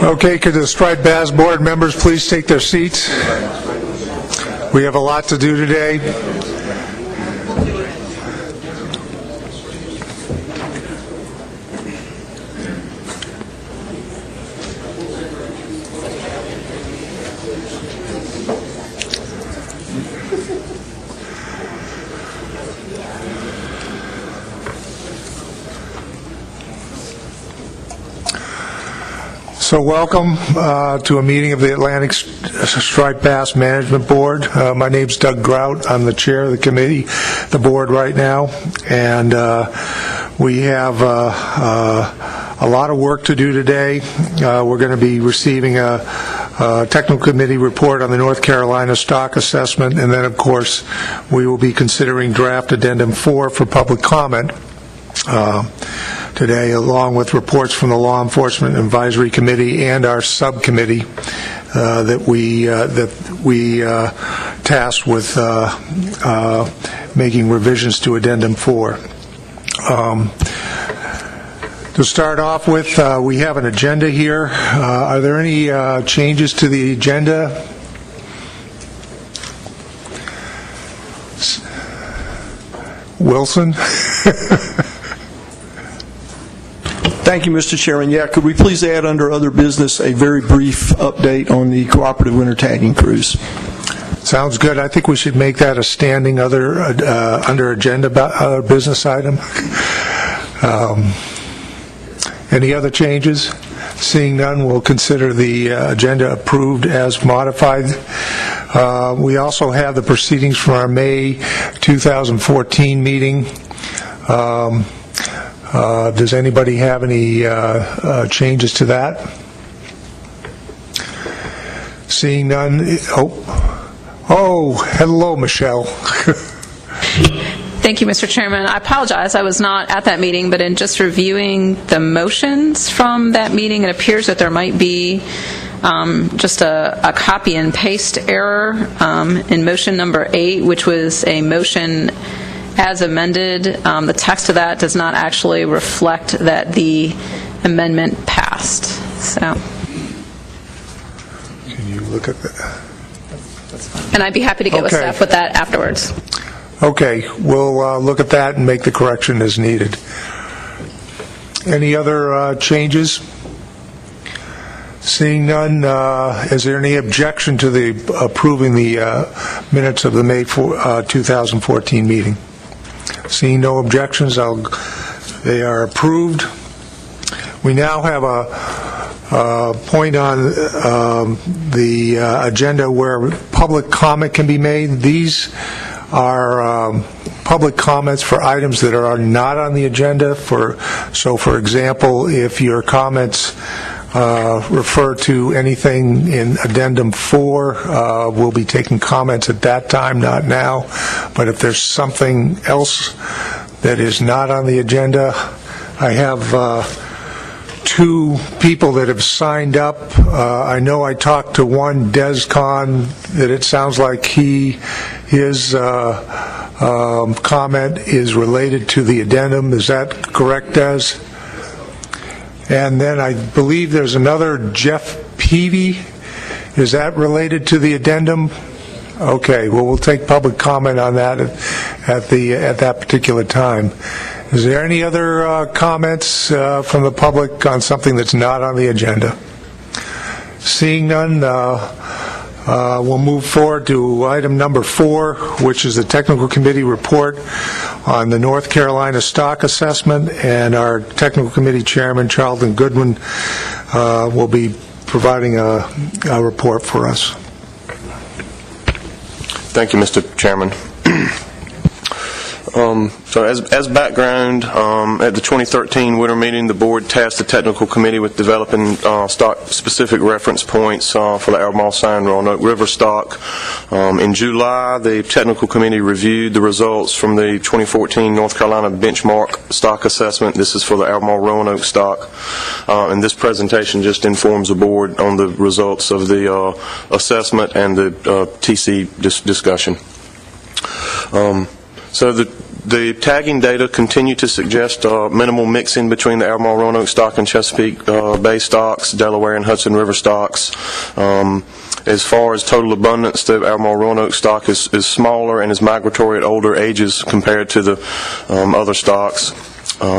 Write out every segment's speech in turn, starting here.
Okay, could the AtlStripedBassBoard members please take their seats? We have a lot to do today. So welcome to a meeting of the Atlantic Striped Bass Management Board. My name's Doug Grout. I'm the chair of the committee, the board right now, and we have a lot of work to do today. We're going to be receiving a technical committee report on the North Carolina stock assessment, and then of course we will be considering draft addendum 4 for public comment today, along with reports from the Law Enforcement Advisory Committee and our subcommittee that we tasked with making revisions to Addendum 4. To start off with, we have an agenda here. Are there any changes to the agenda? Wilson? Thank you, Mr. Chairman. Yeah, could we please add under other business a very brief update on the cooperative winter tagging cruise? Sounds good. I think we should make that a standing under agenda business item. Any other changes? Seeing none, we'll consider the agenda approved as modified. We also have the proceedings from our May 2014 meeting. Does anybody have any changes to that? Seeing none. Oh, hello, Michelle. Thank you, Mr. Chairman. I apologize. I was not at that meeting, but in just reviewing the motions from that meeting, it appears that there might be just a copy and paste error in motion number 8, which was a motion as amended. The text of that does not actually reflect that the amendment passed. So, can you look at that? And I'd be happy to get with staff with that afterwards. Okay, we'll look at that and make the correction as needed. Any other changes? Seeing none, is there any objection to the approving the minutes of the May 2014 meeting? Seeing no objections, they are approved. We now have a point on the agenda where public comment can be made. These are public comments for items that are not on the agenda. So, for example, if your comments refer to anything in Addendum 4, we'll be taking comments at that time, not now. But if there's something else that is not on the agenda, I have 2 people that have signed up. I know I talked to one, Des Kahn, that it sounds like his comment is related to the addendum. Is that correct, Des? And then I believe there's another, Jeff Peavy. Is that related to the addendum? Okay, well, we'll take public comment on that at that particular time. Is there any other comments from the public on something that's not on the agenda? Seeing none, we'll move forward to item number 4, which is the technical committee report on the North Carolina stock assessment, and our technical committee chairman, Charlton Goodwin, will be providing a report for us. Thank you, Mr. Chairman. So as background, at the 2013 winter meeting, the board tasked the technical committee with developing stock-specific reference points for the Albemarle Sound Roanoke River stock. In July, the technical committee reviewed the results from the 2014 North Carolina benchmark stock assessment. This is for the Albemarle Roanoke stock. And this presentation just informs the board on the results of the assessment and the TC discussion. So The tagging data continue to suggest minimal mixing between the Albemarle Roanoke stock and Chesapeake Bay stocks, Delaware and Hudson River stocks. As far as total abundance, the Albemarle Roanoke stock is smaller and is migratory at older ages compared to the other stocks.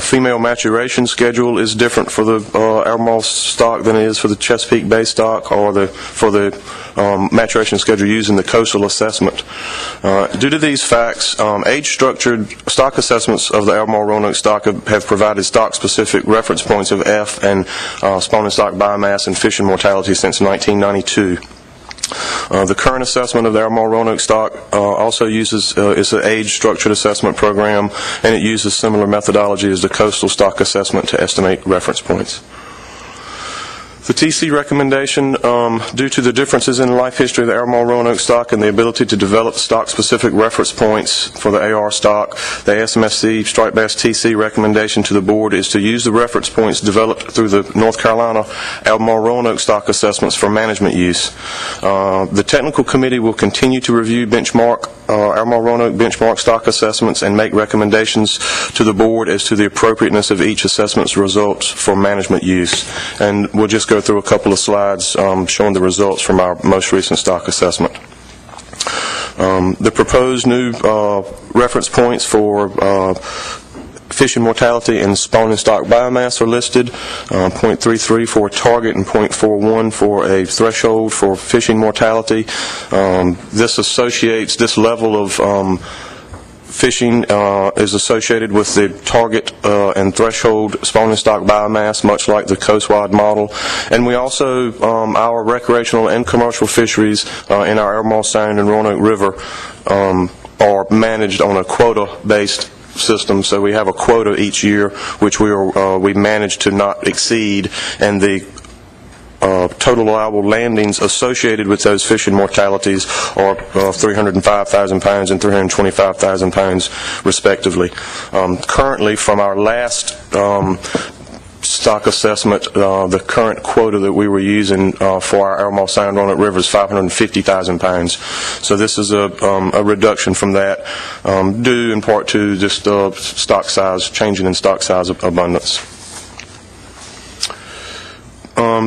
Female maturation schedule is different for the Albemarle stock than it is for the Chesapeake Bay stock or for the maturation schedule used in the coastal assessment. Due to these facts, age-structured stock assessments of the Albemarle Roanoke stock have provided stock-specific reference points of F and spawning stock biomass and fish and mortality since 1992. The current assessment of the Albemarle Roanoke stock also uses is an age-structured assessment program, and it uses similar methodology as the coastal stock assessment to estimate reference points. The TC recommendation, due to the differences in life history of the Albemarle Roanoke stock and the ability to develop stock-specific reference points for the AR stock, the ASMFC striped bass TC recommendation to the board is to use the reference points developed through the North Carolina Albemarle Roanoke stock assessments for management use. The technical committee will continue to review Albemarle Roanoke benchmark stock assessments and make recommendations to the board as to the appropriateness of each assessment's results for management use. And we'll just go through a couple of slides showing the results from our most recent stock assessment. The proposed new reference points for fish and mortality and spawning stock biomass are listed, 0.33 for a target and 0.41 for a threshold for fishing mortality. This level of fishing is associated with the target and threshold spawning stock biomass, much like the coastwide model. And we also, our recreational and commercial fisheries in our Albemarle Sound and Roanoke River are managed on a quota-based system. So we have a quota each year, which we manage to not exceed, and the total allowable landings associated with those fish and mortalities are 305,000 pounds and 325,000 pounds, respectively. Currently, from our last stock assessment, the current quota that we were using for our Albemarle Sound Roanoke River is 550,000 pounds. So this is a reduction from that, due in part to just stock size, changing in stock size abundance.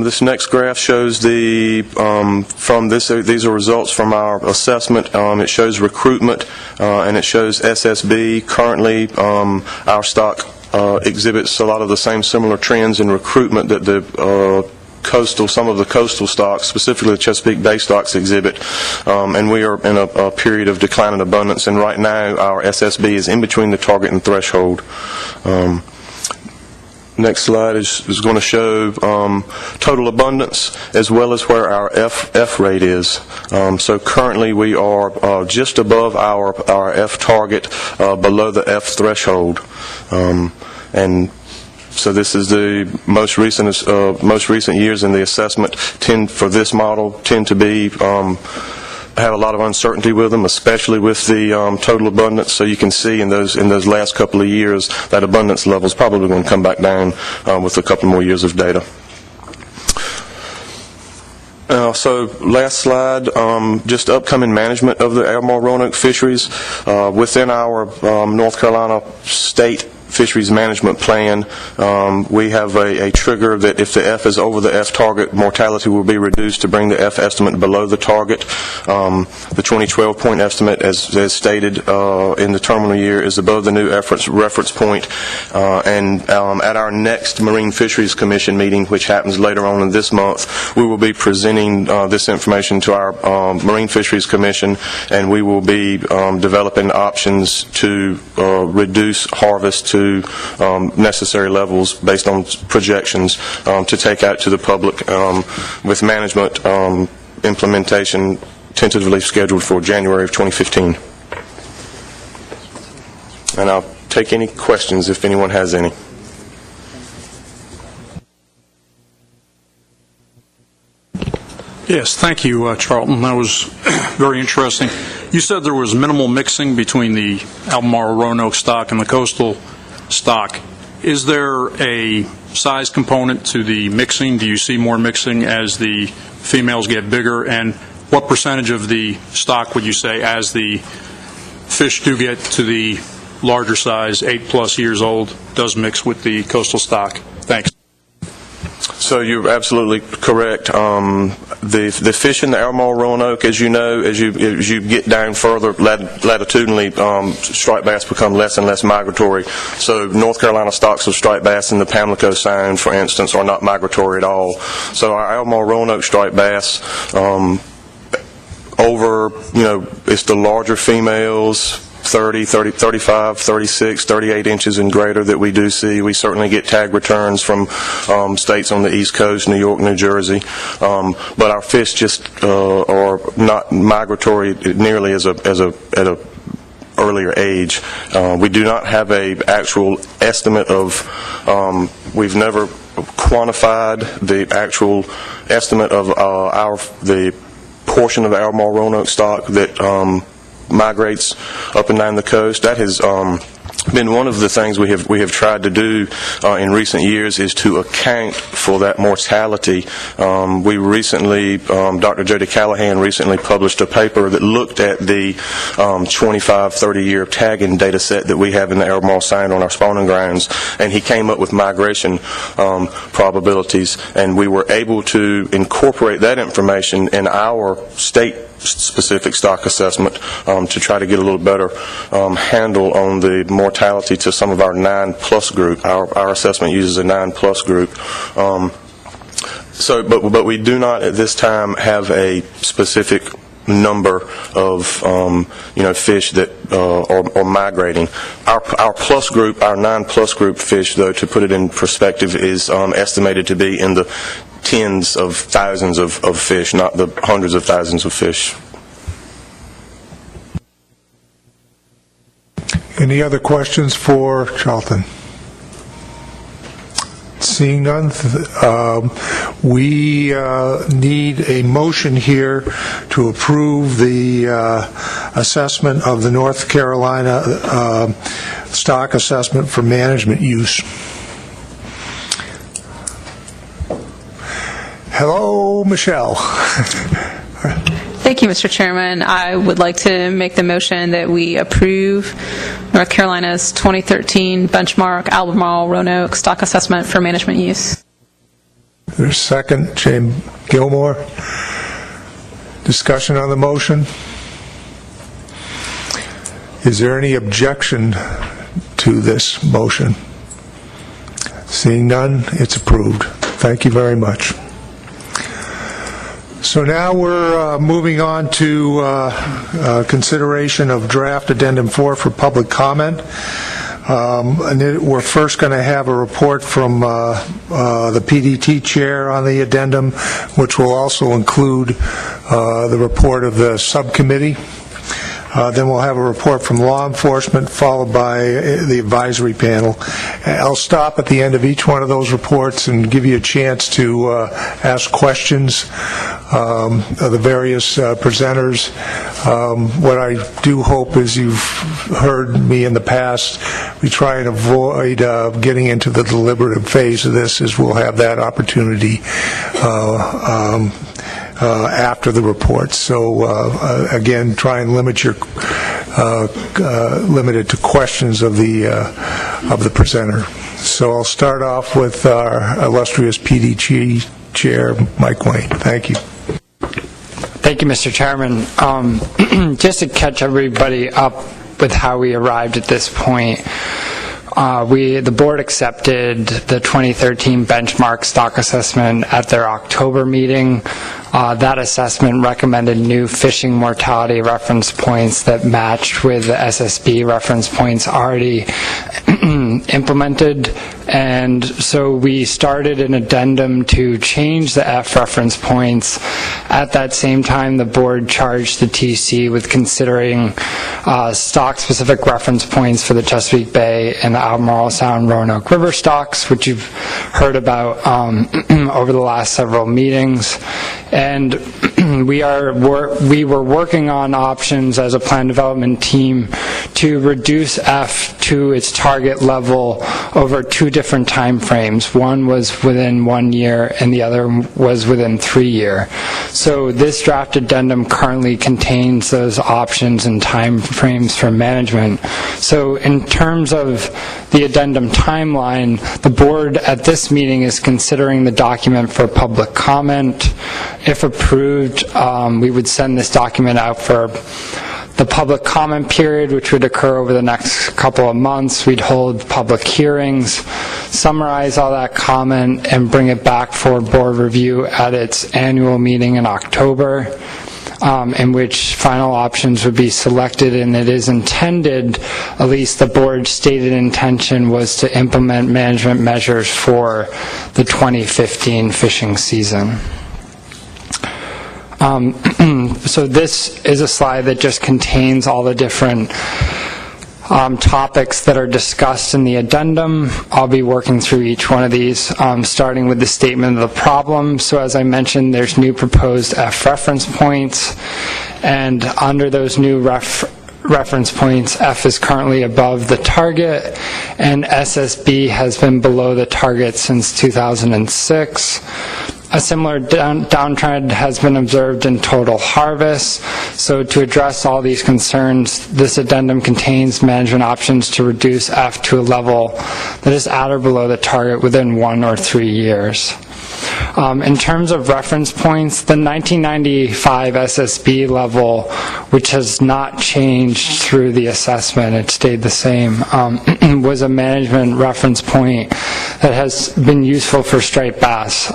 This next graph shows these are results from our assessment. It shows recruitment and it shows SSB. Currently, our stock exhibits a lot of the same similar trends in recruitment that the some of the coastal stocks, specifically the Chesapeake Bay stocks, exhibit, and we are in a period of decline in abundance. And right now, our SSB is in between the target and threshold. Next slide is going to show total abundance as well as where our F rate is. So currently we are just above our F target, below the F threshold, and so this is the most recent years in the assessment. For this model tend to be have a lot of uncertainty with them, especially with the total abundance. So you can see in those last couple of years that abundance level is probably going to come back down with a couple more years of data. So last slide, just upcoming management of the Albemarle Roanoke fisheries. Within our North Carolina state fisheries management plan, we have a trigger that if the F is over the F target, mortality will be reduced to bring the F estimate below the target. The 2012 point estimate, as stated in the terminal year, is above the new reference point. And at our next Marine Fisheries Commission meeting, which happens later on in this month, we will be presenting this information to our Marine Fisheries Commission, and we will be developing options to reduce harvest to necessary levels based on projections to take out to the public, with management implementation tentatively scheduled for January of 2015. And I'll take any questions if anyone has any. Yes, thank you, Charlton. That was very interesting. You said there was minimal mixing between the Albemarle Roanoke stock and the coastal stock. Is there a size component to the mixing? Do you see more mixing as the females get bigger? And what percentage of the stock would you say, as the fish do get to the larger size, 8+ years old, does mix with the coastal stock? Thanks. So you're absolutely correct. The fish in the Albemarle Roanoke, as you know, as you get down further latitudinally, striped bass become less and less migratory. So North Carolina stocks of striped bass in the Pamlico Sound, for instance, are not migratory at all. So our Albemarle Roanoke striped bass, it's the larger females, 30, 35, 36, 38 inches and greater that we do see. We certainly get tag returns from states on the East Coast, New York, New Jersey. But our fish just are not migratory nearly at a earlier age. We do not have a actual estimate of, we've never quantified the actual estimate of the portion of the Albemarle Roanoke stock that migrates up and down the coast. That has been one of the things we have tried to do in recent years, is to account for that mortality. We recently, Dr. Jody Callahan recently published a paper that looked at the 25-30 year tagging data set that we have in the Albemarle Sound on our spawning grounds, and he came up with migration probabilities, and we were able to incorporate that information in our state-specific stock assessment to try to get a little better handle on the mortality to some of our 9+ group. Our assessment uses a 9+ group. But we do not at this time have a specific number of fish that are migrating. Our plus group, our 9+ group fish, though, to put it in perspective, is estimated to be in the tens of thousands of fish, not the hundreds of thousands of fish. Any other questions for Charlton? Seeing none, we need a motion here to approve the assessment of the North Carolina stock assessment for management use. Hello, Michelle. Thank you, Mr. Chairman. I would like to make the motion that we approve North Carolina's 2013 benchmark Albemarle Roanoke stock assessment for management use. There's a second. James Gilmore. Discussion on the motion. Is there any objection to this motion? Seeing none, it's approved. Thank you very much. So now we're moving on to consideration of draft addendum 4 for public comment. We're first going to have a report from the PDT chair on the addendum, which will also include the report of the subcommittee. Then we'll have a report from law enforcement, followed by the advisory panel. I'll stop at the end of each one of those reports and give you a chance to ask questions of the various presenters. What I do hope is you've heard me in the past. We try and avoid getting into the deliberative phase of this, as we'll have that opportunity after the report. So again, try and limit your limit it to questions of the presenter. So I'll start off with our illustrious PDT chair, Mike Wayne. Thank you. Thank you, Mr. Chairman. Just to catch everybody up with how we arrived at this point, the board accepted the 2013 benchmark stock assessment at their October meeting. That assessment recommended new fishing mortality reference points that matched with the SSB reference points already implemented, and so we started an addendum to change the F reference points. At that same time, the board charged the TC with considering stock-specific reference points for the Chesapeake Bay and the Albemarle Sound Roanoke River stocks, which you've heard about over the last several meetings. And we were working on options as a plan development team to reduce F to its target level over 2 different time frames. One was within 1 year and the other was within 3 years. So this draft addendum currently contains those options and time frames for management. So in terms of the addendum timeline, the board at this meeting is considering the document for public comment. If approved, we would send this document out for the public comment period, which would occur over the next couple of months. We'd hold public hearings, summarize all that comment, and bring it back for board review at its annual meeting in October, in which final options would be selected. And it is intended, at least the board's stated intention, was to implement management measures for the 2015 fishing season. So this is a slide that just contains all the different topics that are discussed in the addendum. I'll be working through each one of these, starting with the statement of the problem. So as I mentioned, there's new proposed F reference points, and under those new reference points, F is currently above the target, and SSB has been below the target since 2006. A similar downtrend has been observed in total harvest. So to address all these concerns, this addendum contains management options to reduce F to a level that is at or below the target within 1 or 3 years. In terms of reference points, the 1995 SSB level, which has not changed through the assessment, it stayed the same, was a management reference point that has been useful for striped bass.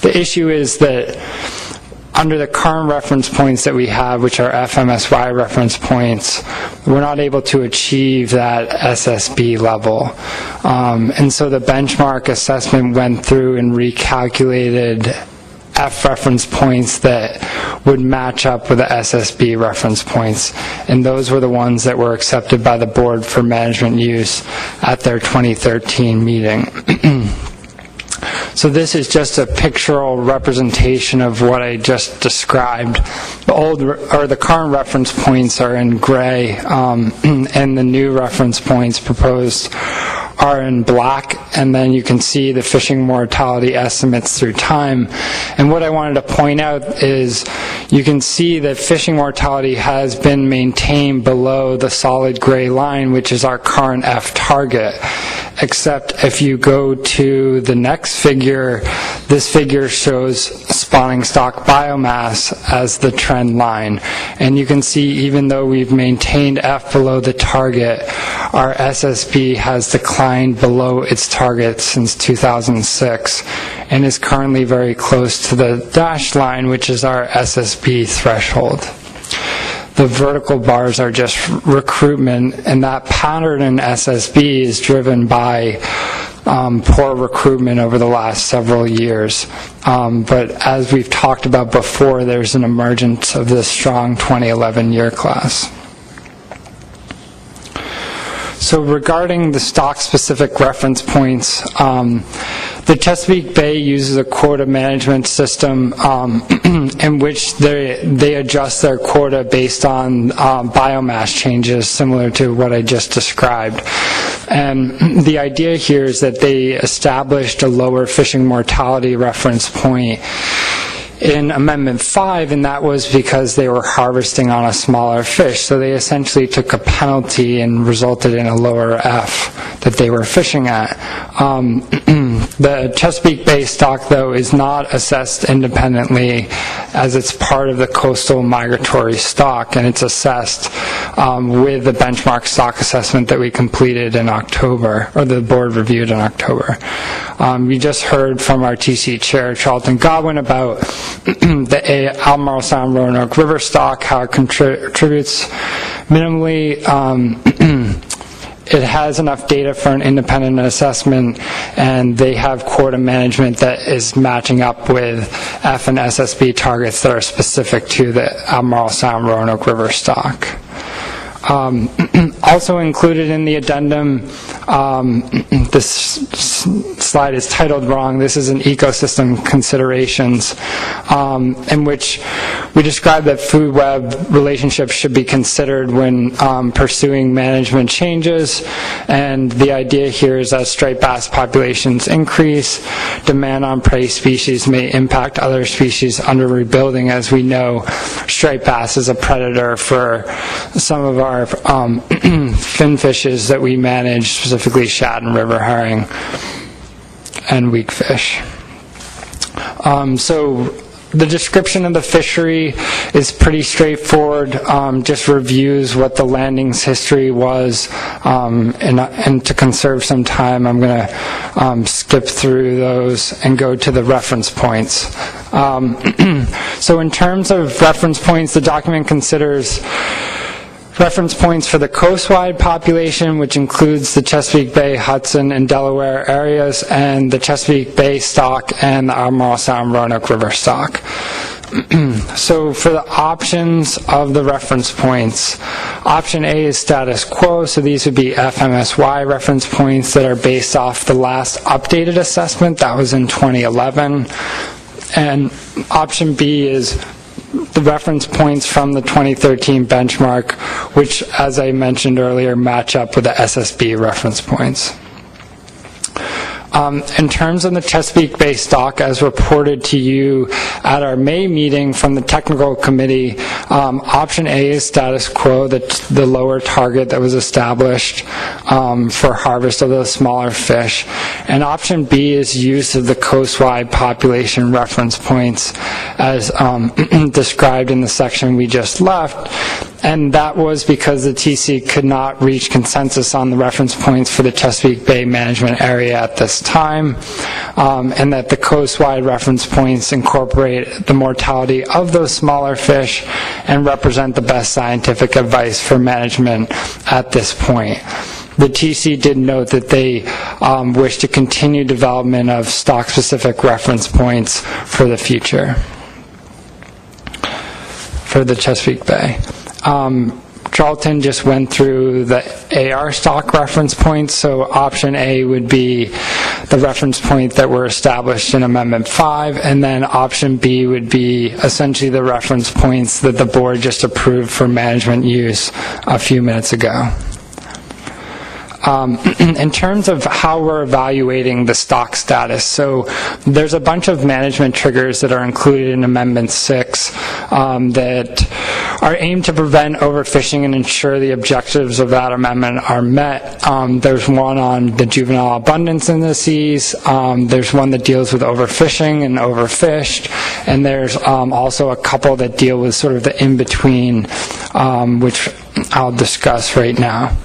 The issue is that under the current reference points that we have, which are FMSY reference points, we're not able to achieve that SSB level. And so the benchmark assessment went through and recalculated F reference points that would match up with the SSB reference points, and those were the ones that were accepted by the board for management use at their 2013 meeting. So this is just a pictorial representation of what I just described. The current reference points are in gray, and the new reference points proposed are in black, and then you can see the fishing mortality estimates through time. And what I wanted to point out is you can see that fishing mortality has been maintained below the solid gray line, which is our current F target. Except if you go to the next figure, this figure shows spawning stock biomass as the trend line. And you can see even though we've maintained F below the target, our SSB has declined below its target since 2006 and is currently very close to the dashed line, which is our SSB threshold. The vertical bars are just recruitment, and that pattern in SSB is driven by poor recruitment over the last several years. But as we've talked about before, there's an emergence of this strong 2011 year class. So regarding the stock-specific reference points, the Chesapeake Bay uses a quota management system in which they adjust their quota based on biomass changes, similar to what I just described. And the idea here is that they established a lower fishing mortality reference point in Amendment 5, and that was because they were harvesting on a smaller fish. So they essentially took a penalty and resulted in a lower F that they were fishing at. The Chesapeake Bay stock, though, is not assessed independently as it's part of the coastal migratory stock, and it's assessed with the benchmark stock assessment that we completed in October, or the board reviewed in October. We just heard from our TC chair, Charlton Godwin, about the Albemarle Sound Roanoke River stock, how it contributes minimally. It has enough data for an independent assessment, and they have quota management that is matching up with F and SSB targets that are specific to the Albemarle Sound Roanoke River stock. Also included in the addendum, this slide is titled wrong. This is an ecosystem considerations, in which we describe that food web relationships should be considered when pursuing management changes. And the idea here is that striped bass populations increase, demand on prey species may impact other species under rebuilding. As we know, striped bass is a predator for some of our fin fishes that we manage, specifically shad and river herring and weak fish. So the description of the fishery is pretty straightforward, just reviews what the landing's history was, and to conserve some time, I'm going to skip through those and go to the reference points. So in terms of reference points, the document considers reference points for the coastwide population, which includes the Chesapeake Bay, Hudson, and Delaware areas, and the Chesapeake Bay stock and the Albemarle Sound Roanoke River stock. So for the options of the reference points, option A is status quo, so these would be FMSY reference points that are based off the last updated assessment, that was in 2011. And option B is the reference points from the 2013 benchmark, which, as I mentioned earlier, match up with the SSB reference points. In terms of the Chesapeake Bay stock, as reported to you at our May meeting from the technical committee, option A is status quo, the lower target that was established for harvest of those smaller fish. And option B is use of the coastwide population reference points as described in the section we just left. And that was because the TC could not reach consensus on the reference points for the Chesapeake Bay management area at this time, and that the coastwide reference points incorporate the mortality of those smaller fish and represent the best scientific advice for management at this point. The TC did note that they wish to continue development of stock-specific reference points for the future for the Chesapeake Bay. Charlton just went through the AR stock reference points, so option A would be the reference point that were established in Amendment 5, and then option B would be essentially the reference points that the board just approved for management use a few minutes ago. In terms of how we're evaluating the stock status, so there's a bunch of management triggers that are included in Amendment 6 that are aimed to prevent overfishing and ensure the objectives of that amendment are met. There's one on the juvenile abundance indices, there's one that deals with overfishing and overfished, and there's also a couple that deal with sort of the in-between, which I'll discuss right now.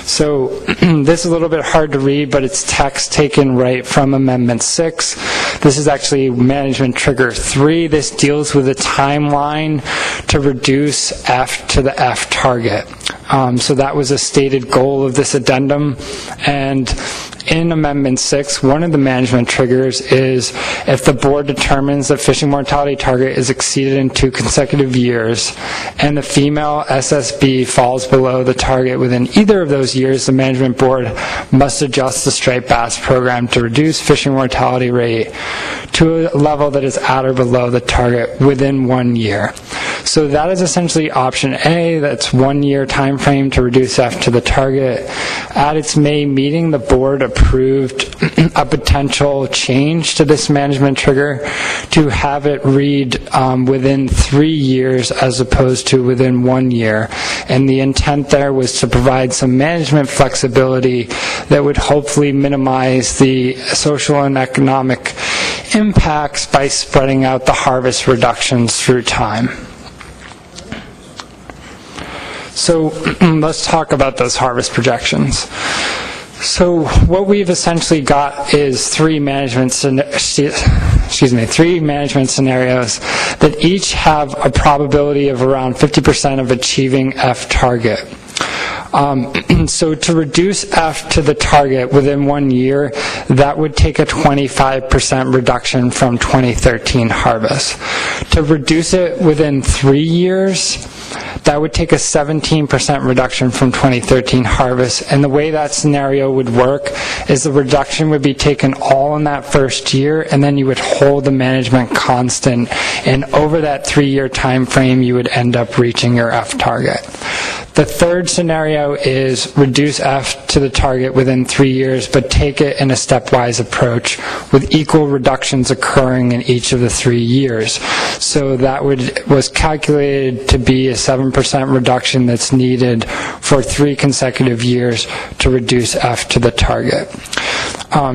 So this is a little bit hard to read, but it's text taken right from Amendment 6. This is actually Management Trigger 3. This deals with a timeline to reduce F to the F target. So that was a stated goal of this addendum. And in Amendment 6, one of the management triggers is if the board determines that fishing mortality target is exceeded in 2 consecutive years and the female SSB falls below the target within either of those years, the management board must adjust the striped bass program to reduce fishing mortality rate to a level that is at or below the target within 1 year. So that is essentially option A. That's 1 year time frame to reduce F to the target. At its May meeting, the board approved a potential change to this management trigger to have it read within 3 years as opposed to within 1 year. And the intent there was to provide some management flexibility that would hopefully minimize the social and economic impacts by spreading out the harvest reductions through time. So let's talk about those harvest projections. So what we've essentially got is three management scenarios that each have a probability of around 50% of achieving F target. So to reduce F to the target within 1 year, that would take a 25% reduction from 2013 harvest. To reduce it within 3 years, that would take a 17% reduction from 2013 harvest. And the way that scenario would work is the reduction would be taken all in that first year, and then you would hold the management constant, and over that 3-year time frame, you would end up reaching your F target. The third scenario is reduce F to the target within 3 years, but take it in a stepwise approach with equal reductions occurring in each of the 3 years. So that was calculated to be a 7% reduction that's needed for 3 consecutive years to reduce F to the target.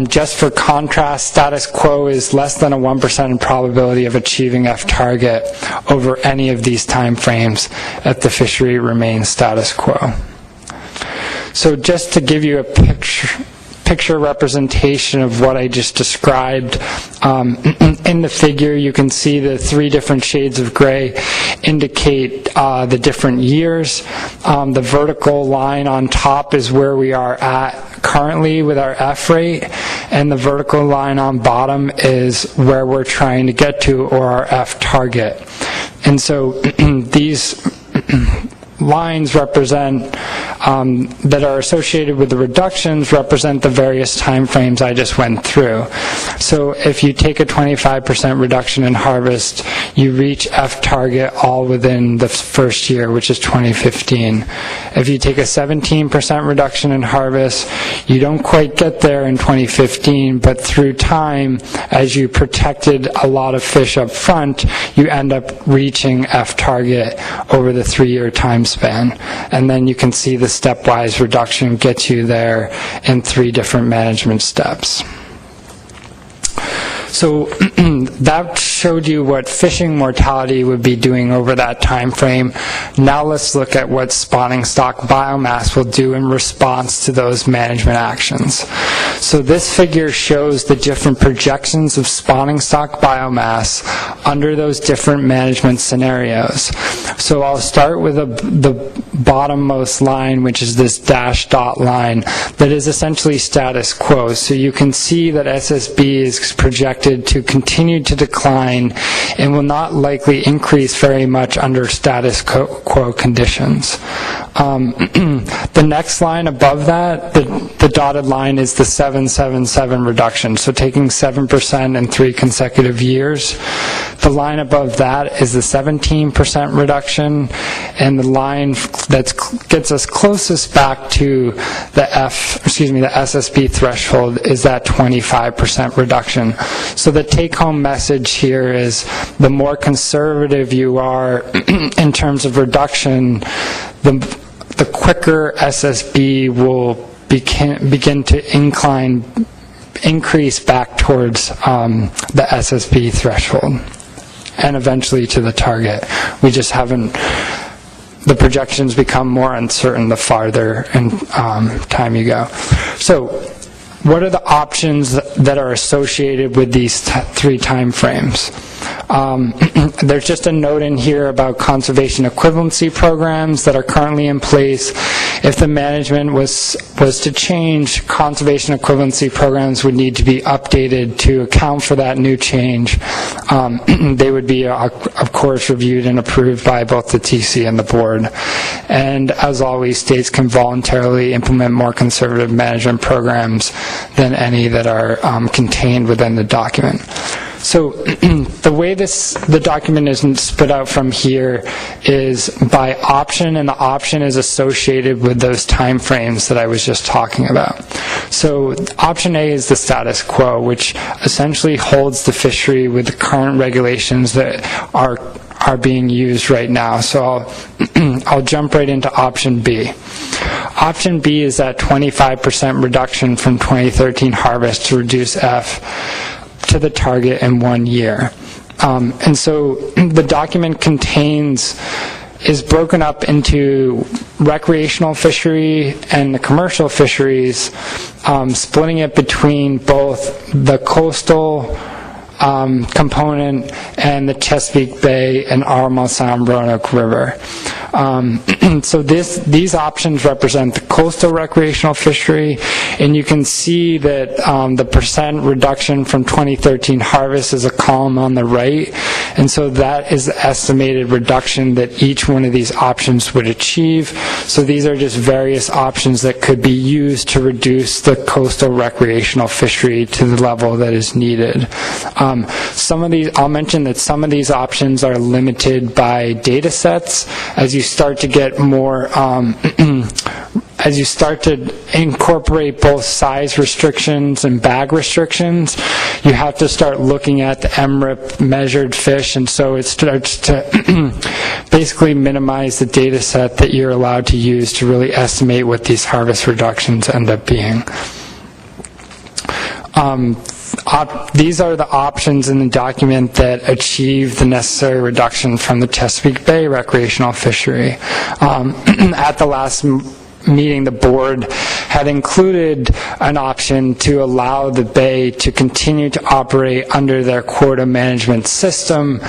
Just for contrast, status quo is less than a 1% probability of achieving F target over any of these time frames if the fishery remains status quo. So just to give you a picture representation of what I just described, in the figure you can see the 3 different shades of gray indicate the different years. The vertical line on top is where we are at currently with our F rate, and the vertical line on bottom is where we're trying to get to, or our F target. And so these lines represent that are associated with the reductions represent the various time frames I just went through. So if you take a 25% reduction in harvest, you reach F target all within the first year, which is 2015. If you take a 17% reduction in harvest, you don't quite get there in 2015, but through time, as you protected a lot of fish up front, you end up reaching F target over the 3-year time span. And then you can see the stepwise reduction gets you there in 3 different management steps. So that showed you what fishing mortality would be doing over that time frame. Now let's look at what spawning stock biomass will do in response to those management actions. So this figure shows the different projections of spawning stock biomass under those different management scenarios. So I'll start with the bottommost line, which is this dashed dot line that is essentially status quo. So you can see that SSB is projected to continue to decline and will not likely increase very much under status quo conditions. The next line above that, the dotted line, is the 777 reduction, so taking 7% in 3 consecutive years. The line above that is the 17% reduction, and the line that gets us closest back to the SSB threshold is that 25% reduction. So the take-home message here is the more conservative you are in terms of reduction, the quicker SSB will begin to increase back towards the SSB threshold and eventually to the target. We just haven't, the projections become more uncertain the farther in time you go. So what are the options that are associated with these 3 time frames? There's just a note in here about conservation equivalency programs that are currently in place. If the management was to change, conservation equivalency programs would need to be updated to account for that new change. They would be, of course, reviewed and approved by both the TC and the board. And as always, states can voluntarily implement more conservative management programs than any that are contained within the document. So the way the document is split out from here is by option, and the option is associated with those time frames that I was just talking about. So option A is the status quo, which essentially holds the fishery with the current regulations that are being used right now. So I'll jump right into option B. Option B is that 25% reduction from 2013 harvest to reduce F to the target in 1 year. And so the document is broken up into recreational fishery and the commercial fisheries, splitting it between both the coastal component and the Chesapeake Bay and Albemarle Sound Roanoke River. So these options represent the coastal recreational fishery, and you can see that the percent reduction from 2013 harvest is a column on the right, and so that is the estimated reduction that each one of these options would achieve. So these are just various options that could be used to reduce the coastal recreational fishery to the level that is needed. Some of these, I'll mention that some of these options are limited by data sets. As you start to get more as you start to incorporate both size restrictions and bag restrictions, you have to start looking at the MRIP measured fish, and so it starts to basically minimize the data set that you're allowed to use to really estimate what these harvest reductions end up being. These are the options in the document that achieve the necessary reduction from the Chesapeake Bay recreational fishery. At the last meeting, the board had included an option to allow the bay to continue to operate under their quota management system.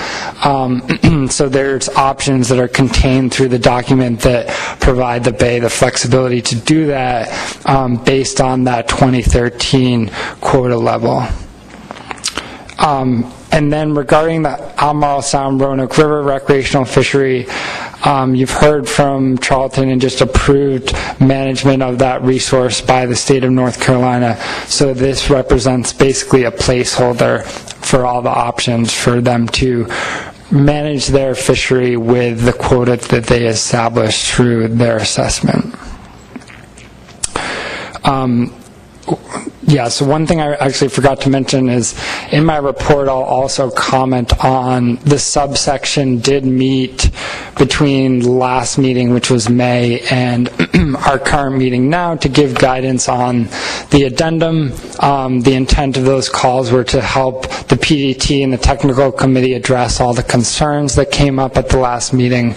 So there's options that are contained through the document that provide the bay the flexibility to do that based on that 2013 quota level. And then regarding the Albemarle Sound Roanoke River recreational fishery, you've heard from Charlton and just approved management of that resource by the state of North Carolina. So this represents basically a placeholder for all the options for them to manage their fishery with the quota that they established through their assessment. Yeah, so one thing I actually forgot to mention is in my report I'll also comment on the subsection did meet between last meeting, which was May, and our current meeting now to give guidance on the addendum. The intent of those calls were to help the PDT and the technical committee address all the concerns that came up at the last meeting.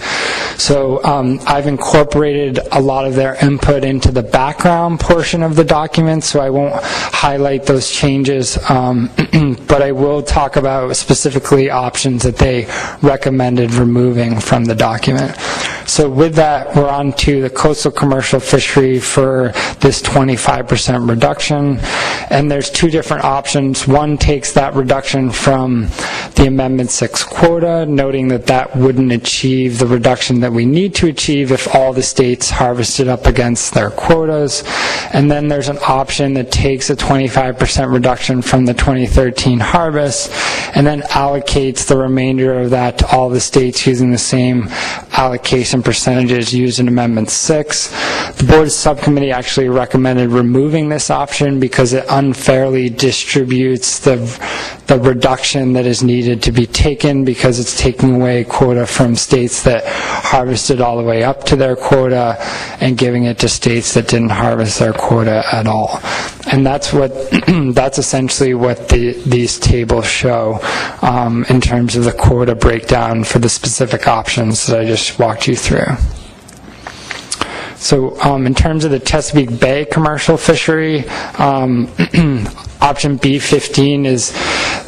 So I've incorporated a lot of their input into the background portion of the document, so I won't highlight those changes, but I will talk about specifically options that they recommended removing from the document. So with that, we're on to the coastal commercial fishery for this 25% reduction, and there's two different options. One takes that reduction from the Amendment 6 quota, noting that that wouldn't achieve the reduction that we need to achieve if all the states harvested up against their quotas. And then there's an option that takes a 25% reduction from the 2013 harvest and then allocates the remainder of that to all the states using the same allocation percentages used in Amendment 6. The board's subcommittee actually recommended removing this option because it unfairly distributes the reduction that is needed to be taken, because it's taking away quota from states that harvested all the way up to their quota and giving it to states that didn't harvest their quota at all. And that's what that's essentially what these tables show in terms of the quota breakdown for the specific options that I just walked you through. So in terms of the Chesapeake Bay commercial fishery, option B15 is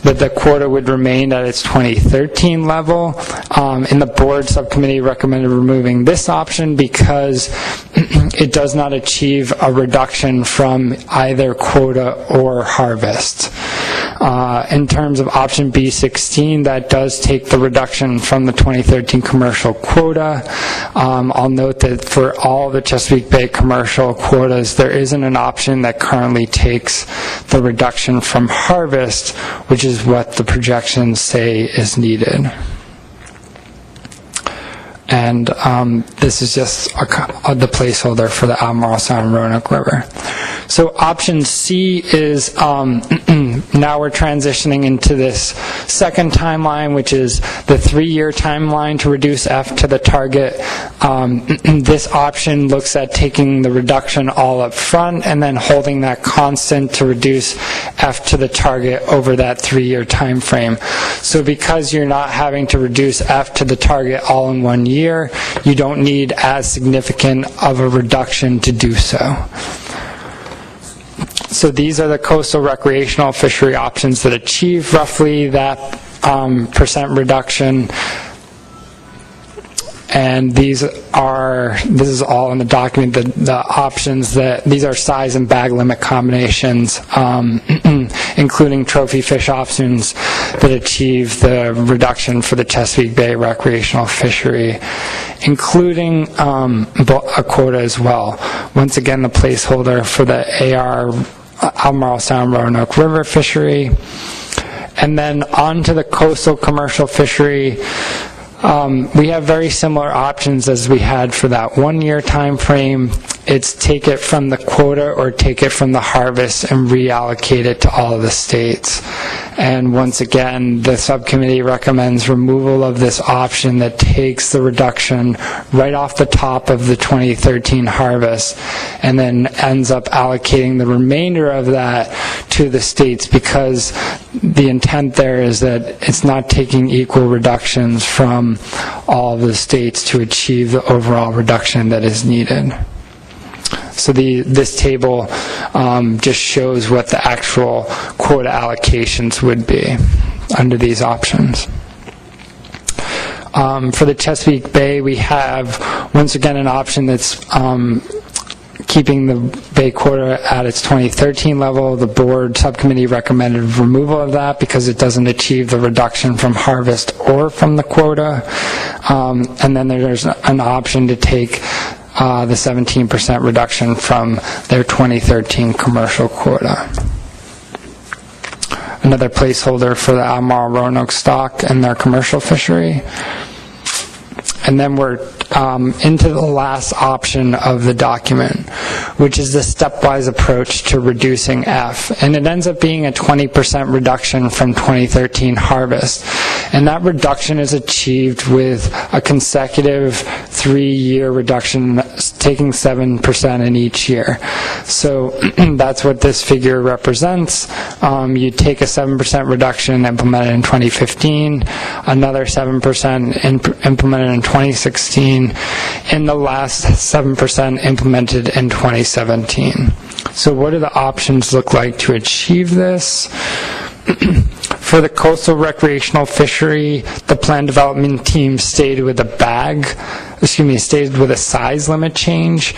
that the quota would remain at its 2013 level. And the board subcommittee recommended removing this option because it does not achieve a reduction from either quota or harvest. In terms of option B16, that does take the reduction from the 2013 commercial quota. I'll note that for all the Chesapeake Bay commercial quotas, there isn't an option that currently takes the reduction from harvest, which is what the projections say is needed. And this is just the placeholder for the Albemarle Sound Roanoke River. So option C is now we're transitioning into this second timeline, which is the 3-year timeline to reduce F to the target. This option looks at taking the reduction all up front and then holding that constant to reduce F to the target over that 3-year time frame. So because you're not having to reduce F to the target all in 1 year, you don't need as significant of a reduction to do so. So these are the coastal recreational fishery options that achieve roughly that percent reduction. And this is all in the document, the options these are size and bag limit combinations, including trophy fish options that achieve the reduction for the Chesapeake Bay recreational fishery, including a quota as well. Once again, the placeholder for the AR Albemarle Sound Roanoke River fishery. And then on to the coastal commercial fishery. We have very similar options as we had for that 1-year time frame. It's take it from the quota or take it from the harvest and reallocate it to all of the states. And once again, the subcommittee recommends removal of this option that takes the reduction right off the top of the 2013 harvest and then ends up allocating the remainder of that to the states, because the intent there is that it's not taking equal reductions from all of the states to achieve the overall reduction that is needed. So this table just shows what the actual quota allocations would be under these options. For the Chesapeake Bay, we have, once again, an option that's keeping the Bay quota at its 2013 level. The board subcommittee recommended removal of that because it doesn't achieve the reduction from harvest or from the quota. And then there's an option to take the 17% reduction from their 2013 commercial quota. Another placeholder for the Albemarle Roanoke stock and their commercial fishery. And then we're into the last option of the document, which is the stepwise approach to reducing F. And it ends up being a 20% reduction from 2013 harvest. And that reduction is achieved with a consecutive 3-year reduction, taking 7% in each year. So that's what this figure represents. You take a 7% reduction implemented in 2015, another 7% implemented in 2016, and the last 7% implemented in 2017. So what do the options look like to achieve this? For the coastal recreational fishery, the plan development team stayed with a size limit change.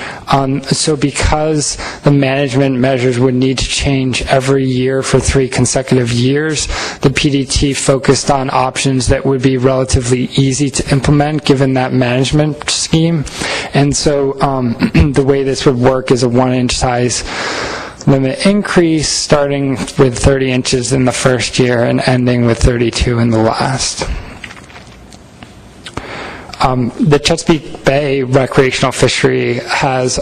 So because the management measures would need to change every year for 3 consecutive years, the PDT focused on options that would be relatively easy to implement given that management scheme. And so the way this would work is a 1-inch size limit increase, starting with 30 inches in the first year and ending with 32 in the last. The Chesapeake Bay recreational fishery has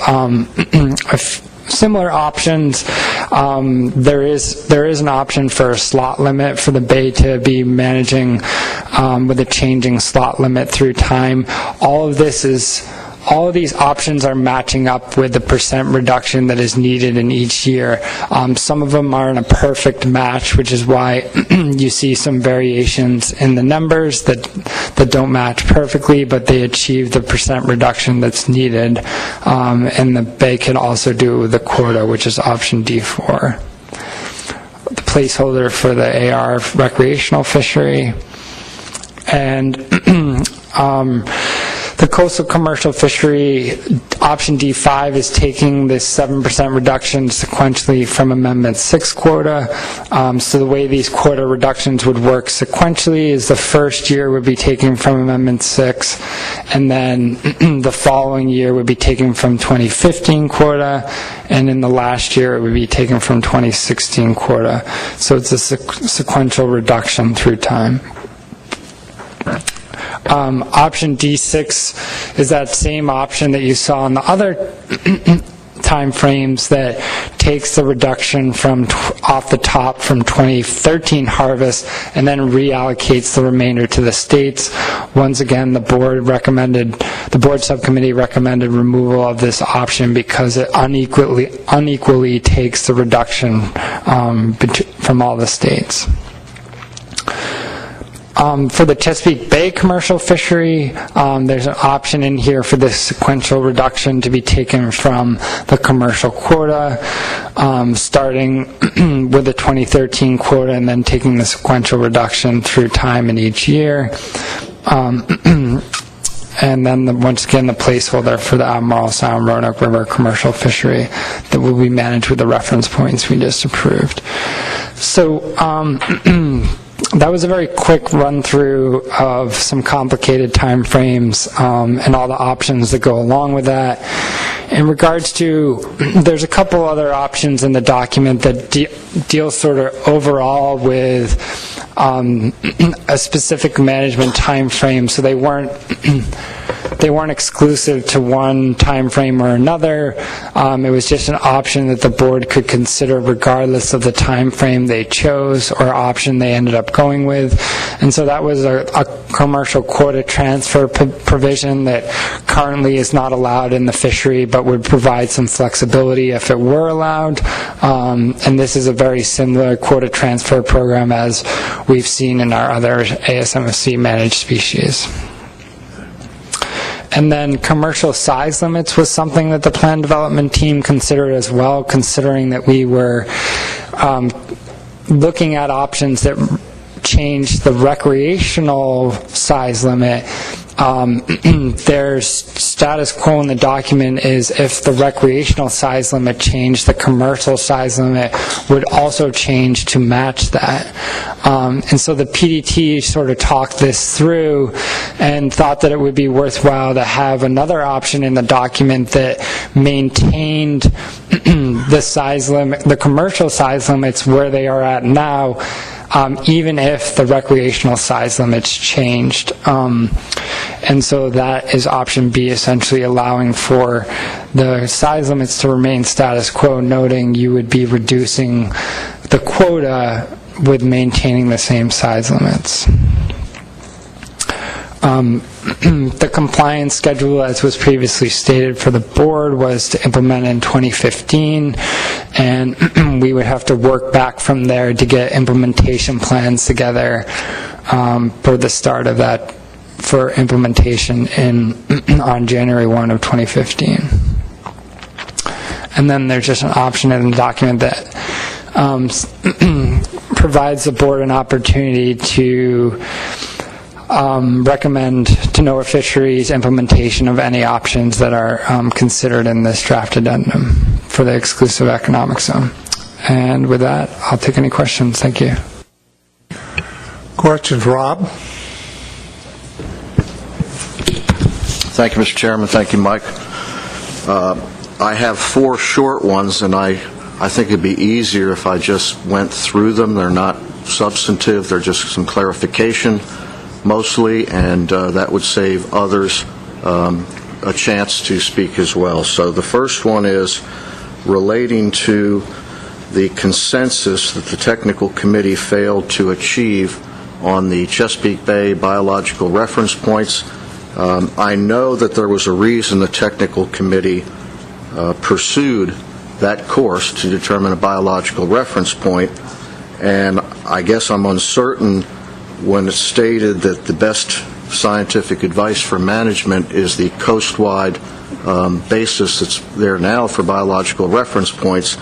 similar options. There is an option for a slot limit for the bay to be managing with a changing slot limit through time. All of these options are matching up with the percent reduction that is needed in each year. Some of them are in a perfect match, which is why you see some variations in the numbers that don't match perfectly, but they achieve the percent reduction that's needed. And the Bay can also do the quota, which is option D4. The placeholder for the AR recreational fishery. And the coastal commercial fishery, option D5, is taking this 7% reduction sequentially from Amendment 6 quota. So the way these quota reductions would work sequentially is the first year would be taken from Amendment 6, and then the following year would be taken from 2015 quota, and in the last year it would be taken from 2016 quota. So it's a sequential reduction through time. Option D6 is that same option that you saw in the other time frames that takes the reduction from off the top from 2013 harvest and then reallocates the remainder to the states. Once again, the board subcommittee recommended removal of this option because it unequally takes the reduction from all the states. For the Chesapeake Bay commercial fishery, there's an option in here for this sequential reduction to be taken from the commercial quota, starting with the 2013 quota and then taking the sequential reduction through time in each year. and then once again the placeholder for the Albemarle Sound Roanoke River commercial fishery that will be managed with the reference points we just approved. So that was a very quick run-through of some complicated time frames and all the options that go along with that. In regards to, there's a couple other options in the document that deal sort of overall with a specific management time frame, so they weren't exclusive to one time frame or another. It was just an option that the board could consider regardless of the time frame they chose or option they ended up going with. And so that was a commercial quota transfer provision that currently is not allowed in the fishery but would provide some flexibility if it were allowed. And this is a very similar quota transfer program as we've seen in our other ASMFC managed species. And then commercial size limits was something that the plan development team considered as well, considering that we were looking at options that changed the recreational size limit. Their status quo in the document is if the recreational size limit changed, the commercial size limit would also change to match that. And so the PDT sort of talked this through and thought that it would be worthwhile to have another option in the document that maintained the size limit, the commercial size limits where they are at now, even if the recreational size limits changed. And so that is option B, essentially allowing for the size limits to remain status quo, noting you would be reducing the quota with maintaining the same size limits. The compliance schedule, as was previously stated for the board, was to implement in 2015, and we would have to work back from there to get implementation plans together for the start of that, for implementation on January 1 of 2015. And then there's just an option in the document that provides the board an opportunity to recommend to NOAA Fisheries implementation of any options that are considered in this draft addendum for the exclusive economic zone. And with that, I'll take any questions. Thank you. Questions, Rob? Thank you, Mr. Chairman. Thank you, Mike. I have 4 short ones, and I think it'd be easier if I just went through them. They're not substantive. They're just some clarification, mostly, and that would save others a chance to speak as well. So the first one is relating to the consensus that the technical committee failed to achieve on the Chesapeake Bay biological reference points. I know that there was a reason the technical committee pursued that course to determine a biological reference point, and I guess I'm uncertain when it's stated that the best scientific advice for management is the coast-wide basis that's there now for biological reference points.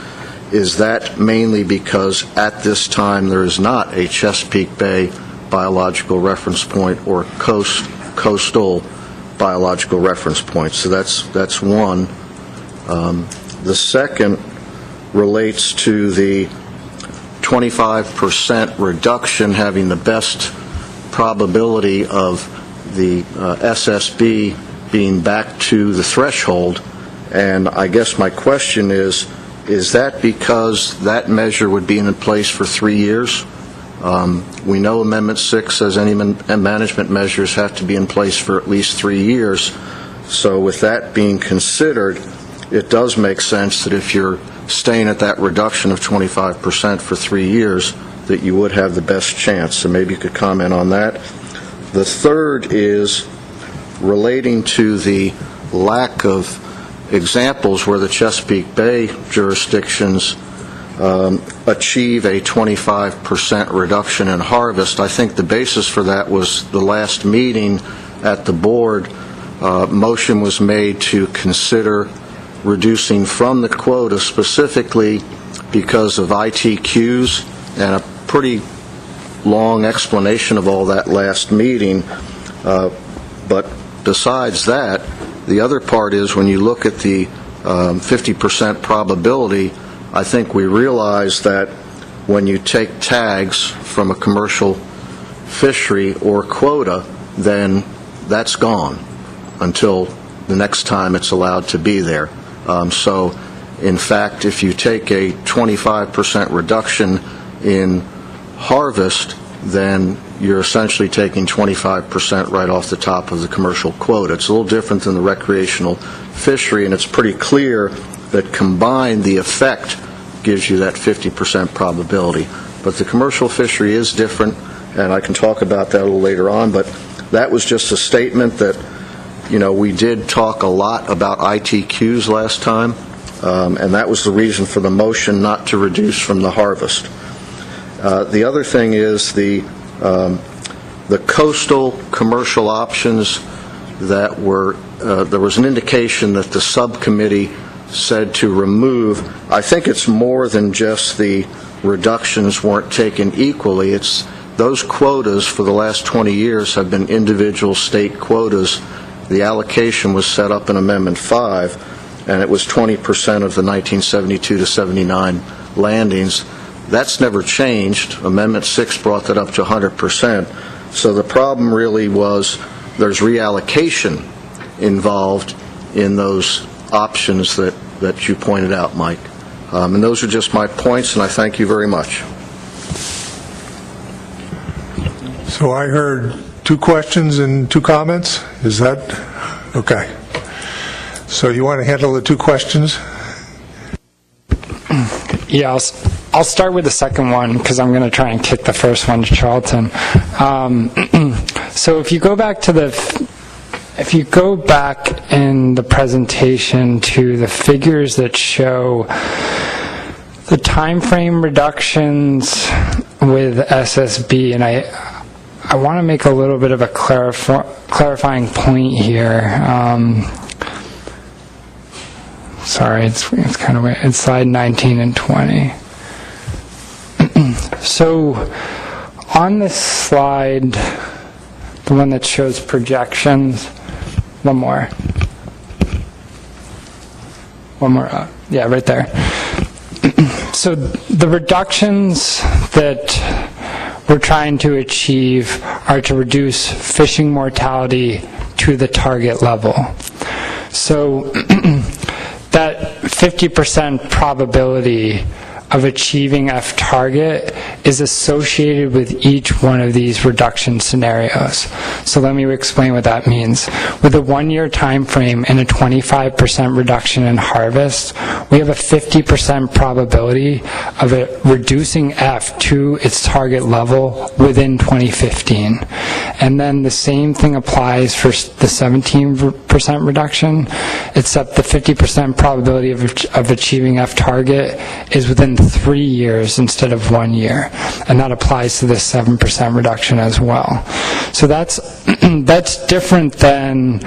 Is that mainly because at this time there is not a Chesapeake Bay biological reference point or coastal biological reference point? So that's one. The second relates to the 25% reduction having the best probability of the SSB being back to the threshold. And I guess my question is that because that measure would be in place for 3 years? We know Amendment 6 says any management measures have to be in place for at least 3 years. So with that being considered, it does make sense that if you're staying at that reduction of 25% for 3 years, that you would have the best chance. So maybe you could comment on that. The third is relating to the lack of examples where the Chesapeake Bay jurisdictions achieve a 25% reduction in harvest. I think the basis for that was the last meeting at the board. Motion was made to consider reducing from the quota specifically because of ITQs, and a pretty long explanation of all that last meeting. But besides that, the other part is when you look at the 50% probability, I think we realize that when you take tags from a commercial fishery or quota, then that's gone until the next time it's allowed to be there. So, in fact, if you take a 25% reduction in harvest, then you're essentially taking 25% right off the top of the commercial quota. It's a little different than the recreational fishery, and it's pretty clear that combined the effect gives you that 50% probability. But the commercial fishery is different, and I can talk about that a little later on, but that was just a statement that, we did talk a lot about ITQs last time, and that was the reason for the motion not to reduce from the harvest. The other thing is the coastal commercial options that were, there was an indication that the subcommittee said to remove. I think it's more than just the reductions weren't taken equally. It's those quotas for the last 20 years have been individual state quotas. The allocation was set up in Amendment 5, and it was 20% of the 1972 to 79 landings. That's never changed. Amendment 6 brought that up to 100%. So the problem really was there's reallocation involved in those options that you pointed out, Mike. And those are just my points, and I thank you very much. So I heard 2 questions and 2 comments. Is that okay? So you want to handle the 2 questions? Yeah, I'll start with the second one because I'm going to try and kick the first one to Charlton. So if you go back in the presentation to the figures that show the time frame reductions with SSB, and I want to make a little bit of a clarifying point here. Sorry, it's kind of weird. It's slide 19 and 20. So on this slide, the one that shows projections, one more up. Yeah, right there. So the reductions that we're trying to achieve are to reduce fishing mortality to the target level. So that 50% probability of achieving F target is associated with each one of these reduction scenarios. So let me explain what that means. With a 1-year time frame and a 25% reduction in harvest, we have a 50% probability of it reducing F to its target level within 2015. And then the same thing applies for the 17% reduction, except the 50% probability of achieving F target is within 3 years instead of 1 year, and that applies to the 7% reduction as well. So that's different than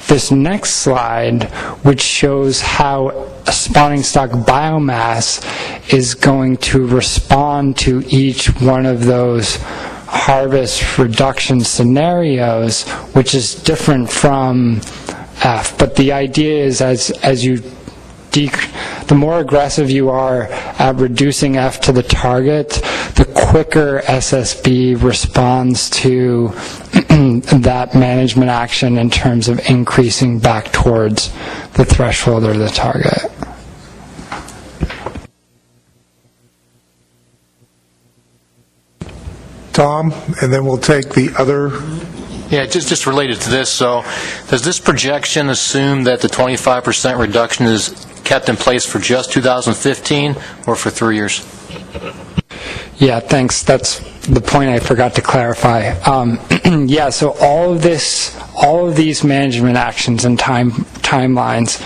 this next slide, which shows how a spawning stock biomass is going to respond to each one of those harvest reduction scenarios, which is different from F. But the idea is as you the more aggressive you are at reducing F to the target, the quicker SSB responds to that management action in terms of increasing back towards the threshold or the target. Tom, and then we'll take the other. Yeah, just related to this, so does this projection assume that the 25% reduction is kept in place for just 2015 or for 3 years? Yeah, thanks. That's the point I forgot to clarify. Yeah, so all of these management actions and timelines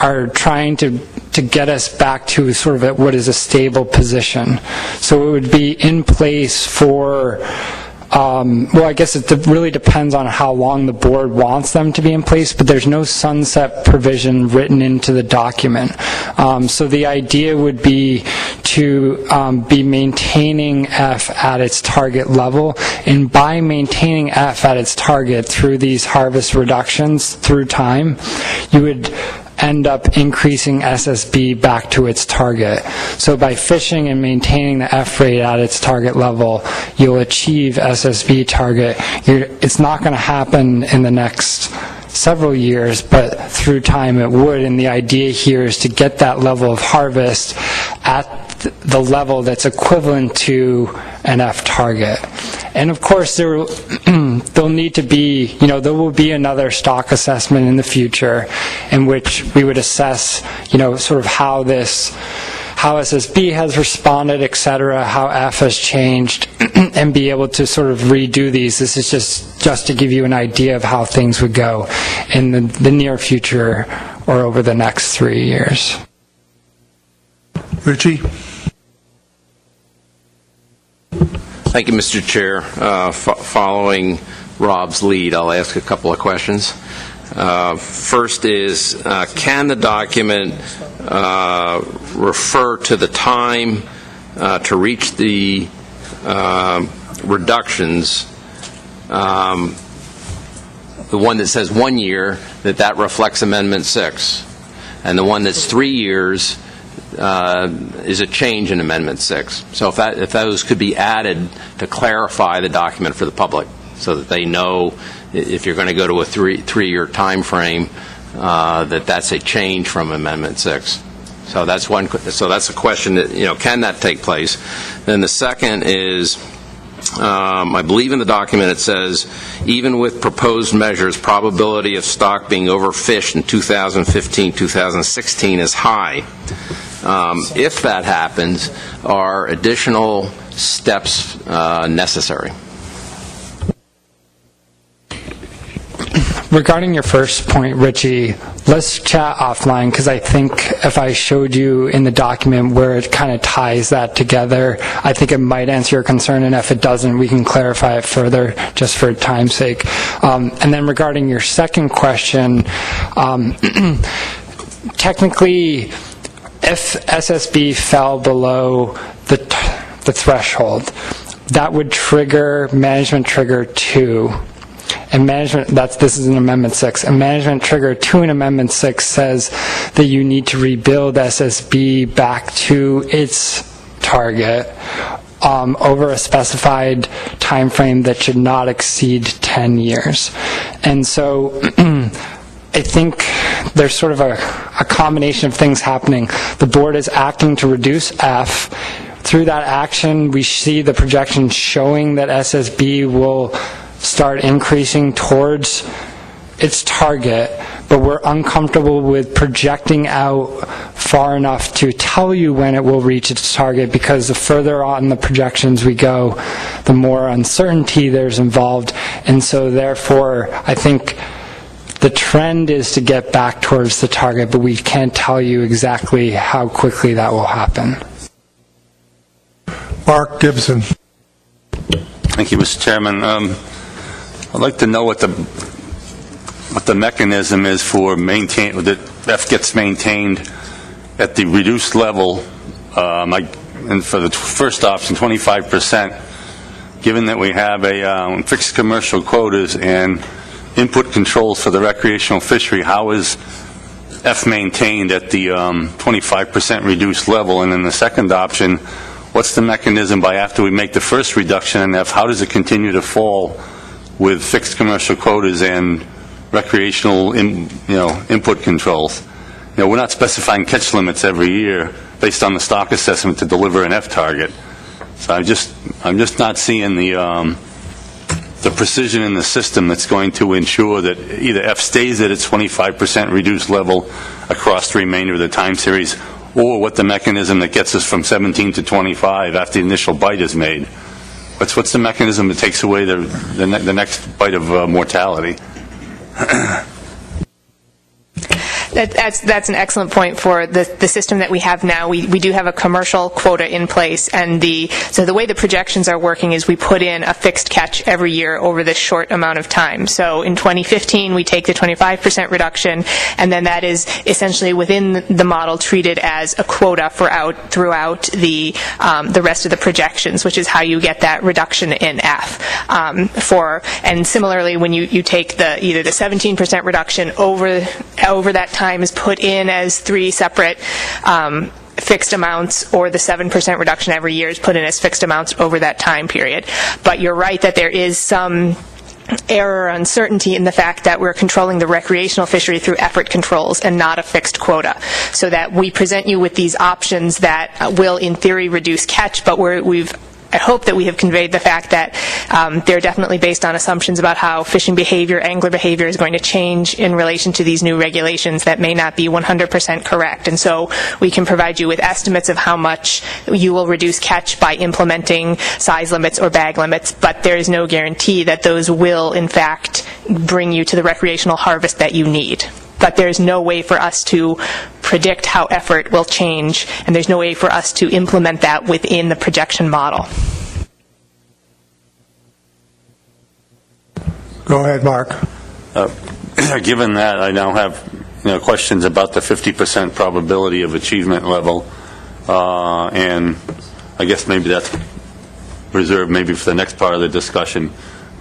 are trying to get us back to sort of what is a stable position. So it would be in place for well, I guess it really depends on how long the board wants them to be in place, but there's no sunset provision written into the document. So the idea would be to be maintaining F at its target level, and by maintaining F at its target through these harvest reductions through time, you would end up increasing SSB back to its target. So by fishing and maintaining the F rate at its target level, you'll achieve SSB target. It's not going to happen in the next several years, but through time it would, and the idea here is to get that level of harvest at the level that's equivalent to an F target. And of course, there'll need to be, there will be another stock assessment in the future in which we would assess, sort of how SSB has responded, et cetera, how F has changed, and be able to sort of redo these. This is just to give you an idea of how things would go in the near future or over the next 3 years. Richie? Thank you, Mr. Chair. Following Rob's lead, I'll ask a couple of questions. First is, can the document refer to the time to reach the reductions, the one that says 1 year, that reflects Amendment 6, and the one that's 3 years is a change in Amendment 6. So if those could be added to clarify the document for the public, so that they know if you're going to go to a three-year time frame, that's a change from Amendment 6. So that's one. So that's a question that, can that take place? Then the second is, I believe in the document it says, even with proposed measures, probability of stock being overfished in 2015-2016 is high. If that happens, are additional steps necessary? Regarding your first point, Richie, let's chat offline, because I think if I showed you in the document where it kind of ties that together, I think it might answer your concern, and if it doesn't, we can clarify it further just for time's sake. And then regarding your second question, technically, if SSB fell below the threshold, that would trigger Management Trigger 2. And this is in Amendment 6. And Management Trigger 2 in Amendment 6 says that you need to rebuild SSB back to its target over a specified time frame that should not exceed 10 years. And so I think there's sort of a combination of things happening. The board is acting to reduce F. Through that action, we see the projections showing that SSB will start increasing towards its target, but we're uncomfortable with projecting out far enough to tell you when it will reach its target, because the further on the projections we go, the more uncertainty there's involved. And so therefore, I think the trend is to get back towards the target, but we can't tell you exactly how quickly that will happen. Mark Gibson. Thank you, Mr. Chairman. I'd like to know what the mechanism is for that F gets maintained at the reduced level, and for the first option, 25%. Given that we have a fixed commercial quotas and input controls for the recreational fishery, how is F maintained at the 25% reduced level? And then the second option, what's the mechanism by after we make the first reduction in F, how does it continue to fall with fixed commercial quotas and recreational input controls? We're not specifying catch limits every year based on the stock assessment to deliver an F target. So I'm just not seeing the precision in the system that's going to ensure that either F stays at its 25% reduced level across the remainder of the time series, or what the mechanism that gets us from 17 to 25 after the initial bite is made. What's the mechanism that takes away the next bite of mortality? That's an excellent point for the system that we have now. We do have a commercial quota in place, and so the way the projections are working is we put in a fixed catch every year over this short amount of time. So in 2015, we take the 25% reduction, and then that is essentially within the model treated as a quota throughout the rest of the projections, which is how you get that reduction in F. And similarly, when you take either the 17% reduction over that time is put in as 3 separate fixed amounts, or the 7% reduction every year is put in as fixed amounts over that time period. But you're right that there is some error or uncertainty in the fact that we're controlling the recreational fishery through effort controls and not a fixed quota. So that we present you with these options that will, in theory, reduce catch, but I hope that we have conveyed the fact that they're definitely based on assumptions about how fishing behavior, angler behavior is going to change in relation to these new regulations that may not be 100% correct. And so we can provide you with estimates of how much you will reduce catch by implementing size limits or bag limits, but there is no guarantee that those will, in fact, bring you to the recreational harvest that you need. But there's no way for us to predict how effort will change, and there's no way for us to implement that within the projection model. Go ahead, Mark. Given that, I now have questions about the 50% probability of achievement level, and I guess maybe that's reserved maybe for the next part of the discussion.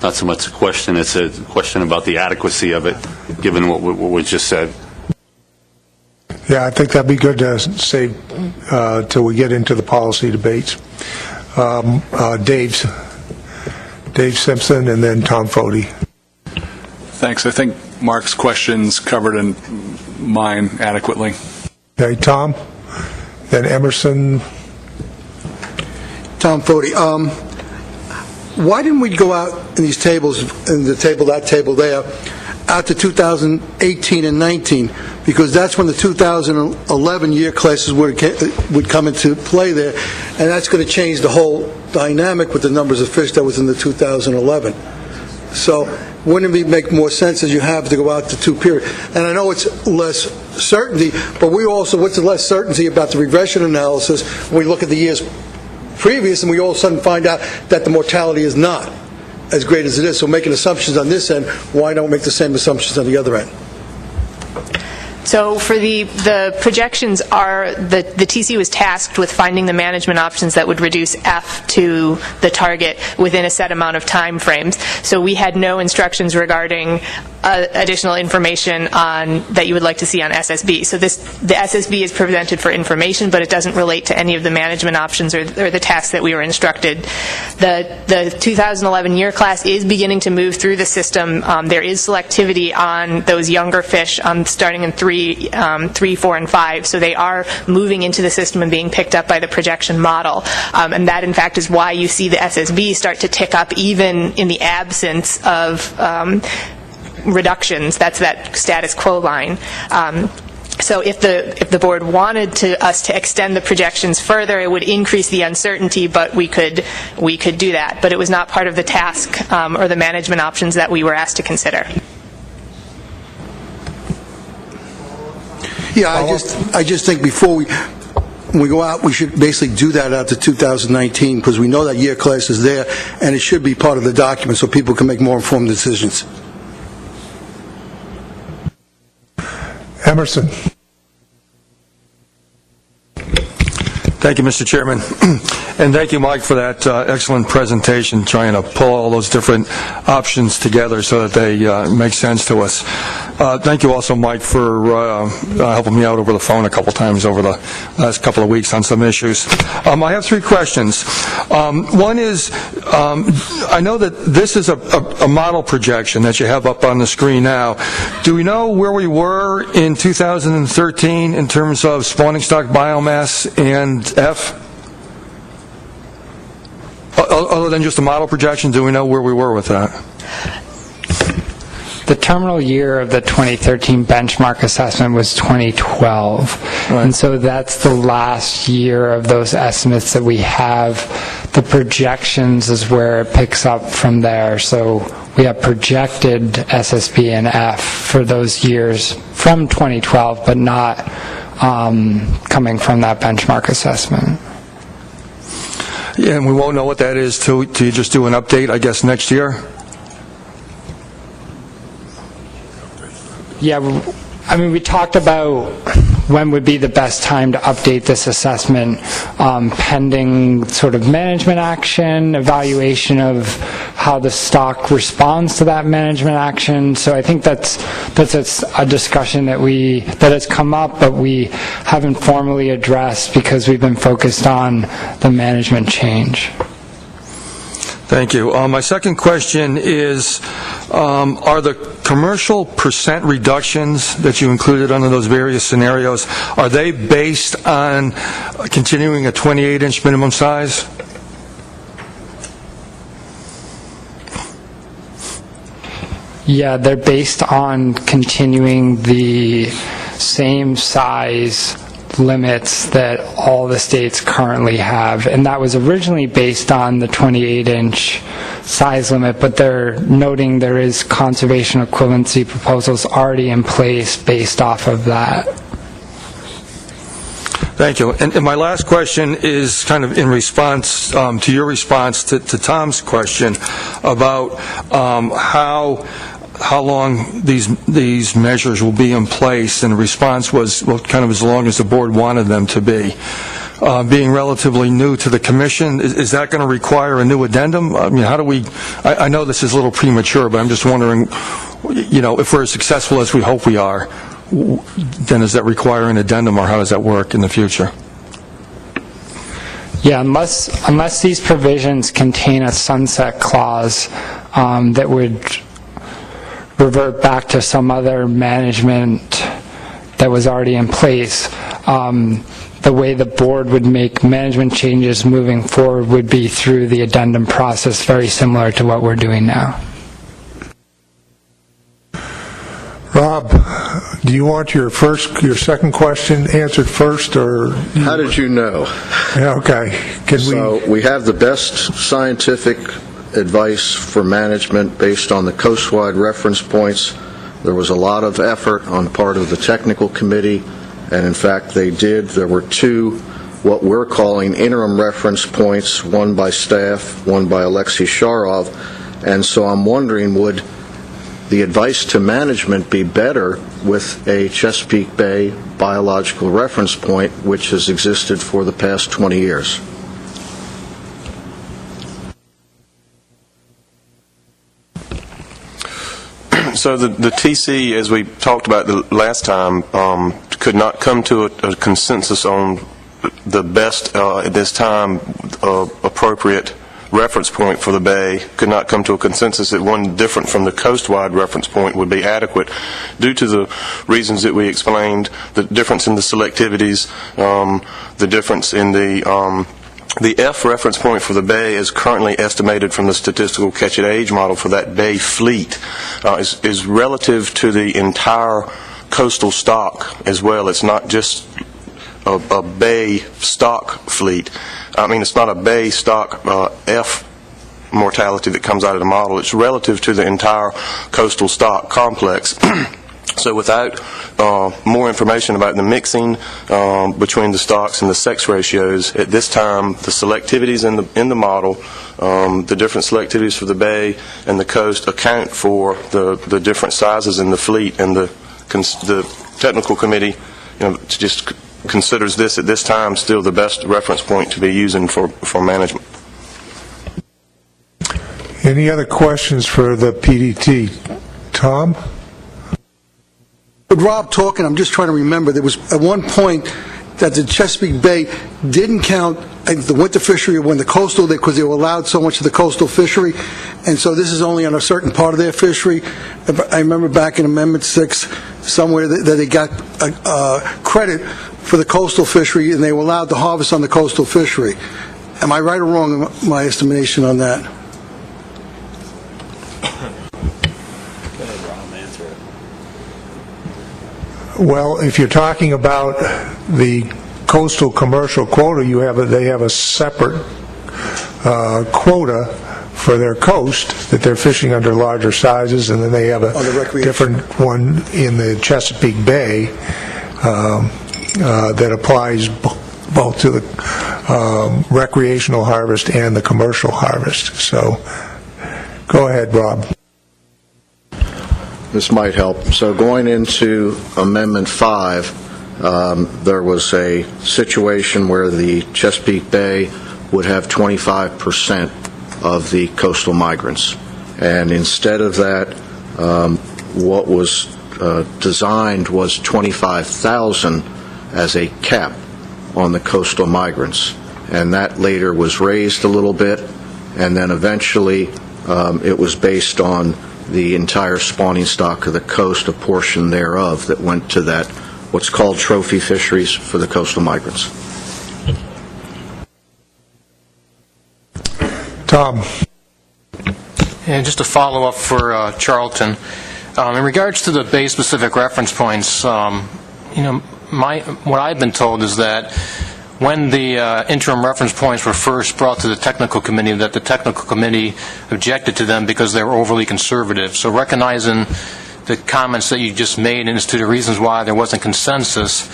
Not so much a question, it's a question about the adequacy of it, given what was just said. Yeah, I think that'd be good to save till we get into the policy debates. Dave Simpson, and then Tom Foti. Thanks. I think Mark's questions covered in mine adequately. Okay, Tom, then Emerson. Tom Foti. Why didn't we go out in these tables, in the table, that table there, out to 2018 and 19? Because that's when the 2011 year classes would come into play there, and that's going to change the whole dynamic with the numbers of fish that was in the 2011. So wouldn't it make more sense as you have to go out to 2 periods? And I know it's less certainty, but what's the less certainty about the regression analysis when we look at the years previous and we all of a sudden find out that the mortality is not as great as it is. So making assumptions on this end, why don't make the same assumptions on the other end? So for the projections the TC was tasked with finding the management options that would reduce F to the target within a set amount of time frames. So we had no instructions regarding additional information that you would like to see on SSB. So the SSB is presented for information, but it doesn't relate to any of the management options or the tasks that we were instructed. The 2011 year class is beginning to move through the system. There is selectivity on those younger fish starting in 3, 4, and 5. So they are moving into the system and being picked up by the projection model. And that, in fact, is why you see the SSB start to tick up even in the absence of reductions. That's that status quo line. So if the board wanted us to extend the projections further, it would increase the uncertainty, but we could do that. But it was not part of the task or the management options that we were asked to consider. Yeah, I just think before when we go out, we should basically do that out to 2019, because we know that year class is there, and it should be part of the document so people can make more informed decisions. Emerson. Thank you, Mr. Chairman. And thank you, Mike, for that excellent presentation, trying to pull all those different options together so that they make sense to us. Thank you also, Mike, for helping me out over the phone a couple times over the last couple of weeks on some issues. I have 3 questions. One is, I know that this is a model projection that you have up on the screen now. Do we know where we were in 2013 in terms of spawning stock biomass and F? Other than just a model projection, do we know where we were with that? The terminal year of the 2013 benchmark assessment was 2012. Right. And so that's the last year of those estimates that we have. The projections is where it picks up from there. So we have projected SSB and F for those years from 2012, but not coming from that benchmark assessment. Yeah, and we won't know what that is till you just do an update, I guess, next year? Yeah, I mean, we talked about when would be the best time to update this assessment, pending sort of management action, evaluation of how the stock responds to that management action. So I think that's a discussion that has come up, but we haven't formally addressed because we've been focused on the management change. Thank you. My second question is, are the commercial percent reductions that you included under those various scenarios, are they based on continuing a 28-inch minimum size? Yeah, they're based on continuing the same size limits that all the states currently have, and that was originally based on the 28-inch size limit, but they're noting there is conservation equivalency proposals already in place based off of that. Thank you. And my last question is kind of in response to your response to Tom's question about how long these measures will be in place, and the response was, well, kind of as long as the board wanted them to be. Being relatively new to the commission, is that going to require a new addendum? I mean, how do we, I know this is a little premature, but I'm just wondering, you know, if we're as successful as we hope we are, then does that require an addendum, or how does that work in the future? Yeah, unless these provisions contain a sunset clause that would revert back to some other management that was already in place, the way the board would make management changes moving forward would be through the addendum process, very similar to what we're doing now. Rob, do you want your second question answered first, or? How did you know? Okay. We have the best scientific advice for management based on the coastwide reference points. There was a lot of effort on the part of the technical committee, and in fact they did. There were two what we're calling interim reference points, one by staff, one by Alexei Sharov, and so I'm wondering, would the advice to management be better with a Chesapeake Bay biological reference point which has existed for the past 20 years? So the TC, as we talked about the last time, could not come to a consensus on the best, at this time, appropriate reference point for the bay, could not come to a consensus that one different from the coastwide reference point would be adequate due to the reasons that we explained, the difference in the selectivities, the difference in the F reference point for the bay is currently estimated from the statistical catch-at-age model for that bay fleet is relative to the entire coastal stock as well. It's not just a bay stock fleet. I mean, it's not a bay stock F mortality that comes out of the model. It's relative to the entire coastal stock complex. So without more information about the mixing between the stocks and the sex ratios, at this time, the selectivities in the model, the different selectivities for the bay and the coast account for the different sizes in the fleet, and the technical committee, just considers this at this time still the best reference point to be using for management. Any other questions for the PDT? Tom? With Rob talking, I'm just trying to remember, there was at one point that the Chesapeake Bay didn't count the winter fishery when the coastal, because they were allowed so much of the coastal fishery, and so this is only on a certain part of their fishery. I remember back in Amendment 6 somewhere that they got credit for the coastal fishery, and they were allowed to harvest on the coastal fishery. Am I right or wrong in my estimation on that? Well, if you're talking about the coastal commercial quota, they have a separate quota for their coast, that they're fishing under larger sizes, and then they have a different one in the Chesapeake Bay that applies both to the recreational harvest and the commercial harvest. So, go ahead, Rob. This might help. So going into Amendment 5, there was a situation where the Chesapeake Bay would have 25% of the coastal migrants. And instead of that, what was designed was 25,000 as a cap on the coastal migrants. And that later was raised a little bit, and then eventually it was based on the entire spawning stock of the coast, a portion thereof that went to that, what's called trophy fisheries for the coastal migrants. Tom. And just a follow-up for Charlton. In regards to the Bay-specific reference points, what I've been told is that when the interim reference points were first brought to the technical committee, that the technical committee objected to them because they were overly conservative. So recognizing the comments that you just made and as to the reasons why there wasn't consensus,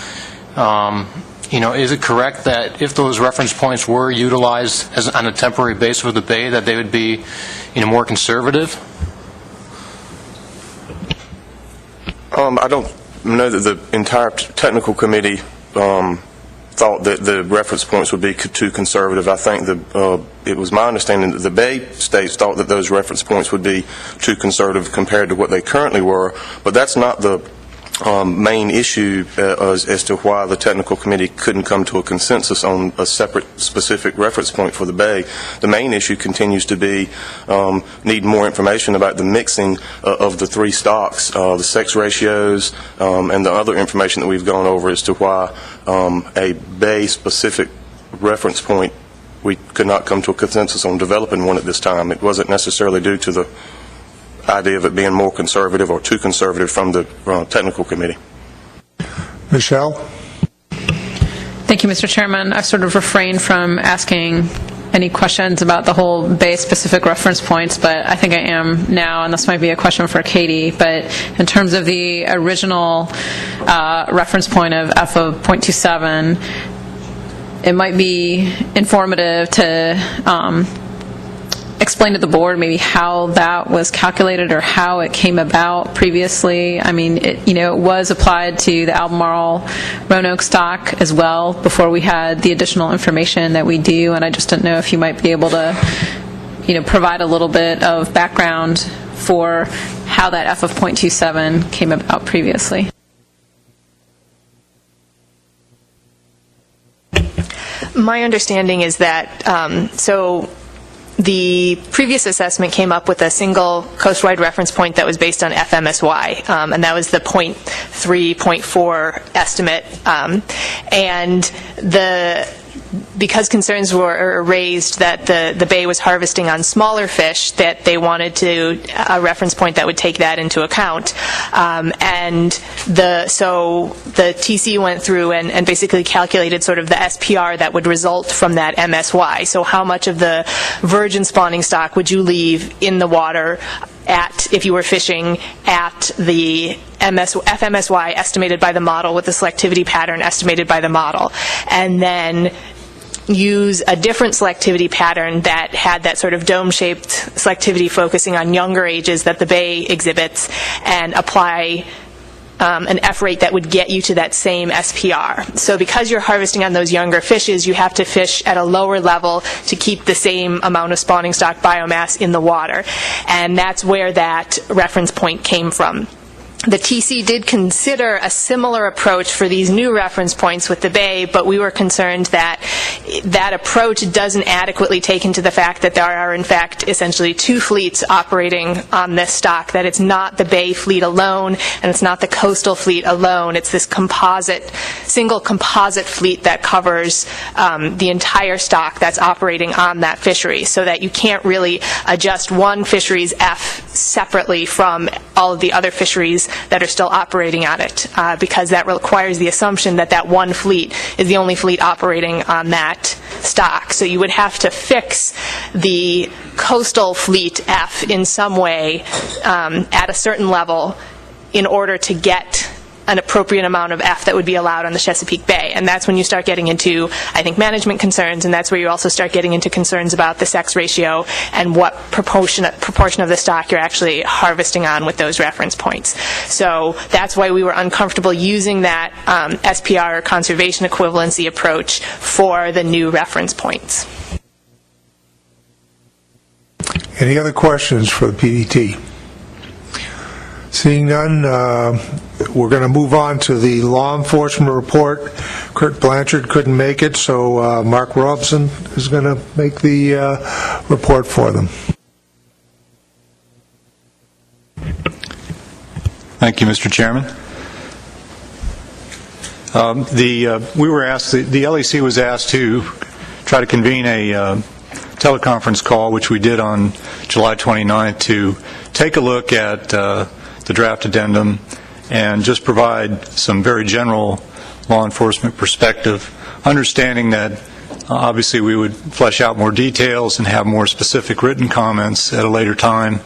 is it correct that if those reference points were utilized on a temporary basis for the Bay, that they would be more conservative? I don't know that the entire technical committee thought that the reference points would be too conservative. I think it was my understanding that the Bay states thought that those reference points would be too conservative compared to what they currently were, but that's not the main issue as to why the technical committee couldn't come to a consensus on a separate specific reference point for the Bay. The main issue continues to be need more information about the mixing of the three stocks, the sex ratios, and the other information that we've gone over as to why a Bay-specific reference point, we could not come to a consensus on developing one at this time. It wasn't necessarily due to the idea of it being more conservative or too conservative from the technical committee. Michelle? Thank you, Mr. Chairman. I've sort of refrained from asking any questions about the whole Bay-specific reference points, but I think I am now, and this might be a question for Katie. But in terms of the original reference point of F of .27, it might be informative to explain to the board maybe how that was calculated or how it came about previously. I mean, it was applied to the Albemarle Roanoke stock as well before we had the additional information that we do, and I just didn't know if you might be able to, provide a little bit of background for how that F of .27 came about previously. My understanding is that, the previous assessment came up with a single coastwide reference point that was based on FMSY, and that was the 0.3, 0.4 estimate. And because concerns were raised that the Bay was harvesting on smaller fish, that they wanted a reference point that would take that into account. So the TC went through and basically calculated sort of the SPR that would result from that MSY. So how much of the virgin spawning stock would you leave in the water if you were fishing at the FMSY estimated by the model with the selectivity pattern estimated by the model, and then use a different selectivity pattern that had that sort of dome-shaped selectivity focusing on younger ages that the Bay exhibits, and apply an F rate that would get you to that same SPR. So because you're harvesting on those younger fishes, you have to fish at a lower level to keep the same amount of spawning stock biomass in the water. And that's where that reference point came from. The TC did consider a similar approach for these new reference points with the Bay, but we were concerned that that approach doesn't adequately take into the fact that there are, in fact, essentially two fleets operating on this stock, that it's not the Bay fleet alone, and it's not the coastal fleet alone. It's this single composite fleet that covers the entire stock that's operating on that fishery, so that you can't really adjust one fishery's F separately from all of the other fisheries that are still operating on it, because that requires the assumption that that one fleet is the only fleet operating on that stock. So you would have to fix the coastal fleet F in some way at a certain level in order to get an appropriate amount of F that would be allowed on the Chesapeake Bay. And that's when you start getting into, I think, management concerns, and that's where you also start getting into concerns about the sex ratio and what proportion of the stock you're actually harvesting on with those reference points. So that's why we were uncomfortable using that SPR, or conservation equivalency approach, for the new reference points. Any other questions for the PDT? Seeing none, we're going to move on to the law enforcement report. Kurt Blanchard couldn't make it, so Mark Robson is going to make the report for them. Thank you, Mr. Chairman. We were asked, the LEC was asked to try to convene a teleconference call, which we did on July 29th, to take a look at the draft addendum and just provide some very general law enforcement perspective, understanding that obviously we would flesh out more details and have more specific written comments at a later time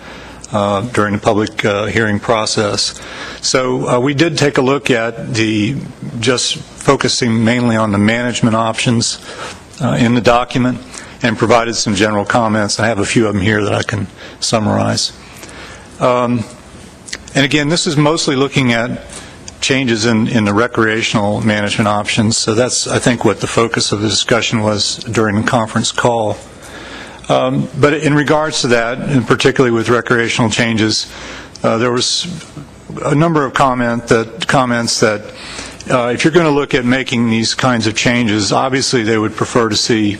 during the public hearing process. So we did take a look at just focusing mainly on the management options in the document, and provided some general comments. I have a few of them here that I can summarize. And again, this is mostly looking at changes in the recreational management options, so that's, I think, what the focus of the discussion was during the conference call. But in regards to that, and particularly with recreational changes, there was a number of comments that if you're going to look at making these kinds of changes, obviously they would prefer to see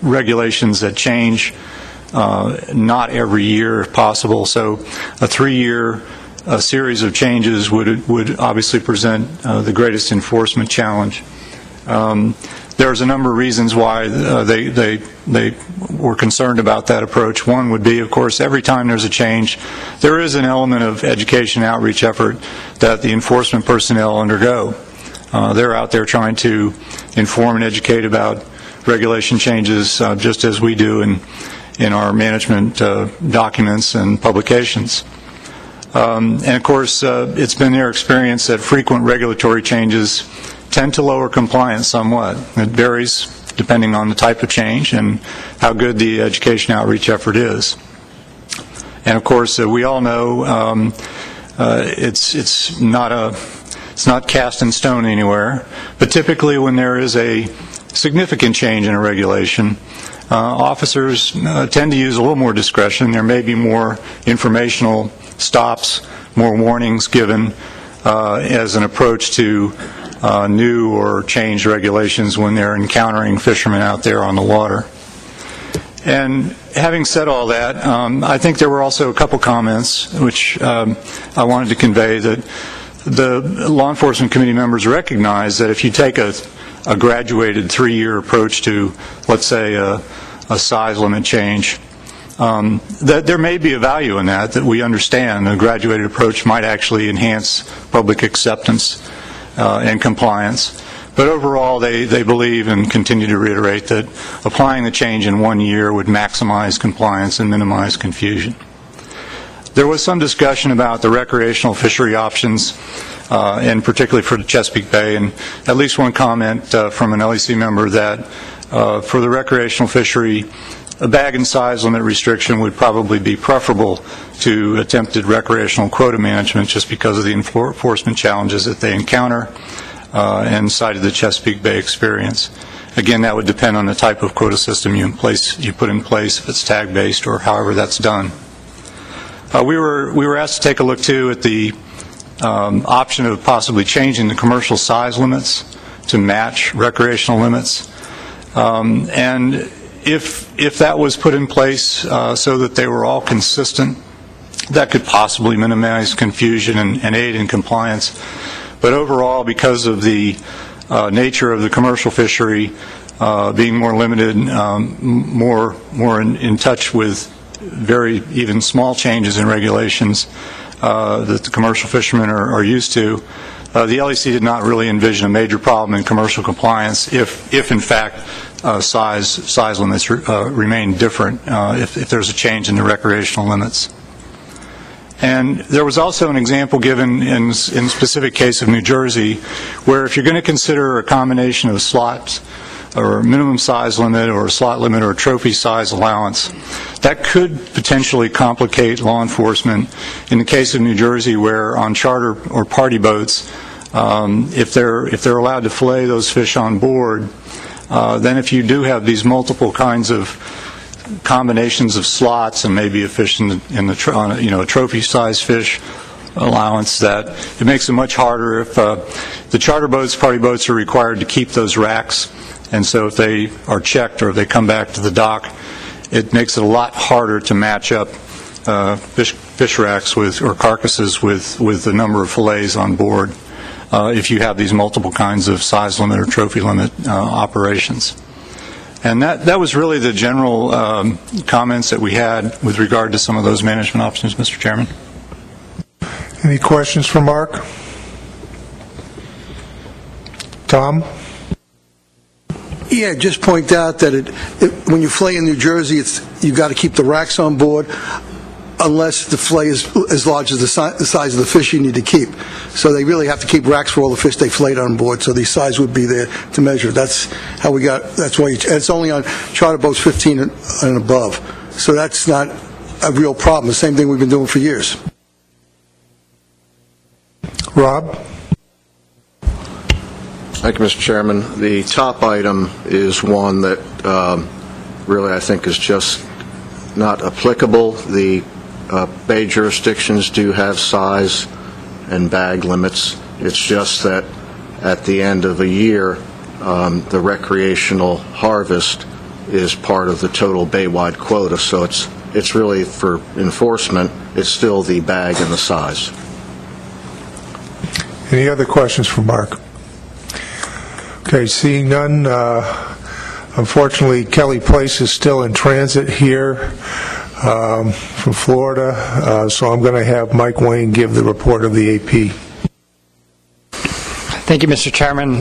regulations that change not every year if possible. So a 3-year series of changes would obviously present the greatest enforcement challenge. There's a number of reasons why they were concerned about that approach. One would be, of course, every time there's a change, there is an element of education outreach effort that the enforcement personnel undergo. They're out there trying to inform and educate about regulation changes just as we do in our management documents and publications. And of course, it's been their experience that frequent regulatory changes tend to lower compliance somewhat. It varies depending on the type of change and how good the education outreach effort is. And of course, we all know it's not cast in stone anywhere, but typically when there is a significant change in a regulation, officers tend to use a little more discretion. There may be more informational stops, more warnings given as an approach to new or changed regulations when they're encountering fishermen out there on the water. And having said all that, I think there were also a couple comments which I wanted to convey, that the law enforcement committee members recognize that if you take a graduated 3-year approach to, let's say, a size limit change, that there may be a value in that we understand. A graduated approach might actually enhance public acceptance and compliance. But overall, they believe and continue to reiterate that applying the change in 1 year would maximize compliance and minimize confusion. There was some discussion about the recreational fishery options, and particularly for the Chesapeake Bay, and at least one comment from an LEC member that for the recreational fishery, a bag and size limit restriction would probably be preferable to attempted recreational quota management just because of the enforcement challenges that they encounter, and cited the Chesapeake Bay experience. Again, that would depend on the type of quota system you put in place, if it's tag-based or however that's done. We were asked to take a look, too, at the option of possibly changing the commercial size limits to match recreational limits. And if that was put in place so that they were all consistent, that could possibly minimize confusion and aid in compliance. But overall, because of the nature of the commercial fishery being more limited, more in touch with very even small changes in regulations that the commercial fishermen are used to, the LEC did not really envision a major problem in commercial compliance if in fact, size limits remain different if there's a change in the recreational limits. And there was also an example given in specific case of New Jersey where if you're going to consider a combination of slots or a minimum size limit or a slot limit or a trophy size allowance, that could potentially complicate law enforcement in the case of New Jersey where on charter or party boats, if they're allowed to fillet those fish on board, then if you do have these multiple kinds of combinations of slots and maybe a fish in a trophy-sized fish allowance, that it makes it much harder if the charter boats, party boats are required to keep those racks, and so if they are checked or if they come back to the dock, it makes it a lot harder to match up fish racks or carcasses with the number of fillets on board if you have these multiple kinds of size limit or trophy limit operations. And that was really the general comments that we had with regard to some of those management options, Mr. Chairman. Any questions for Mark? Tom? Yeah, just point out that when you fillet in New Jersey, you've got to keep the racks on board unless the fillet is as large as the size of the fish you need to keep. So they really have to keep racks for all the fish they filleted on board, so the size would be there to measure. That's how we got, that's why, and it's only on charter boats 15 and above. So that's not a real problem. The same thing we've been doing for years. Rob? Thank you, Mr. Chairman. The top item is one that really I think is just not applicable. The bay jurisdictions do have size and bag limits. It's just that at the end of a year, the recreational harvest is part of the total bay-wide quota. So it's really for enforcement, it's still the bag and the size. Any other questions for Mark? Okay, seeing none, unfortunately, Kelly Place is still in transit here from Florida, so I'm going to have Mike Wayne give the report of the AP. Thank you, Mr. Chairman.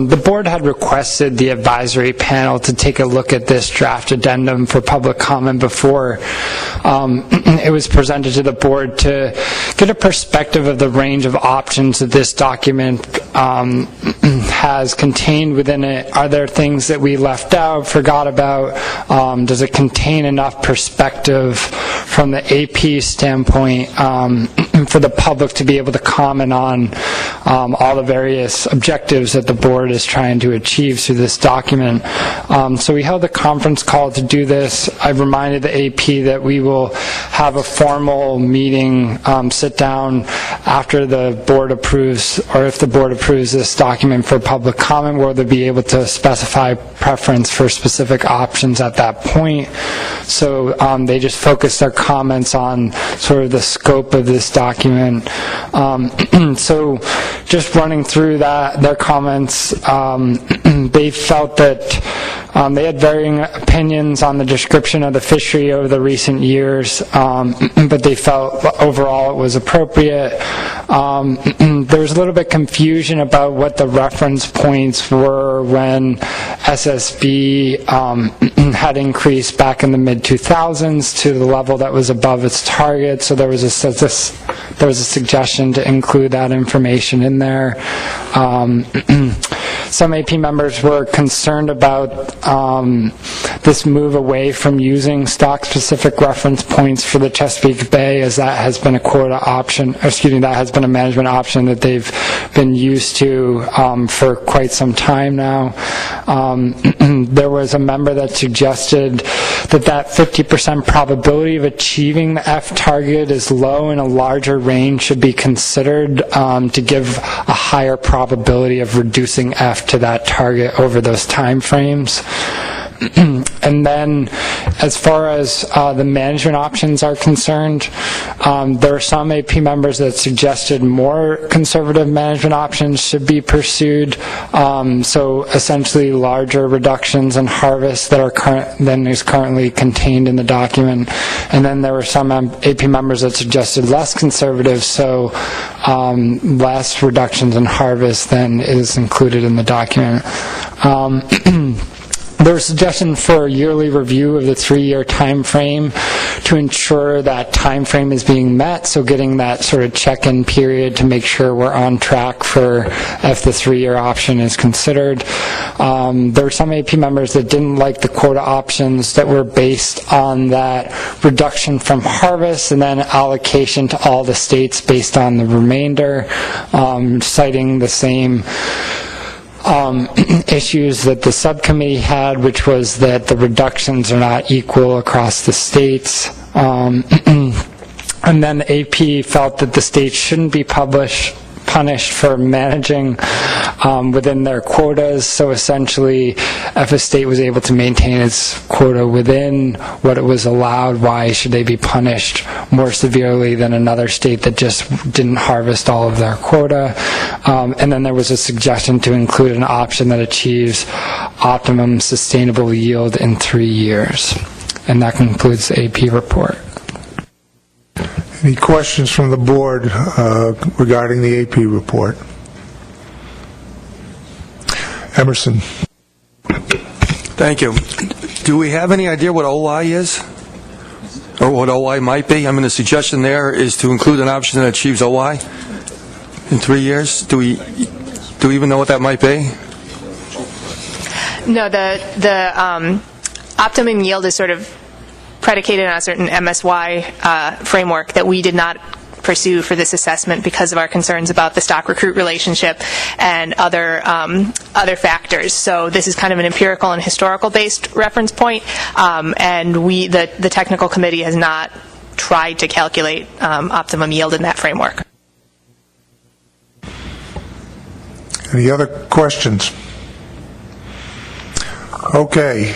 The board had requested the advisory panel to take a look at this draft addendum for public comment before it was presented to the board to get a perspective of the range of options that this document has contained within it. Are there things that we left out, forgot about? Does it contain enough perspective from the AP standpoint for the public to be able to comment on all the various objectives that the board is trying to achieve through this document? So we held a conference call to do this. I've reminded the AP that we will have a formal meeting, sit down after the board approves, or if the board approves this document for public comment, where they'll be able to specify preference for specific options at that point. So they just focused their comments on sort of the scope of this document. So just running through that, their comments, they felt that they had varying opinions on the description of the fishery over the recent years, but they felt overall it was appropriate. There was a little bit confusion about what the reference points were when SSB had increased back in the mid-2000s to the level that was above its target, so there was a suggestion to include that information in there. Some AP members were concerned about this move away from using stock-specific reference points for the Chesapeake Bay, as that has been a quota option, that has been a management option that they've been used to for quite some time now. There was a member that suggested that 50% probability of achieving the F target is low, and a larger range should be considered to give a higher probability of reducing F to that target over those time frames. And then, as far as the management options are concerned, there are some AP members that suggested more conservative management options should be pursued. So essentially larger reductions in harvest than is currently contained in the document. And then there were some AP members that suggested less conservative, so less reductions in harvest than is included in the document. there was a suggestion for a yearly review of the 3-year time frame to ensure that time frame is being met, so getting that sort of check-in period to make sure we're on track for if the 3-year option is considered. There were some AP members that didn't like the quota options that were based on that reduction from harvest and then allocation to all the states based on the remainder, citing the same issues that the subcommittee had, which was that the reductions are not equal across the states. And then the AP felt that the states shouldn't be punished for managing within their quotas. So essentially, if a state was able to maintain its quota within what it was allowed, why should they be punished more severely than another state that just didn't harvest all of their quota? And then there was a suggestion to include an option that achieves optimum sustainable yield in 3 years. And that concludes the AP report. Any questions from the board regarding the AP report? Emerson. Thank you. Do we have any idea what OI is? Or what OI might be? I mean, the suggestion there is to include an option that achieves OI in 3 years. Do we even know what that might be? No, the optimum yield is sort of predicated on a certain MSY framework that we did not pursue for this assessment because of our concerns about the stock-recruit relationship and other factors. So this is kind of an empirical and historical-based reference point, and the technical committee has not tried to calculate optimum yield in that framework. Any other questions? Okay.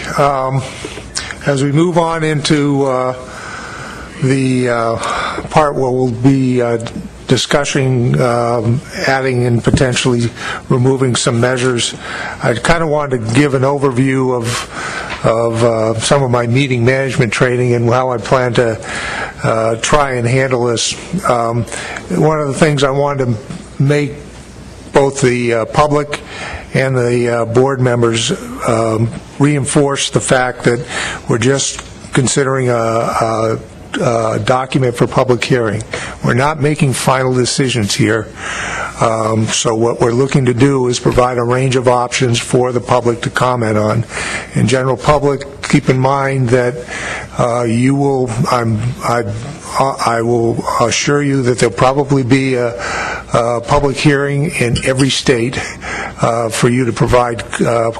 As we move on into the part where we'll be discussing adding and potentially removing some measures, I kind of wanted to give an overview of some of my meeting management training and how I plan to try and handle this. One of the things I wanted to make both the public and the board members reinforce the fact that we're just considering a document for public hearing. We're not making final decisions here. So what we're looking to do is provide a range of options for the public to comment on. In general public, keep in mind that I will assure you that there'll probably be a public hearing in every state for you to provide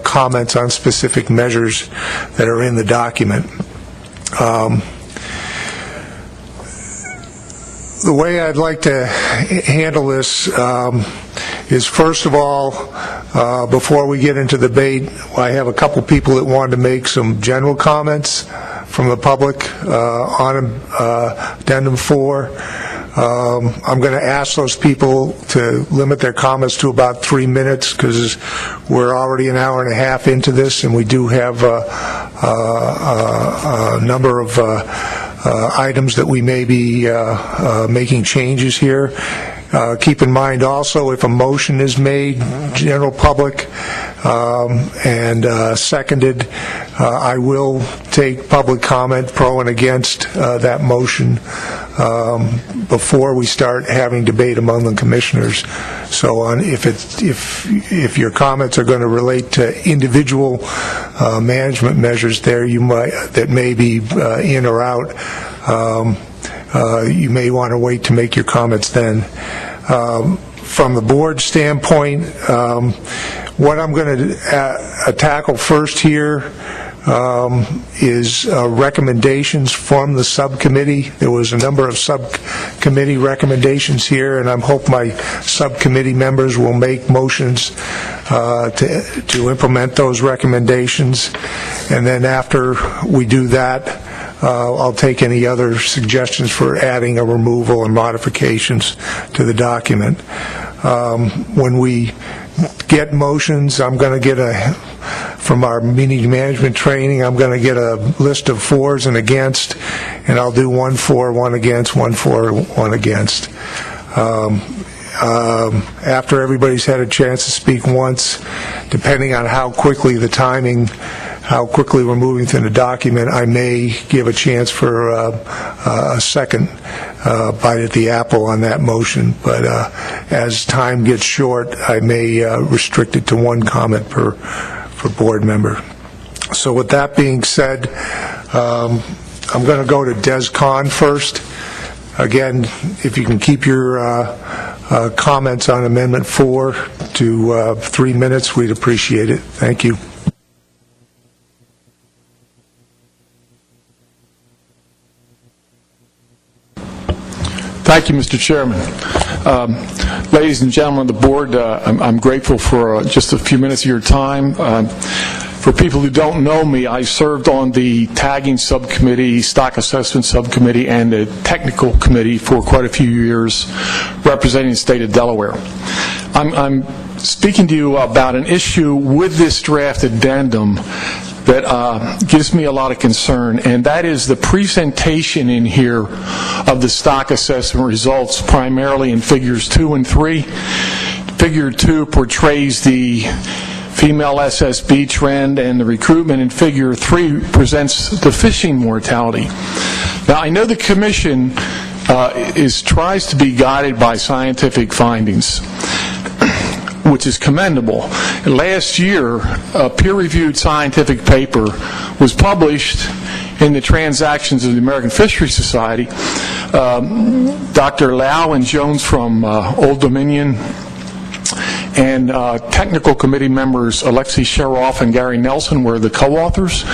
comments on specific measures that are in the document. The way I'd like to handle this is, first of all, before we get into debate, I have a couple people that wanted to make some general comments from the public on Addendum 4. I'm going to ask those people to limit their comments to about 3 minutes because we're already an hour and a half into this, and we do have a number of items that we may be making changes here. Keep in mind also, if a motion is made, general public, and seconded, I will take public comment pro and against that motion before we start having debate among the commissioners. So if your comments are going to relate to individual management measures there, that may be in or out, you may want to wait to make your comments then. From the board standpoint, what I'm going to tackle first here is recommendations from the subcommittee. There was a number of subcommittee recommendations here, and I hope my subcommittee members will make motions to implement those recommendations. And then after we do that, I'll take any other suggestions for adding or removal and modifications to the document. When we get motions, I'm going to get from our meeting management training, I'm going to get a list of fors and against, and I'll do 1 for, 1 against, 1 for, 1 against. After everybody's had a chance to speak once, depending on how quickly the timing how quickly we're moving through the document, I may give a chance for a second bite at the apple on that motion. But as time gets short, I may restrict it to one comment per board member. So with that being said, I'm going to go to Des Khan first. Again, if you can keep your comments on Amendment 4 to 3 minutes, we'd appreciate it. Thank you. Thank you, Mr. Chairman. Ladies and gentlemen of the board, I'm grateful for just a few minutes of your time. For people who don't know me, I served on the tagging subcommittee, stock assessment subcommittee, and the technical committee for quite a few years, representing the state of Delaware. I'm speaking to you about an issue with this draft addendum that gives me a lot of concern, and that is the presentation in here of the stock assessment results, primarily in Figures 2 and 3. Figure 2 portrays the female SSB trend, and the recruitment in Figure 3 presents the fishing mortality. Now, I know the Commission tries to be guided by scientific findings, which is commendable. Last year, a peer-reviewed scientific paper was published in the Transactions of the American Fisheries Society. Dr. Lau and Jones from Old Dominion and technical committee members Alexei Sheroff and Gary Nelson were the co-authors.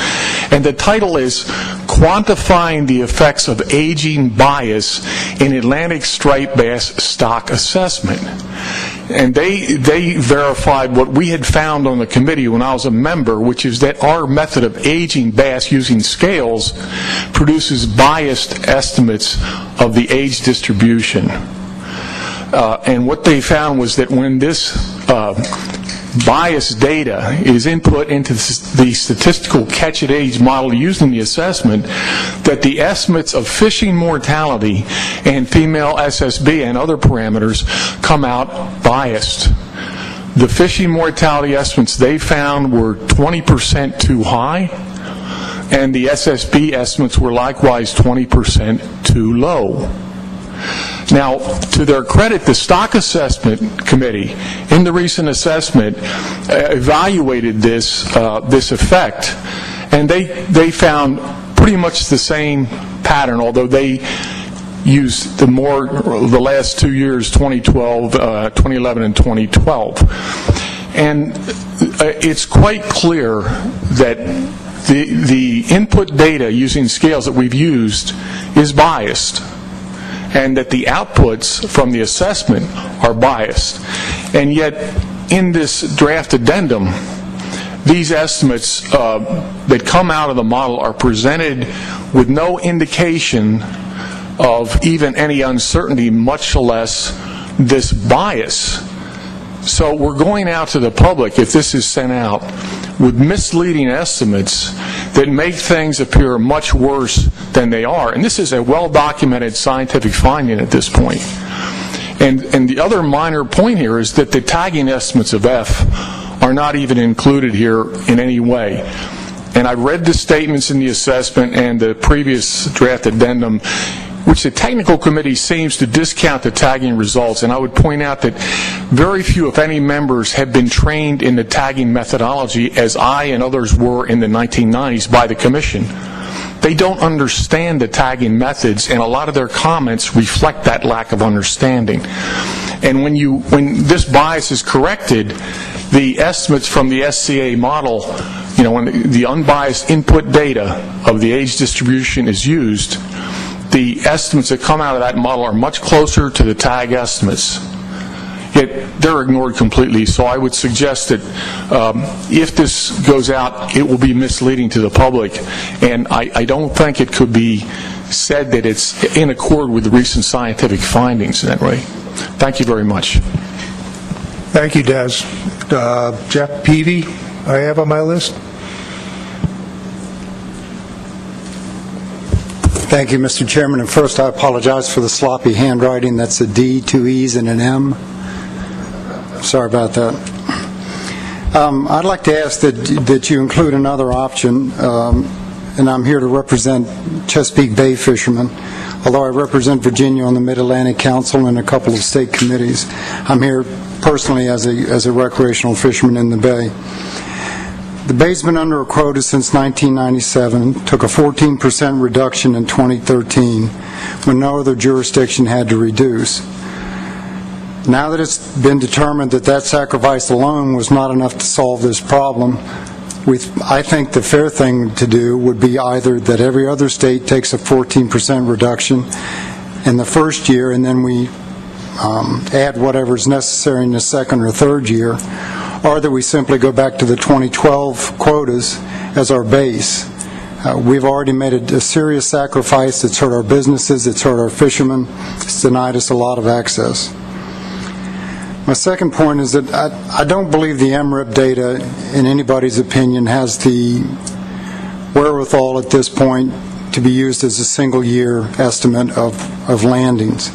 And the title is Quantifying the Effects of Aging Bias in Atlantic Striped Bass Stock Assessment. And they verified what we had found on the committee when I was a member, which is that our method of aging bass using scales produces biased estimates of the age distribution. And what they found was that when this biased data is input into the statistical catch-at-age model used in the assessment, that the estimates of fishing mortality and female SSB and other parameters come out biased. The fishing mortality estimates they found were 20% too high, and the SSB estimates were likewise 20% too low. Now, to their credit, the Stock Assessment Committee, in the recent assessment, evaluated this effect, and they found pretty much the same pattern, although they used the last 2 years, 2011 and 2012. And it's quite clear that the input data using scales that we've used is biased, and that the outputs from the assessment are biased. And yet, in this draft addendum, these estimates that come out of the model are presented with no indication of even any uncertainty, much less this bias. So we're going out to the public, if this is sent out, with misleading estimates that make things appear much worse than they are. And this is a well-documented scientific finding at this point. And the other minor point here is that the tagging estimates of F are not even included here in any way. And I read the statements in the assessment and the previous draft addendum, which the technical committee seems to discount the tagging results. And I would point out that very few, if any, members have been trained in the tagging methodology, as I and others were in the 1990s by the Commission. They don't understand the tagging methods, and a lot of their comments reflect that lack of understanding. And when this bias is corrected, the estimates from the SCA model, when the unbiased input data of the age distribution is used, the estimates that come out of that model are much closer to the tag estimates. Yet they're ignored completely. So I would suggest that if this goes out, it will be misleading to the public. And I don't think it could be said that it's in accord with the recent scientific findings in that way. Thank you very much. Thank you, Des. Jeff Peavy, I have on my list. Thank you, Mr. Chairman. And first, I apologize for the sloppy handwriting. That's a D, 2 E's, and an M. Sorry about that. I'd like to ask that you include another option, and I'm here to represent Chesapeake Bay fishermen. Although I represent Virginia on the Mid-Atlantic Council and a couple of state committees, I'm here personally as a recreational fisherman in the Bay. The Bay's been under a quota since 1997, took a 14% reduction in 2013, when no other jurisdiction had to reduce. Now that it's been determined that that sacrifice alone was not enough to solve this problem, I think the fair thing to do would be either that every other state takes a 14% reduction in the first year, and then we add whatever's necessary in the second or third year, or that we simply go back to the 2012 quotas as our base. We've already made a serious sacrifice. It's hurt our businesses, it's hurt our fishermen, it's denied us a lot of access. My second point is that I don't believe the MRIP data, in anybody's opinion, has the wherewithal at this point to be used as a single-year estimate of landings.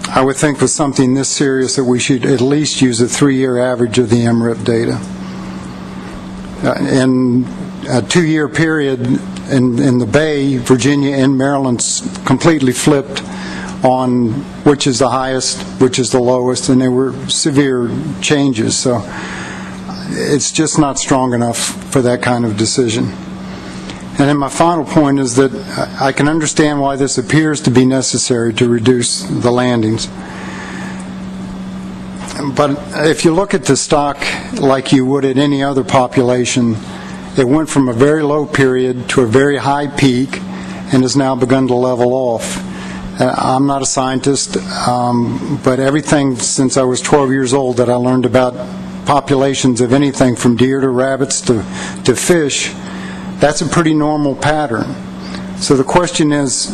I would think with something this serious that we should at least use a 3-year average of the MRIP data. In a 2-year period in the Bay, Virginia and Maryland's completely flipped on which is the highest, which is the lowest, and there were severe changes. So it's just not strong enough for that kind of decision. And then my final point is that I can understand why this appears to be necessary to reduce the landings. But if you look at the stock like you would at any other population, it went from a very low period to a very high peak and has now begun to level off. I'm not a scientist, but everything since I was 12 years old that I learned about populations of anything from deer to rabbits to fish, that's a pretty normal pattern. So the question is,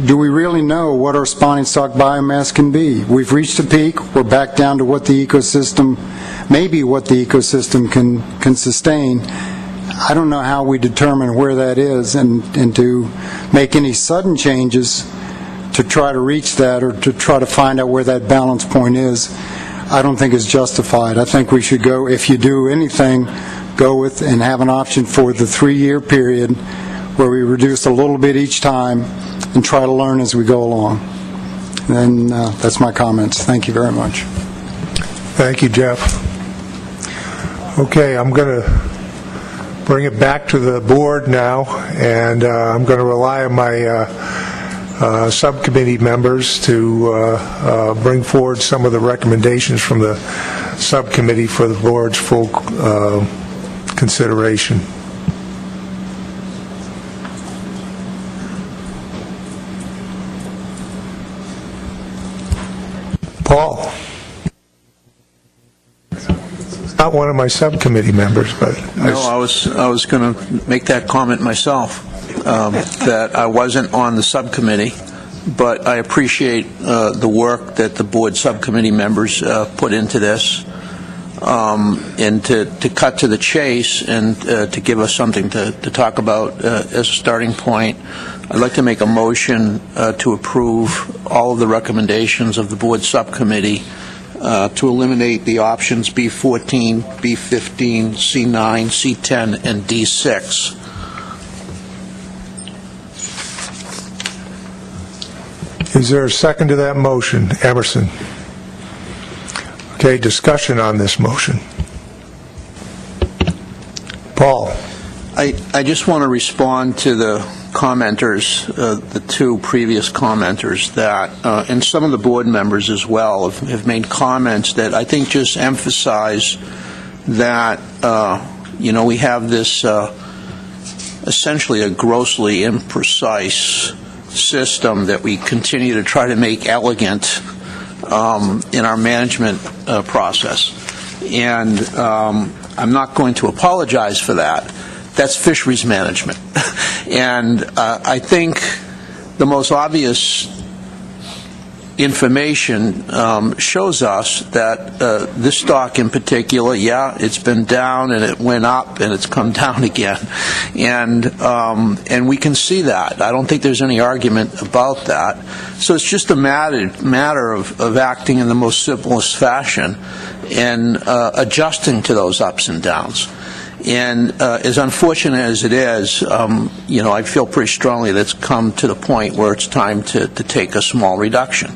do we really know what our spawning stock biomass can be? We've reached a peak, we're back down to what the ecosystem, maybe what the ecosystem can sustain. I don't know how we determine where that is, and to make any sudden changes to try to reach that or to try to find out where that balance point is, I don't think is justified. I think we should go, if you do anything, go with and have an option for the 3-year period where we reduce a little bit each time and try to learn as we go along. And that's my comments. Thank you very much. Thank you, Jeff. Okay, I'm going to bring it back to the board now, and I'm going to rely on my subcommittee members to bring forward some of the recommendations from the subcommittee for the board's full consideration. Paul. Not one of my subcommittee members, but no, I was going to make that comment myself, that I wasn't on the subcommittee, but I appreciate the work that the board subcommittee members put into this, and to cut to the chase and to give us something to talk about as a starting point. I'd like to make a motion to approve all of the recommendations of the board subcommittee to eliminate the options B14, B15, C9, C10, and D6. Is there a second to that motion? Emerson. Okay, discussion on this motion. Paul. I just want to respond to the commenters, the two previous commenters, that, and some of the board members as well, have made comments that I think just emphasize that, we have this essentially a grossly imprecise system that we continue to try to make elegant in our management process. And I'm not going to apologize for that. That's fisheries management. And I think the most obvious information shows us that this stock in particular, yeah, it's been down and it went up and it's come down again, and we can see that. I don't think there's any argument about that. So it's just a matter of acting in the most simplest fashion and adjusting to those ups and downs. And as unfortunate as it is, I feel pretty strongly that it's come to the point where it's time to take a small reduction.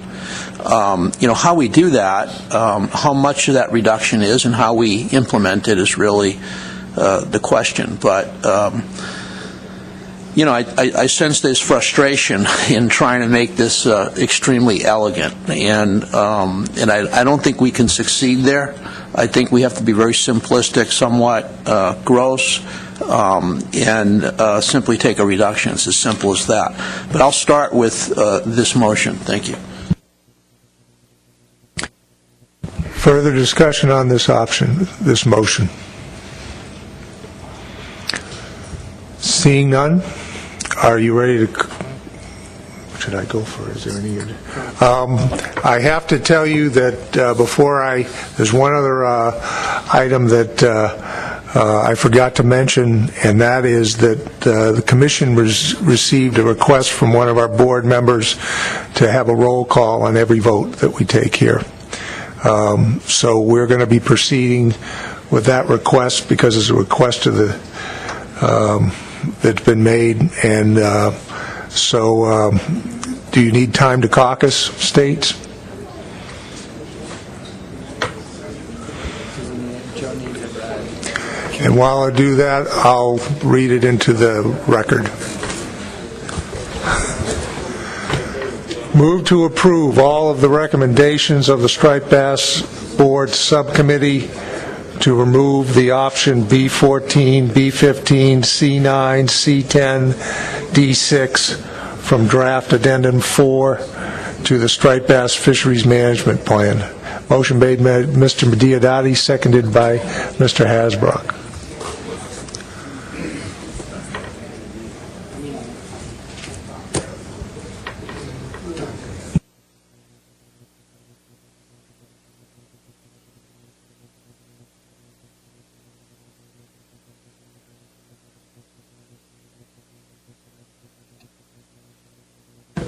How we do that, how much of that reduction is, and how we implement it is really the question. But I sense there's frustration in trying to make this extremely elegant, and I don't think we can succeed there. I think we have to be very simplistic, somewhat gross, and simply take a reduction. It's as simple as that. But I'll start with this motion. Thank you. Further discussion on this motion? Seeing none, are you ready to... What should I go for? Is there any... I have to tell you that there's one other item that I forgot to mention, and that is that the Commission received a request from one of our board members to have a roll call on every vote that we take here. So we're going to be proceeding with that request because it's a request to that's been made, and do you need time to caucus, states? And while I do that, I'll read it into the record. Move to approve all of the recommendations of the Striped Bass Board Subcommittee to remove the option B14, B15, C9, C10, D6 from draft addendum 4 to the Striped Bass Fisheries Management Plan. Motion made by Mr. Diodati, seconded by Mr. Hasbrook.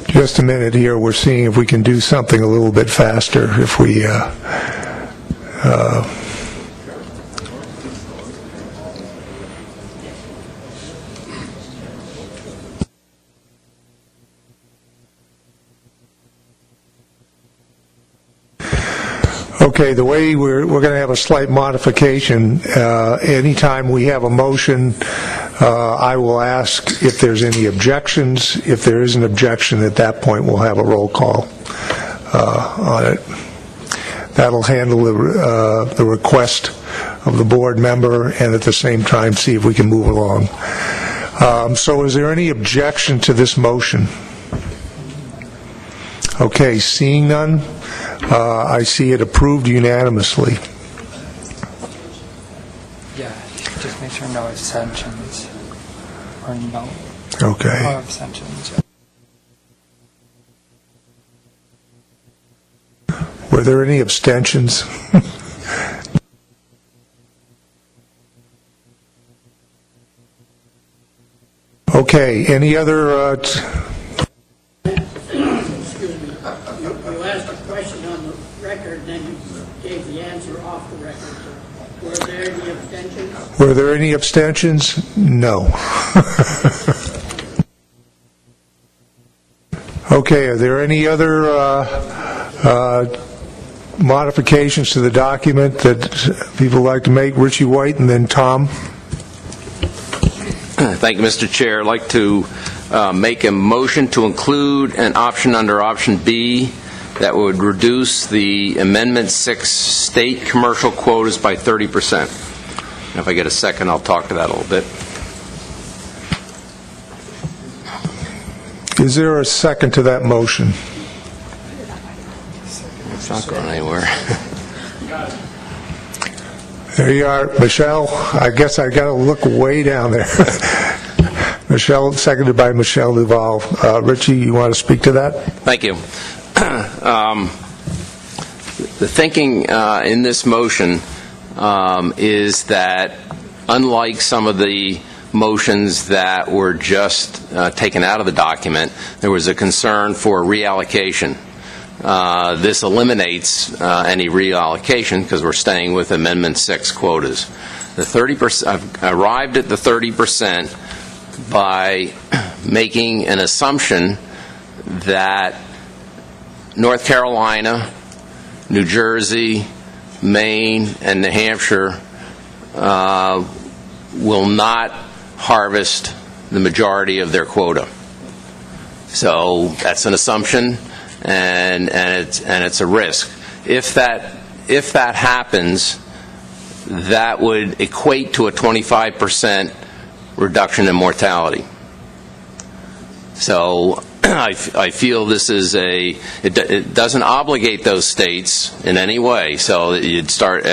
Just a minute here. We're seeing if we can do something a little bit faster. If we Okay, the way we're going to have a slight modification. Anytime we have a motion, I will ask if there's any objections. If there is an objection, at that point we'll have a roll call on it. That'll handle the request of the board member, and at the same time see if we can move along. So is there any objection to this motion? Okay, seeing none, I see it approved unanimously. Yeah, just make sure no abstentions or no. Okay. No abstentions. Were there any abstentions? Okay, any other... You asked a question on the record, then you gave the answer off the record. Were there any abstentions? Were there any abstentions? No. Okay, are there any other modifications to the document that people would like to make? Richie White and then Tom. Thank you, Mr. Chair. I'd like to make a motion to include an option under option B that would reduce the Amendment 6 state commercial quotas by 30%. And if I get a second, I'll talk to that a little bit. Is there a second to that motion? It's not going anywhere. There you are, Michelle. I guess I got to look way down there. Michelle, seconded by Michelle Duval. Richie, you want to speak to that? Thank you. The thinking in this motion is that, unlike some of the motions that were just taken out of the document, there was a concern for reallocation. This eliminates any reallocation because we're staying with Amendment 6 quotas. The 30%, I've arrived at the 30% by making an assumption that North Carolina, New Jersey, Maine, and New Hampshire will not harvest the majority of their quota. So that's an assumption, and it's a risk. If that happens, that would equate to a 25% reduction in mortality. So I feel this is it doesn't obligate those states in any way. So you'd start,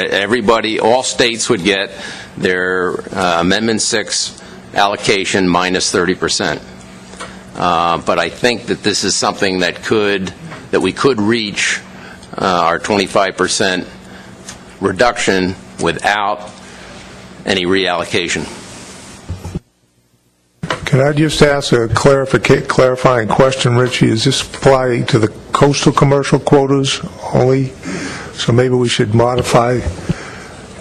all states would get their Amendment 6 allocation minus 30%. But I think that this is something that we could reach our 25% reduction without any reallocation. Can I just ask a clarifying question, Richie? Is this apply to the coastal commercial quotas only? So maybe we should modify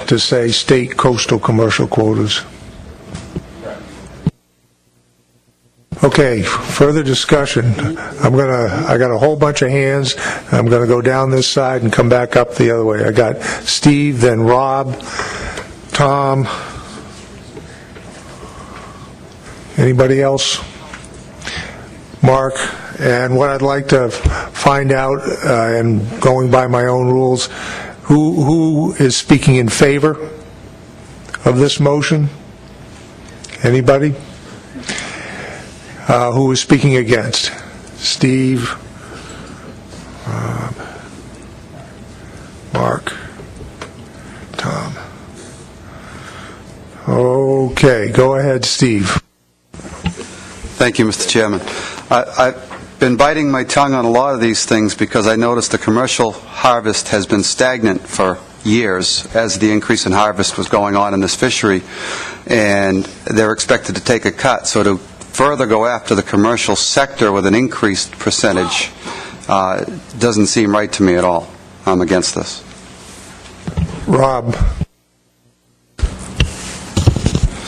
to say state coastal commercial quotas. Okay, further discussion. I got a whole bunch of hands. I'm going to go down this side and come back up the other way. I got Steve, then Rob, Tom. Anybody else? Mark? And what I'd like to find out, and going by my own rules, who is speaking in favor of this motion? Anybody? Who is speaking against? Steve? Mark? Tom? Okay, go ahead, Steve. Thank you, Mr. Chairman. I've been biting my tongue on a lot of these things because I noticed the commercial harvest has been stagnant for years as the increase in harvest was going on in this fishery, and they're expected to take a cut. So to further go after the commercial sector with an increased percentage doesn't seem right to me at all. I'm against this. Rob.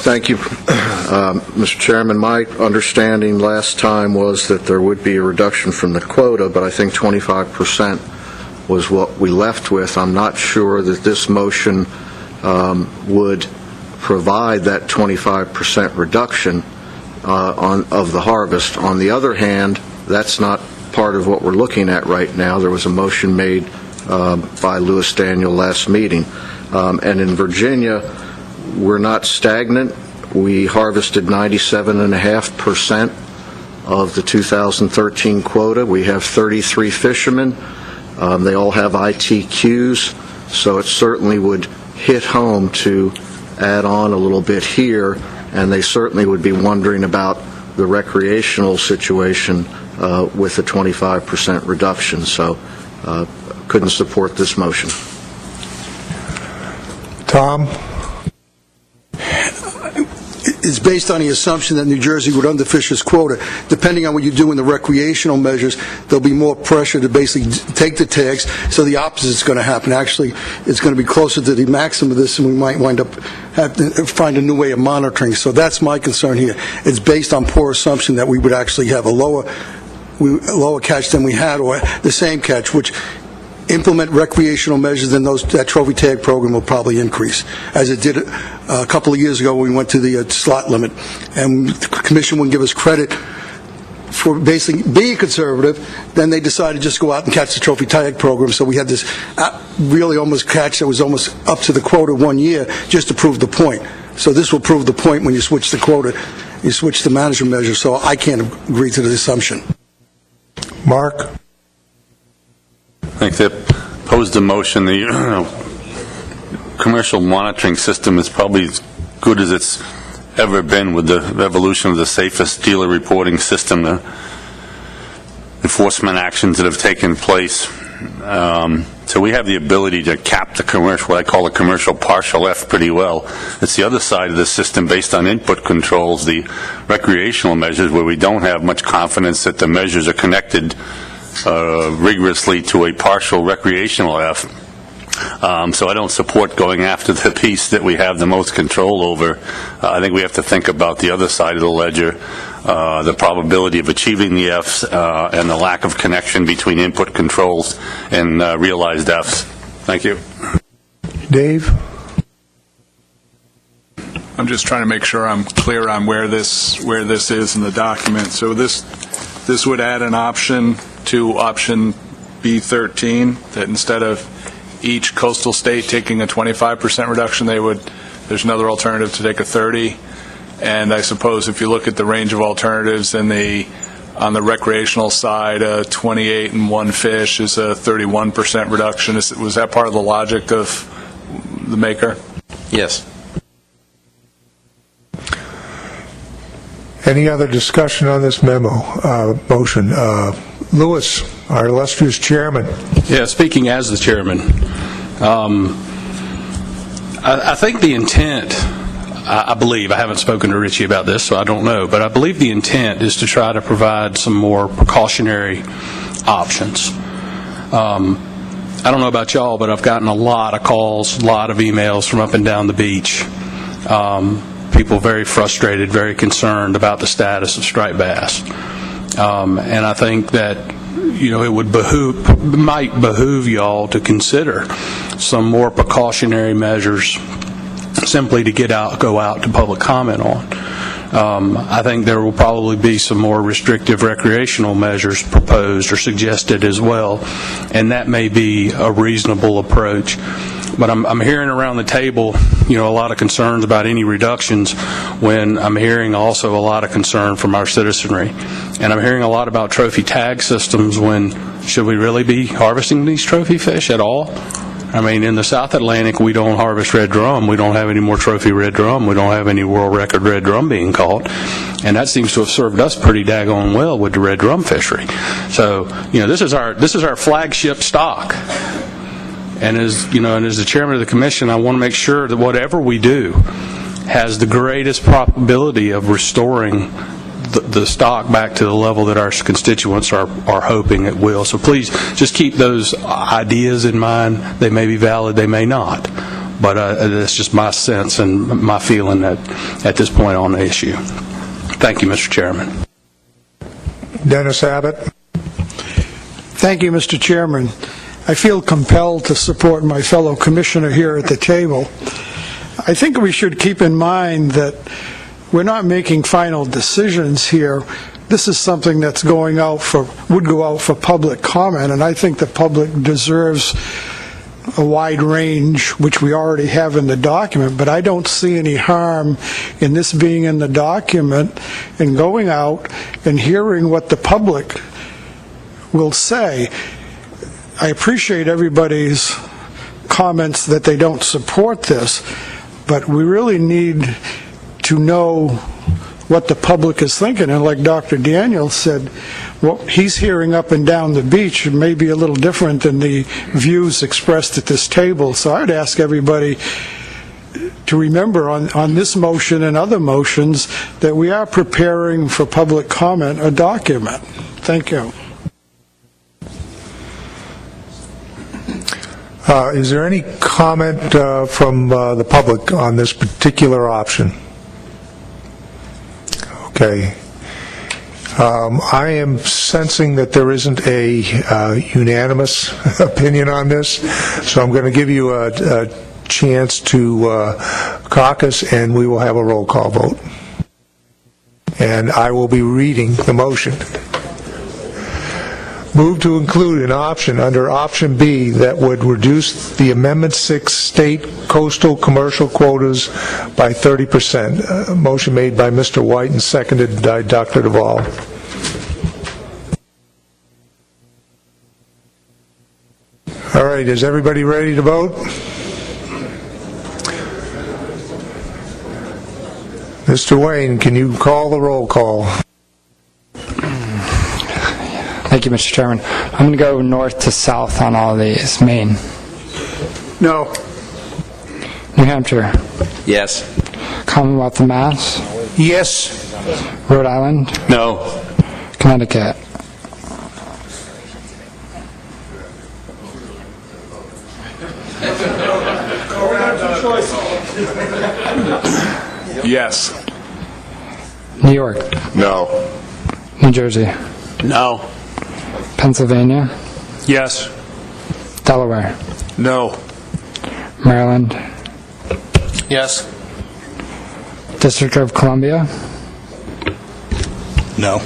Thank you, Mr. Chairman. My understanding last time was that there would be a reduction from the quota, but I think 25% was what we left with. I'm not sure that this motion would provide that 25% reduction of the harvest. On the other hand, that's not part of what we're looking at right now. There was a motion made by Lewis Daniel last meeting. And in Virginia, we're not stagnant. We harvested 97.5% of the 2013 quota. We have 33 fishermen. They all have ITQs, so it certainly would hit home to add on a little bit here, and they certainly would be wondering about the recreational situation with a 25% reduction. So couldn't support this motion. Tom? It's based on the assumption that New Jersey would underfish its quota. Depending on what you do in the recreational measures, there'll be more pressure to basically take the tags, so the opposite is going to happen. Actually, it's going to be closer to the maximum of this, and we might wind up having to find a new way of monitoring. So that's my concern here. It's based on poor assumption that we would actually have a lower catch than we had, or the same catch, which implement recreational measures, then that trophy tag program will probably increase, as it did a couple of years ago when we went to the slot limit. And the Commission wouldn't give us credit for basically being conservative. Then they decided to just go out and catch the trophy tag program. So we had this really almost catch that was almost up to the quota 1 year just to prove the point. So this will prove the point when you switch the quota, you switch the management measure. So I can't agree to the assumption. Mark? I think they posed the motion. The commercial monitoring system is probably as good as it's ever been with the evolution of the safest dealer reporting system. enforcement actions that have taken place. So we have the ability to cap the commercial, what I call the commercial partial F, pretty well. It's the other side of the system based on input controls, the recreational measures, where we don't have much confidence that the measures are connected rigorously to a partial recreational F. So I don't support going after the piece that we have the most control over. I think we have to think about the other side of the ledger, the probability of achieving the Fs and the lack of connection between input controls and realized Fs. Thank you. Dave? I'm just trying to make sure I'm clear on where this is in the document. So this would add an option to option B13, that instead of each coastal state taking a 25% reduction, there's another alternative to take a 30. And I suppose if you look at the range of alternatives on the recreational side, 28 and 1 fish is a 31% reduction. Was that part of the logic of the maker? Yes. Any other discussion on this motion? Lewis, our illustrious chairman. Yeah, speaking as the chairman, I think the intent, I believe, I haven't spoken to Richie about this, so I don't know, but I believe the intent is to try to provide some more precautionary options. I don't know about y'all, but I've gotten a lot of calls, a lot of emails from up and down the beach. People very frustrated, very concerned about the status of striped bass. And I think that, it might behoove y'all to consider some more precautionary measures simply to go out to public comment on. I think there will probably be some more restrictive recreational measures proposed or suggested as well, and that may be a reasonable approach. But I'm hearing around the table, a lot of concerns about any reductions, when I'm hearing also a lot of concern from our citizenry. And I'm hearing a lot about trophy tag systems, when should we really be harvesting these trophy fish at all? I mean, in the South Atlantic, we don't harvest red drum. We don't have any more trophy red drum. We don't have any world record red drum being caught. And that seems to have served us pretty daggone well with the red drum fishery. So, this is our flagship stock. And as the chairman of the commission, I want to make sure that whatever we do has the greatest probability of restoring the stock back to the level that our constituents are hoping it will. So please just keep those ideas in mind. They may be valid, they may not. But that's just my sense and my feeling at this point on the issue. Thank you, Mr. Chairman. Dennis Abbott. Thank you, Mr. Chairman. I feel compelled to support my fellow commissioner here at the table. I think we should keep in mind that we're not making final decisions here. This is something that's would go out for public comment, and I think the public deserves a wide range, which we already have in the document, but I don't see any harm in this being in the document and going out and hearing what the public will say. I appreciate everybody's comments that they don't support this, but we really need to know what the public is thinking. And like Dr. Daniel said, what he's hearing up and down the beach may be a little different than the views expressed at this table. So I would ask everybody to remember on this motion and other motions that we are preparing for public comment a document. Thank you. Is there any comment from the public on this particular option? Okay. I am sensing that there isn't a unanimous opinion on this, so I'm going to give you a chance to caucus, and we will have a roll call vote. And I will be reading the motion. Move to include an option under option B that would reduce the Amendment 6 state coastal commercial quotas by 30%. Motion made by Mr. White and seconded by Dr. Duvall. All right, is everybody ready to vote? Mr. Wayne, can you call the roll call? Thank you, Mr. Chairman. I'm going to go north to south on all of these. Maine. No. New Hampshire. Yes. Commonwealth of Mass. Yes. Rhode Island. No. Connecticut. Yes. New York. No. New Jersey. No. Pennsylvania. Yes. Delaware. No. Maryland. Yes. District of Columbia. No.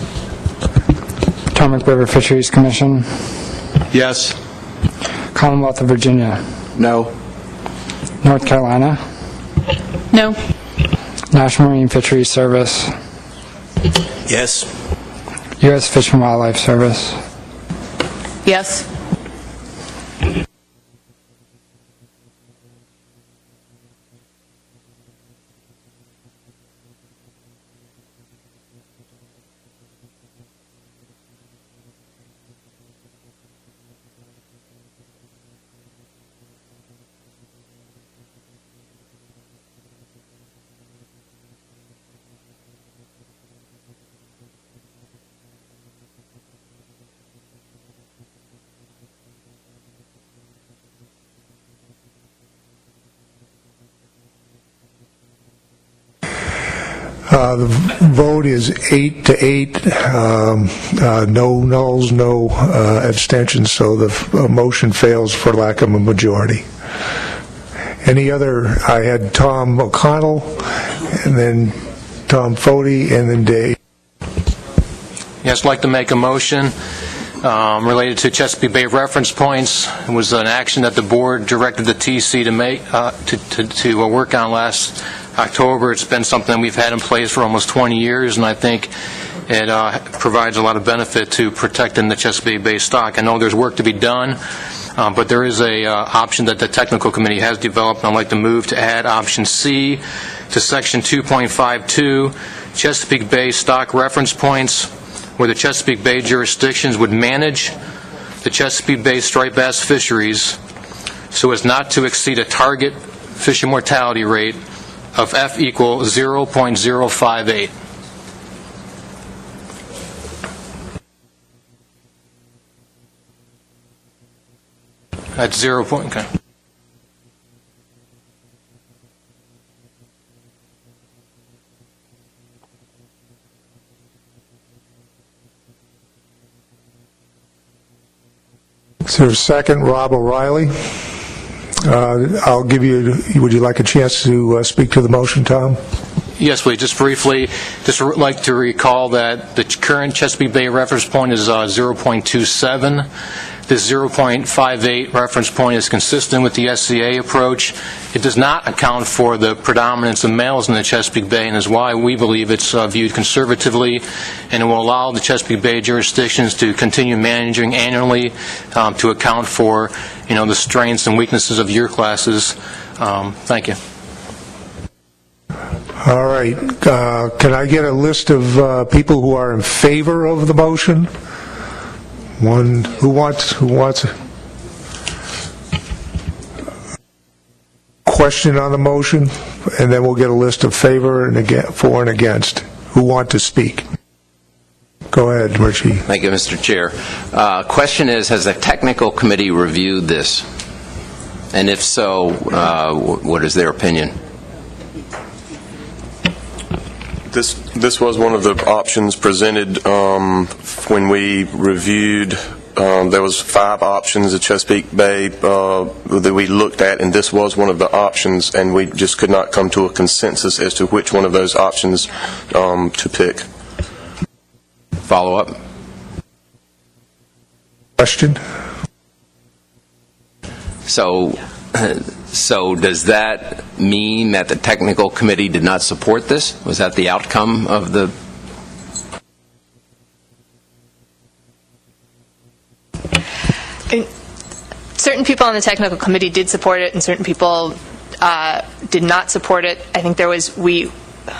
Potomac River Fisheries Commission. Yes. Commonwealth of Virginia. No. North Carolina. No. National Marine Fisheries Service. Yes. U.S. Fish and Wildlife Service. Yes. The vote is 8 to 8, no nulls, no abstentions, so the motion fails for lack of a majority. Any other? I had Tom O'Connell, and then Tom Foti, and then Dave. Yes, I'd like to make a motion related to Chesapeake Bay reference points. It was an action that the board directed the TC to make to work on last October. It's been something we've had in place for almost 20 years, and I think it provides a lot of benefit to protecting the Chesapeake Bay stock. I know there's work to be done, but there is a option that the technical committee has developed, and I'd like to move to add option C to section 2.52, Chesapeake Bay stock reference points, where the Chesapeake Bay jurisdictions would manage the Chesapeake Bay striped bass fisheries so as not to exceed a target fishing mortality rate of F equal 0.058. That's 0. Okay. Is there a second? Rob O'Reilly. I'll give you, would you like a chance to speak to the motion, Tom? Yes, please. Just briefly, just like to recall that the current Chesapeake Bay reference point is 0.27. This 0.58 reference point is consistent with the SCA approach. It does not account for the predominance of males in the Chesapeake Bay, and is why we believe it's viewed conservatively, and it will allow the Chesapeake Bay jurisdictions to continue managing annually to account for, the strengths and weaknesses of year classes. Thank you. All right. Can I get a list of people who are in favor of the motion? One, who wants question on the motion, and then we'll get a list of favor and for and against who want to speak. Go ahead, Richie. Thank you, Mr. Chair. Question is, has the technical committee reviewed this? And if so, what is their opinion? This was one of the options presented when we reviewed. There was 5 options at Chesapeake Bay that we looked at, and this was one of the options, and we just could not come to a consensus as to which one of those options to pick. Follow up? Question? So does that mean that the technical committee did not support this? Was that the outcome of the... Certain people on the technical committee did support it, and certain people did not support it. I think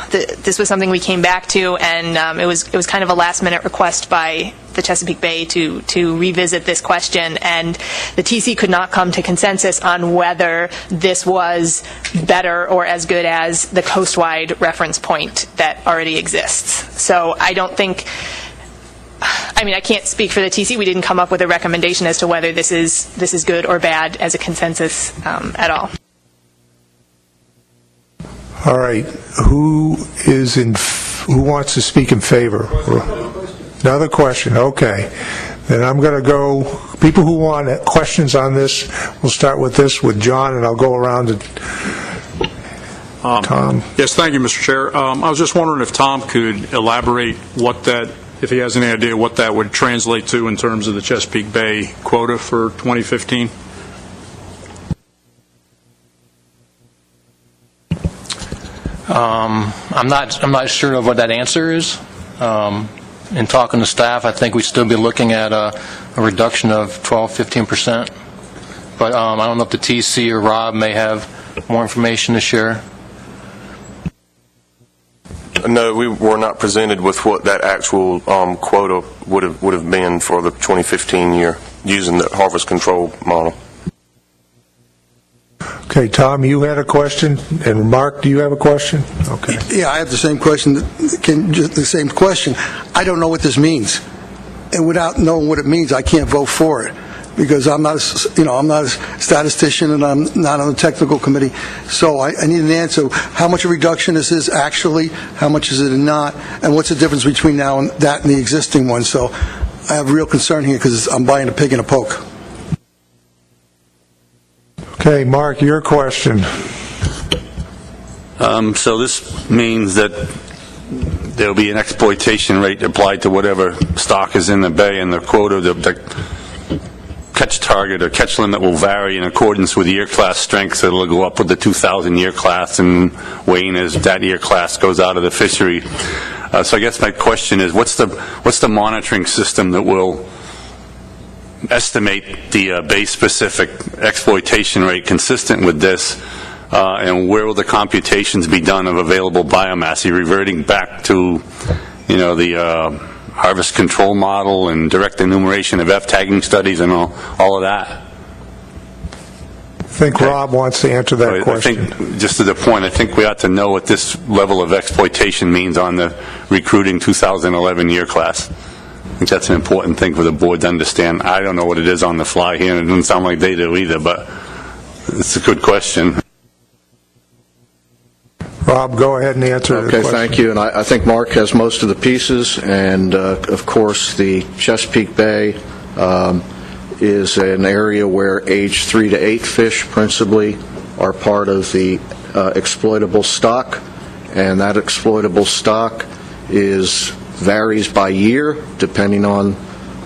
this was something we came back to, and it was kind of a last-minute request by the Chesapeake Bay to revisit this question, and the TC could not come to consensus on whether this was better or as good as the coastwide reference point that already exists. So I don't think, I mean, I can't speak for the TC. We didn't come up with a recommendation as to whether this is good or bad as a consensus at all. All right. Who wants to speak in favor? Another question. Okay. Then I'm going to go. People who want questions on this, we'll start with John, and I'll go around to Tom. Yes, thank you, Mr. Chair. I was just wondering if Tom could elaborate if he has any idea what that would translate to in terms of the Chesapeake Bay quota for 2015. I'm not sure of what that answer is. In talking to staff, I think we'd still be looking at a reduction of 12-15%. But I don't know if the TC or Rob may have more information to share. No, we were not presented with what that actual quota would have been for the 2015 year using the harvest control model. Okay, Tom, you had a question, and Mark, do you have a question? Okay. Yeah, I have the same question. I don't know what this means, and without knowing what it means, I can't vote for it because I'm not a statistician and I'm not on the technical committee. So I need an answer. How much a reduction this is actually? How much is it not? And what's the difference between now and that and the existing one? So I have real concern here because I'm buying a pig in a poke. Okay, Mark, your question. So this means that there'll be an exploitation rate applied to whatever stock is in the bay, and the quota, the catch target or catch limit will vary in accordance with year class strength. So it'll go up with the 2,000 year class and wane as that year class goes out of the fishery. So I guess my question is, what's the monitoring system that will estimate the bay-specific exploitation rate consistent with this, and where will the computations be done of available biomass? Are you reverting back to, the harvest control model and direct enumeration of F-tagging studies and all of that? I think Rob wants to answer that question. I think, just to the point, I think we ought to know what this level of exploitation means on the recruiting 2011 year class. I think that's an important thing for the board to understand. I don't know what it is on the fly here, and it doesn't sound like they do either, but it's a good question. Rob, go ahead and answer the question. Okay, thank you. And I think Mark has most of the pieces, and of course the Chesapeake Bay is an area where age 3 to 8 fish principally are part of the exploitable stock, and that exploitable stock varies by year depending on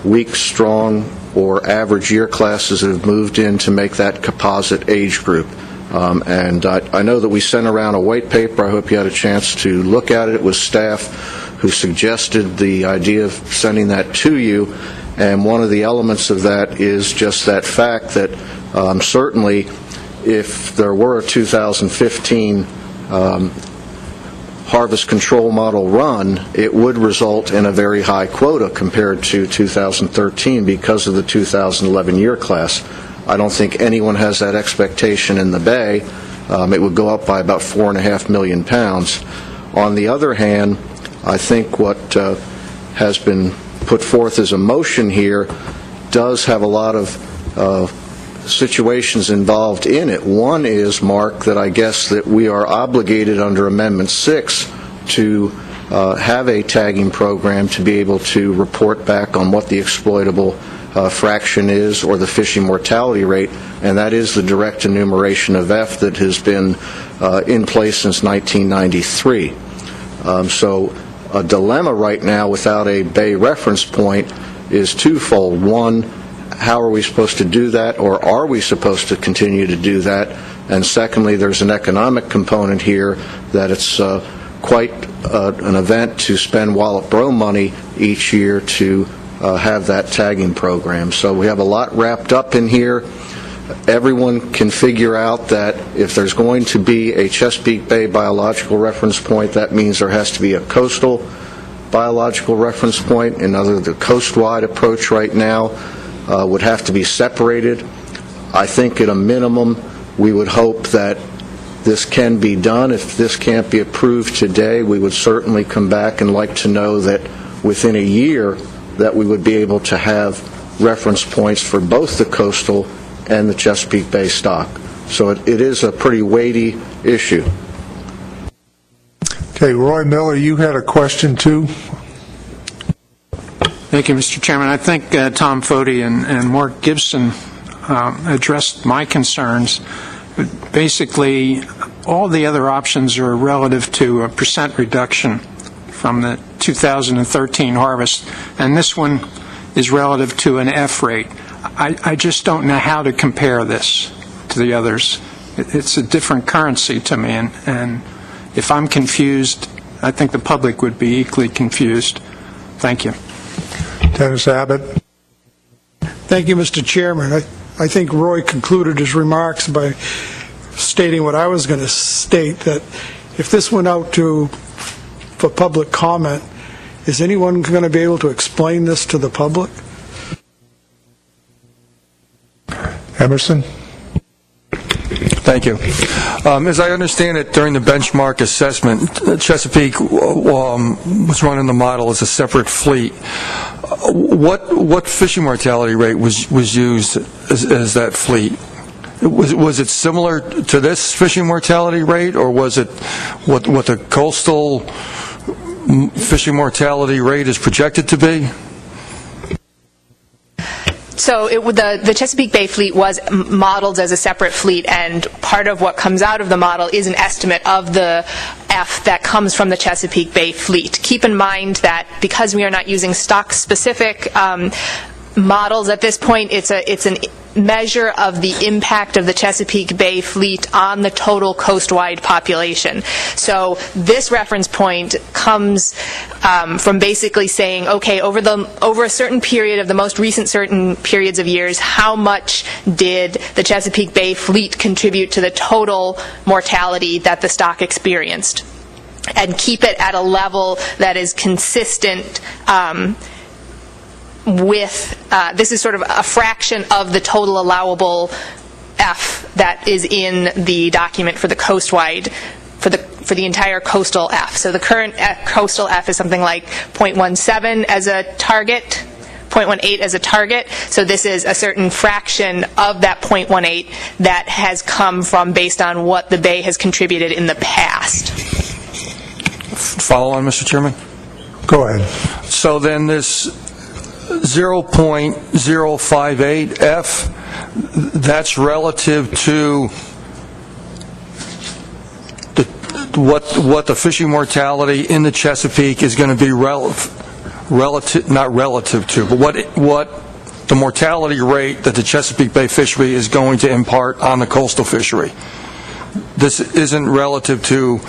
weak, strong, or average year classes that have moved in to make that composite age group. And I know that we sent around a white paper. I hope you had a chance to look at it. It was staff who suggested the idea of sending that to you, and one of the elements of that is just that fact that certainly if there were a 2015 harvest control model run, it would result in a very high quota compared to 2013 because of the 2011 year class. I don't think anyone has that expectation in the Bay. It would go up by about 4.5 million pounds. On the other hand, I think what has been put forth as a motion here does have a lot of situations involved in it. One is, Mark, that I guess that we are obligated under Amendment 6 to have a tagging program to be able to report back on what the exploitable fraction is or the fishing mortality rate, and that is the direct enumeration of F that has been in place since 1993. So a dilemma right now without a Bay reference point is twofold. One, how are we supposed to do that, or are we supposed to continue to do that? And secondly, there's an economic component here that it's quite an event to spend Wallop Bro money each year to have that tagging program. So we have a lot wrapped up in here. everyone can figure out that if there's going to be a Chesapeake Bay biological reference point, that means there has to be a coastal biological reference point. In other words, the coastwide approach right now would have to be separated. I think at a minimum, we would hope that this can be done. If this can't be approved today, we would certainly come back and like to know that within a year that we would be able to have reference points for both the coastal and the Chesapeake Bay stock. So it is a pretty weighty issue. Okay, Roy Miller, you had a question too? Thank you, Mr. Chairman. I think Tom Foti and Mark Gibson addressed my concerns. Basically, all the other options are relative to a percent reduction from the 2013 harvest, and this one is relative to an F rate. I just don't know how to compare this to the others. It's a different currency to me, and if I'm confused, I think the public would be equally confused. Thank you. Dennis Abbott. Thank you, Mr. Chairman. I think Roy concluded his remarks by stating what I was going to state, that if this went out for public comment, is anyone going to be able to explain this to the public? Emerson? Thank you. As I understand it, during the benchmark assessment, Chesapeake was running the model as a separate fleet. What fishing mortality rate was used as that fleet? Was it similar to this fishing mortality rate, or was it what the coastal fishing mortality rate is projected to be? So the Chesapeake Bay fleet was modeled as a separate fleet, and part of what comes out of the model is an estimate of the F that comes from the Chesapeake Bay fleet. Keep in mind that because we are not using stock-specific models at this point, it's an measure of the impact of the Chesapeake Bay fleet on the total coastwide population. So this reference point comes from basically saying, okay, over a certain period of the most recent certain periods of years, how much did the Chesapeake Bay fleet contribute to the total mortality that the stock experienced? And keep it at a level that is consistent with, this is sort of a fraction of the total allowable F that is in the document for the coastwide, for the entire coastal F. So the current coastal F is something like 0.17 as a target, 0.18 as a target. So this is a certain fraction of that 0.18 that has come from based on what the Bay has contributed in the past. Follow on, Mr. Chairman? Go ahead. So then this 0.058 F, that's relative to what the fishing mortality in the Chesapeake is going to be not relative to, but what the mortality rate that the Chesapeake Bay fishery is going to impart on the coastal fishery. This isn't relative to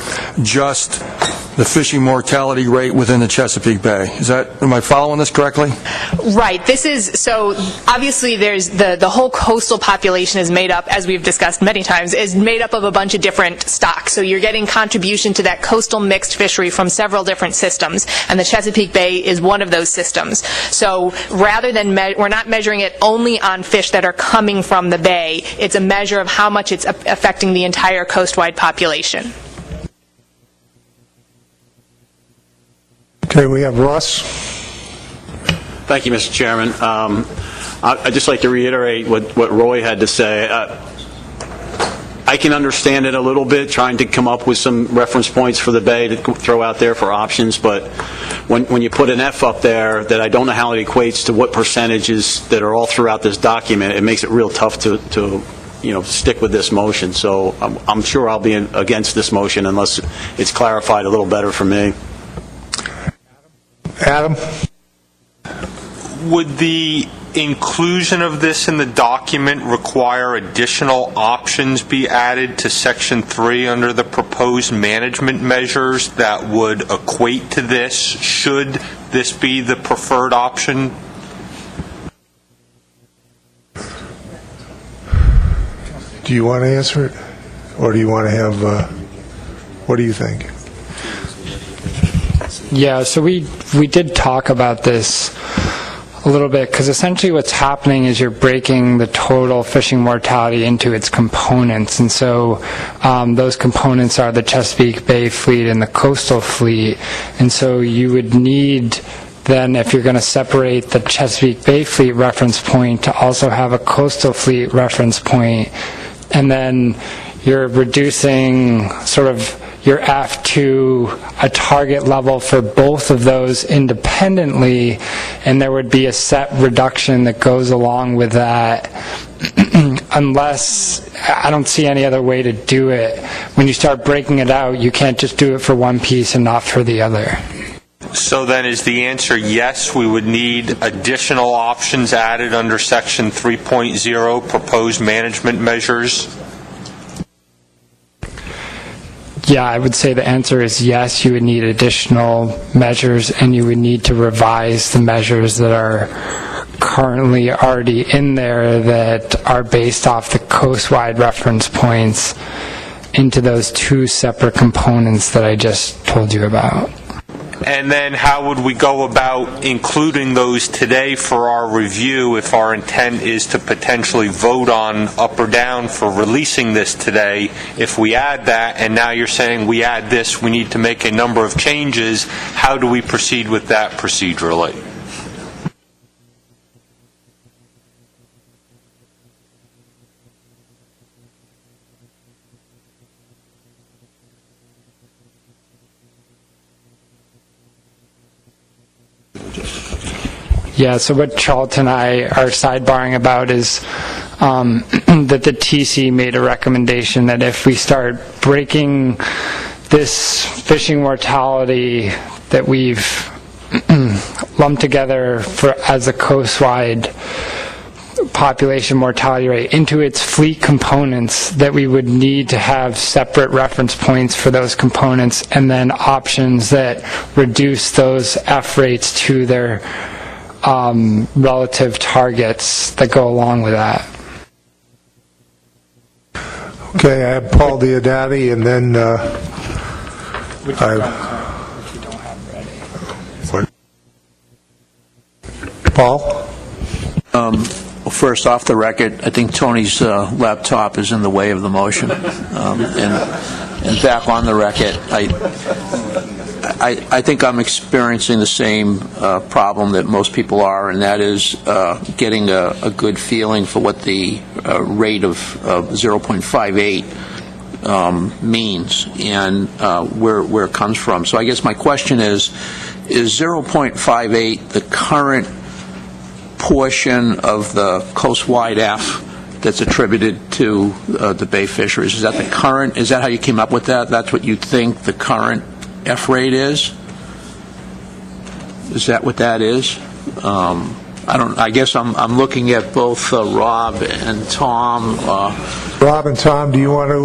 just the fishing mortality rate within the Chesapeake Bay. Am I following this correctly? Right. This is, so obviously there's the whole coastal population is made up, as we've discussed many times, is made up of a bunch of different stocks. So you're getting contribution to that coastal mixed fishery from several different systems, and the Chesapeake Bay is one of those systems. So rather than, we're not measuring it only on fish that are coming from the Bay, it's a measure of how much it's affecting the entire coastwide population. Okay, we have Russ. Thank you, Mr. Chairman. I'd just like to reiterate what Roy had to say. I can understand it a little bit, trying to come up with some reference points for the Bay to throw out there for options, but when you put an F up there that I don't know how it equates to what percentages that are all throughout this document, it makes it real tough to stick with this motion. So I'm sure I'll be against this motion unless it's clarified a little better for me. Adam? Would the inclusion of this in the document require additional options be added to Section 3 under the proposed management measures that would equate to this, should this be the preferred option? Do you want to answer it? Or do you want to have, what do you think? Yeah, so we did talk about this a little bit, because essentially what's happening is you're breaking the total fishing mortality into its components, and so those components are the Chesapeake Bay fleet and the coastal fleet, and so you would need then, if you're going to separate the Chesapeake Bay fleet reference point, to also have a coastal fleet reference point, and then you're reducing sort of your F to a target level for both of those independently, and there would be a set reduction that goes along with that. Unless, I don't see any other way to do it. When you start breaking it out, you can't just do it for one piece and not for the other. So then is the answer yes, we would need additional options added under Section 3.0, proposed management measures? Yeah, I would say the answer is yes, you would need additional measures, and you would need to revise the measures that are currently already in there that are based off the coast-wide reference points into those two separate components that I just told you about. And then how would we go about including those today for our review if our intent is to potentially vote on up or down for releasing this today? If we add that, and now you're saying we add this, we need to make a number of changes, how do we proceed with that procedurally? Yeah, so what Charlton and I are sidebarring about is that the TC made a recommendation that if we start breaking this fishing mortality that we've lumped together as a coast-wide population mortality rate into its fleet components, that we would need to have separate reference points for those components, and then options that reduce those F rates to their relative targets that go along with that. Okay, I have Paul Diodati, and then Paul? First, off the record, I think Tony's laptop is in the way of the motion. And back on the record, I think I'm experiencing the same problem that most people are, and that is getting a good feeling for what the rate of 0.58 means and where it comes from. So I guess my question is 0.58 the current portion of the coast-wide F that's attributed to the bay fisheries? Is that the current? Is that how you came up with that? That's what you think the current F rate is? Is that what that is? I guess I'm looking at both Rob and Tom. Rob and Tom, do you want to,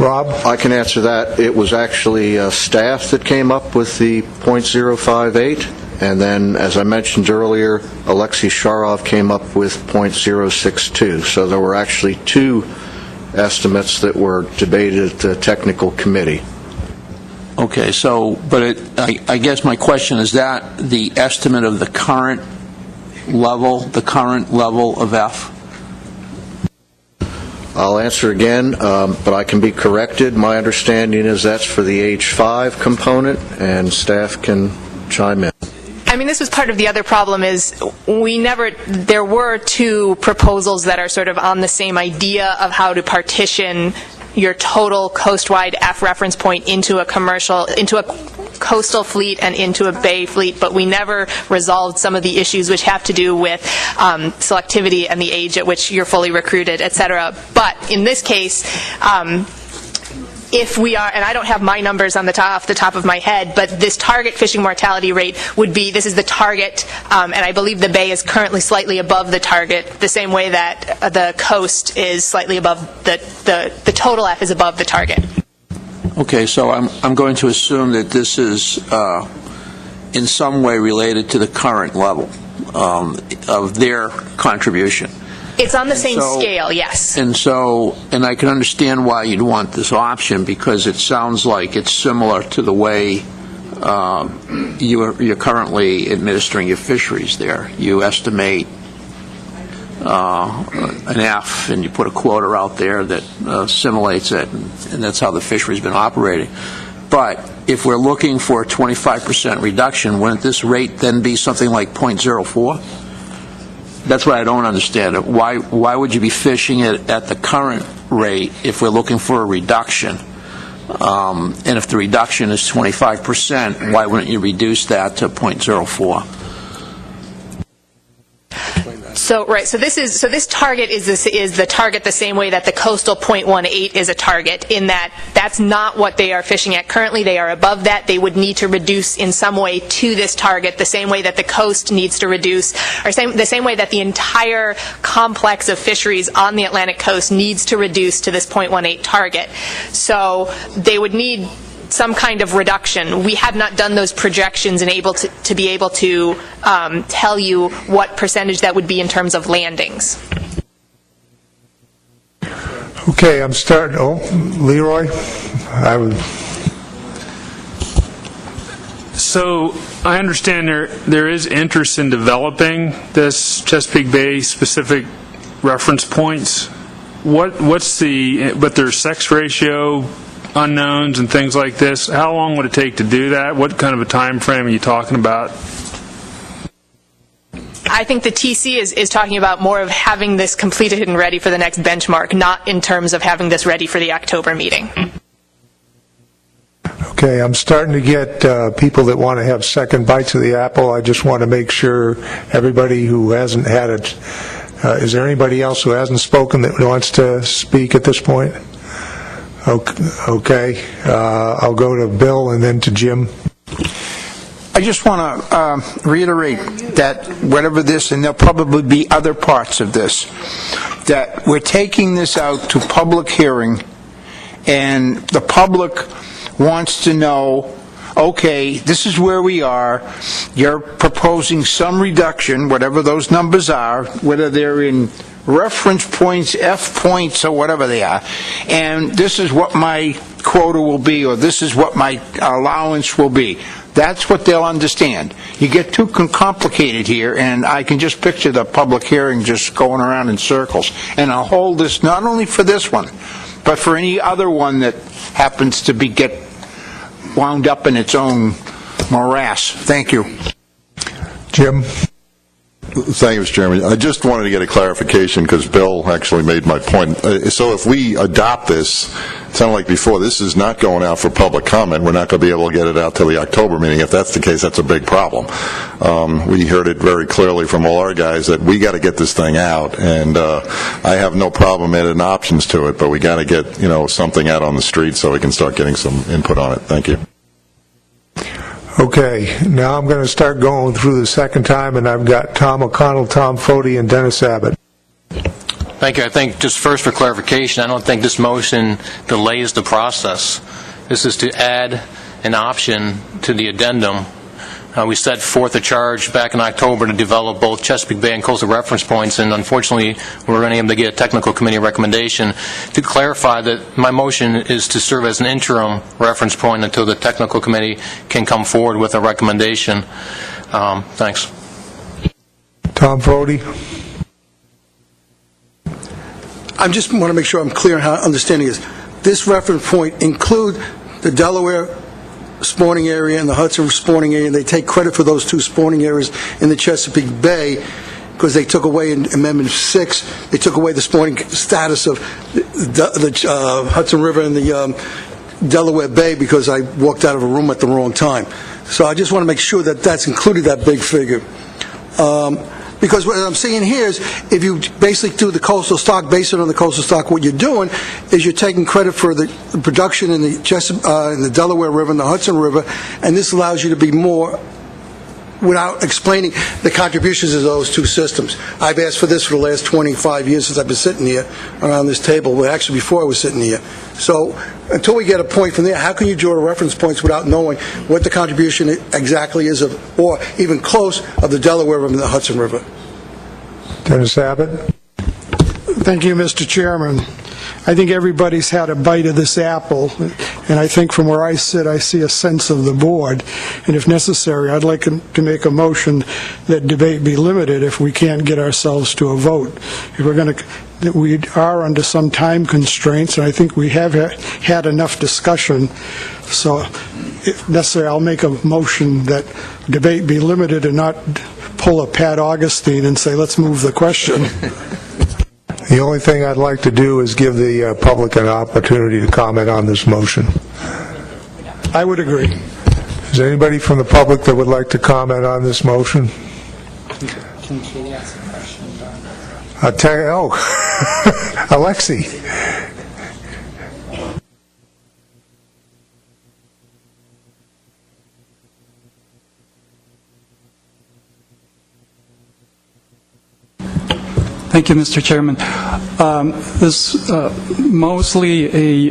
Rob? I can answer that. It was actually staff that came up with the .058, and then, as I mentioned earlier, Alexei Sharov came up with .062. So there were actually two estimates that were debated at the technical committee. Okay, so, but I guess my question is that the estimate of the current level of F? I'll answer again, but I can be corrected. My understanding is that's for the H5 component, and staff can chime in. I mean, this was part of the other problem is there were two proposals that are sort of on the same idea of how to partition your total coast-wide F reference point into a coastal fleet and into a bay fleet, but we never resolved some of the issues which have to do with selectivity and the age at which you're fully recruited, et cetera. But in this case, if we are, and I don't have my numbers off the top of my head, but this target fishing mortality rate would be, this is the target, and I believe the bay is currently slightly above the target, the same way that the coast is slightly above, the total F is above the target. Okay, so I'm going to assume that this is in some way related to the current level of their contribution. It's on the same So- scale, yes. And I can understand why you'd want this option, because it sounds like it's similar to the way you're currently administering your fisheries there. You estimate an F, and you put a quota out there that simulates it, and that's how the fishery's been operating. But if we're looking for a 25% reduction, wouldn't this rate then be something like 0.04? That's what I don't understand. Why would you be fishing it at the current rate if we're looking for a reduction? And if the reduction is 25%, why wouldn't you reduce that to 0.04? So this target is the target the same way that the coastal .18 is a target, in that that's not what they are fishing at currently. They are above that. They would need to reduce in some way to this target, the same way that the coast needs to reduce, or the same way that the entire complex of fisheries on the Atlantic coast needs to reduce to this .18 target. So they would need some kind of reduction. We have not done those projections and to be able to tell you what percentage that would be in terms of landings. Okay, I'm starting. Oh, Leroy? So I understand there is interest in developing this Chesapeake Bay specific reference points. But there's sex ratio unknowns and things like this. How long would it take to do that? What kind of a time frame are you talking about? I think the TC is talking about more of having this completed and ready for the next benchmark, not in terms of having this ready for the October meeting. Okay, I'm starting to get people that want to have second bites of the apple. I just want to make sure everybody who hasn't had it, is there anybody else who hasn't spoken that wants to speak at this point? Okay, I'll go to Bill and then to Jim. I just want to reiterate that whatever this, and there'll probably be other parts of this, that we're taking this out to public hearing, and the public wants to know, okay, this is where we are. You're proposing some reduction, whatever those numbers are, whether they're in reference points, F points, or whatever they are, and this is what my quota will be, or this is what my allowance will be. That's what they'll understand. You get too complicated here, and I can just picture the public hearing just going around in circles. And I'll hold this not only for this one, but for any other one that happens to get wound up in its own morass. Thank you. Jim? Thank you, Mr. Chairman. I just wanted to get a clarification because Bill actually made my point. So if we adopt this, it sounded like before, this is not going out for public comment. We're not going to be able to get it out till the October meeting. If that's the case, that's a big problem. We heard it very clearly from all our guys that we got to get this thing out, and I have no problem adding options to it, but we got to get something out on the street so we can start getting some input on it. Thank you. Okay, now I'm going to start going through the second time, and I've got Tom O'Connell, Tom Foti, and Dennis Abbott. Thank you. I think just first for clarification, I don't think this motion delays the process. This is to add an option to the addendum. We set forth a charge back in October to develop both Chesapeake Bay and coastal reference points, and unfortunately we were unable to get a technical committee recommendation. To clarify that my motion is to serve as an interim reference point until the technical committee can come forward with a recommendation. Thanks. Tom Foti. I just want to make sure I'm clear on how understanding is. This reference point include the Delaware spawning area and the Hudson spawning area, and they take credit for those two spawning areas in the Chesapeake Bay because they took away in Amendment 6, they took away the spawning status of the Hudson River and the Delaware Bay because I walked out of a room at the wrong time. So I just want to make sure that that's included, that big figure. Because what I'm seeing here is if you basically do the coastal stock, based on the coastal stock, what you're doing is you're taking credit for the production in the Delaware River and the Hudson River, and this allows you to be more without explaining the contributions of those two systems. I've asked for this for the last 25 years since I've been sitting here around this table, well, actually before I was sitting here. So until we get a point from there, how can you draw reference points without knowing what the contribution exactly is of, or even close, of the Delaware River and the Hudson River? Dennis Abbott. Thank you, Mr. Chairman. I think everybody's had a bite of this apple, and I think from where I sit, I see a sense of the board. And if necessary, I'd like to make a motion that debate be limited if we can't get ourselves to a vote. If we're going to, we are under some time constraints, and I think we have had enough discussion. So, if necessary, I'll make a motion that debate be limited and not pull a Pat Augustine and say, let's move the question. The only thing I'd like to do is give the public an opportunity to comment on this motion. I would agree. Is there anybody from the public that would like to comment on this motion? Can Katie ask a question? Alexi. Thank you, Mr. Chairman. This mostly a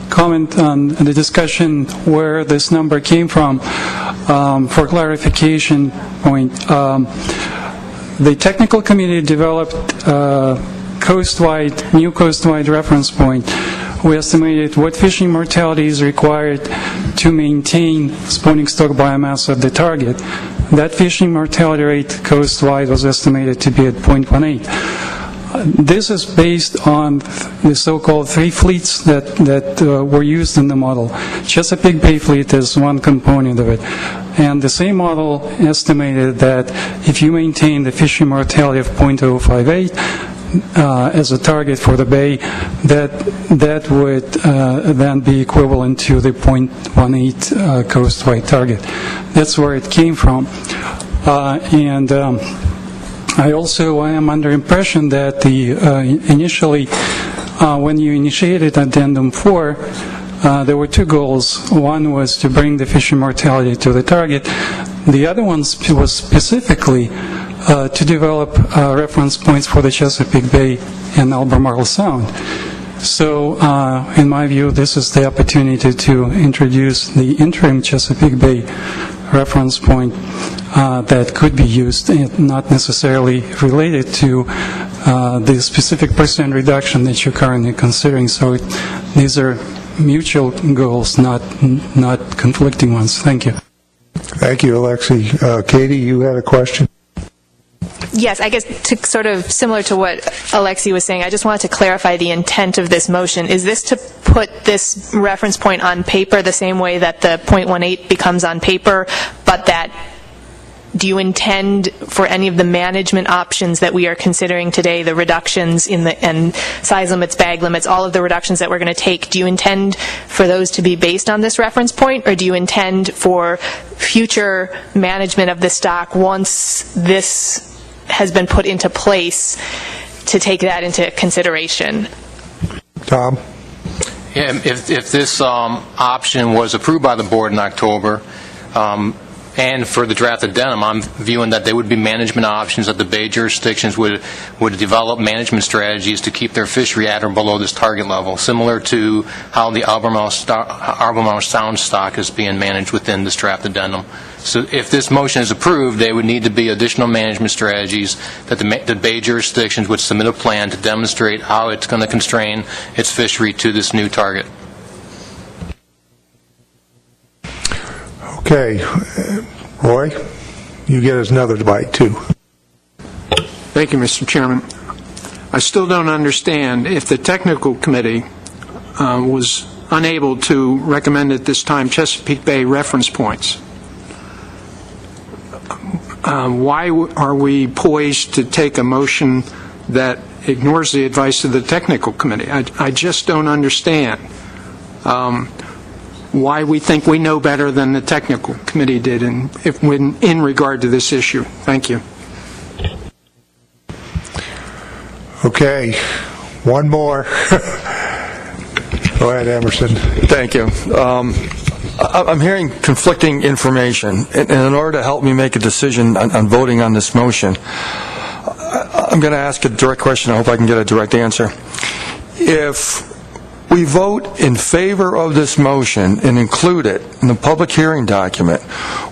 comment on the discussion where this number came from. For clarification point, the technical committee developed new coast-wide reference point. We estimated what fishing mortality is required to maintain spawning stock biomass at the target. That fishing mortality rate coast-wide was estimated to be at 0.18. This is based on the so-called three fleets that were used in the model. Chesapeake Bay fleet is one component of it. And the same model estimated that if you maintain the fishing mortality of 0.058 as a target for the bay, that would then be equivalent to the 0.18 coast-wide target. That's where it came from. I also am under impression that initially, when you initiated Addendum 4, there were two goals. One was to bring the fishing mortality to the target. The other one was specifically to develop reference points for the Chesapeake Bay and Albemarle Sound. So, in my view, this is the opportunity to introduce the interim Chesapeake Bay reference point that could be used, and not necessarily related to the specific percent reduction that you're currently considering. So these are mutual goals, not conflicting ones. Thank you. Thank you, Alexi. Katie, you had a question? Yes, I guess to sort of similar to what Alexi was saying, I just wanted to clarify the intent of this motion. Is this to put this reference point on paper the same way that the 0.18 becomes on paper, but that do you intend for any of the management options that we are considering today, the reductions in the and size limits, bag limits, all of the reductions that we're going to take, do you intend for those to be based on this reference point, or do you intend for future management of the stock once this has been put into place to take that into consideration? Tom? Yeah, if this option was approved by the board in October, and for the draft addendum, I'm viewing that there would be management options, that the bay jurisdictions would develop management strategies to keep their fishery at or below this target level, similar to how the Albemarle Sound stock is being managed within this draft addendum. So if this motion is approved, there would need to be additional management strategies that the bay jurisdictions would submit a plan to demonstrate how it's going to constrain its fishery to this new target. Okay. Roy, you get us another bite, too. Thank you, Mr. Chairman. I still don't understand if the technical committee was unable to recommend at this time Chesapeake Bay reference points. Why are we poised to take a motion that ignores the advice of the technical committee? I just don't understand why we think we know better than the technical committee did in regard to this issue. Thank you. Okay, one more. Go ahead, Emerson. Thank you. I'm hearing conflicting information, and in order to help me make a decision on voting on this motion, I'm going to ask a direct question. I hope I can get a direct answer. If we vote in favor of this motion and include it in the public hearing document,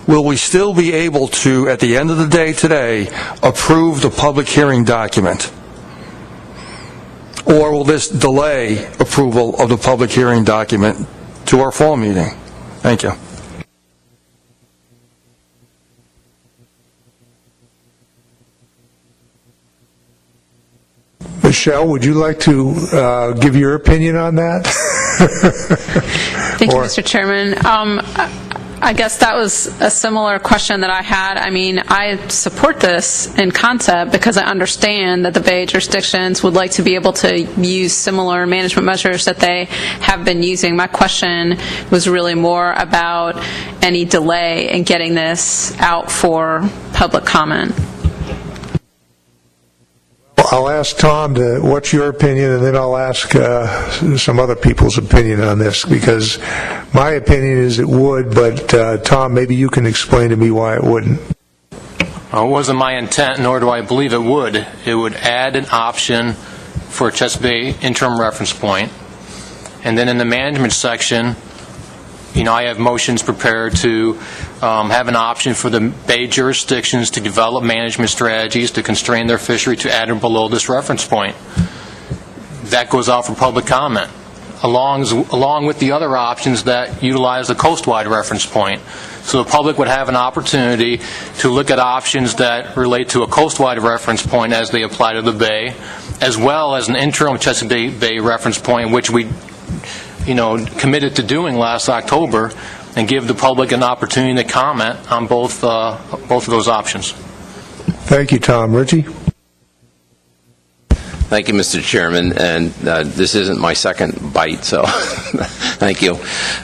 will we still be able to, at the end of the day today, approve the public hearing document? Or will this delay approval of the public hearing document to our fall meeting? Thank you. Michelle, would you like to give your opinion on that? Thank you, Mr. Chairman. I guess that was a similar question that I had. I mean, I support this in concept because I understand that the Bay jurisdictions would like to be able to use similar management measures that they have been using. My question was really more about any delay in getting this out for public comment. I'll ask Tom what's your opinion, and then I'll ask some other people's opinion on this, because my opinion is it would, but Tom, maybe you can explain to me why it wouldn't. It wasn't my intent, nor do I believe it would. It would add an option for a Chesapeake Bay interim reference point, and then in the management section, I have motions prepared to have an option for the Bay jurisdictions to develop management strategies to constrain their fishery to at or below this reference point. That goes out for public comment, along with the other options that utilize the coast-wide reference point. So the public would have an opportunity to look at options that relate to a coast-wide reference point as they apply to the Bay, as well as an interim Chesapeake Bay reference point, which we committed to doing last October, and give the public an opportunity to comment on both of those options. Thank you, Tom. Richie? Thank you, Mr. Chairman, and this isn't my second bite, so thank you.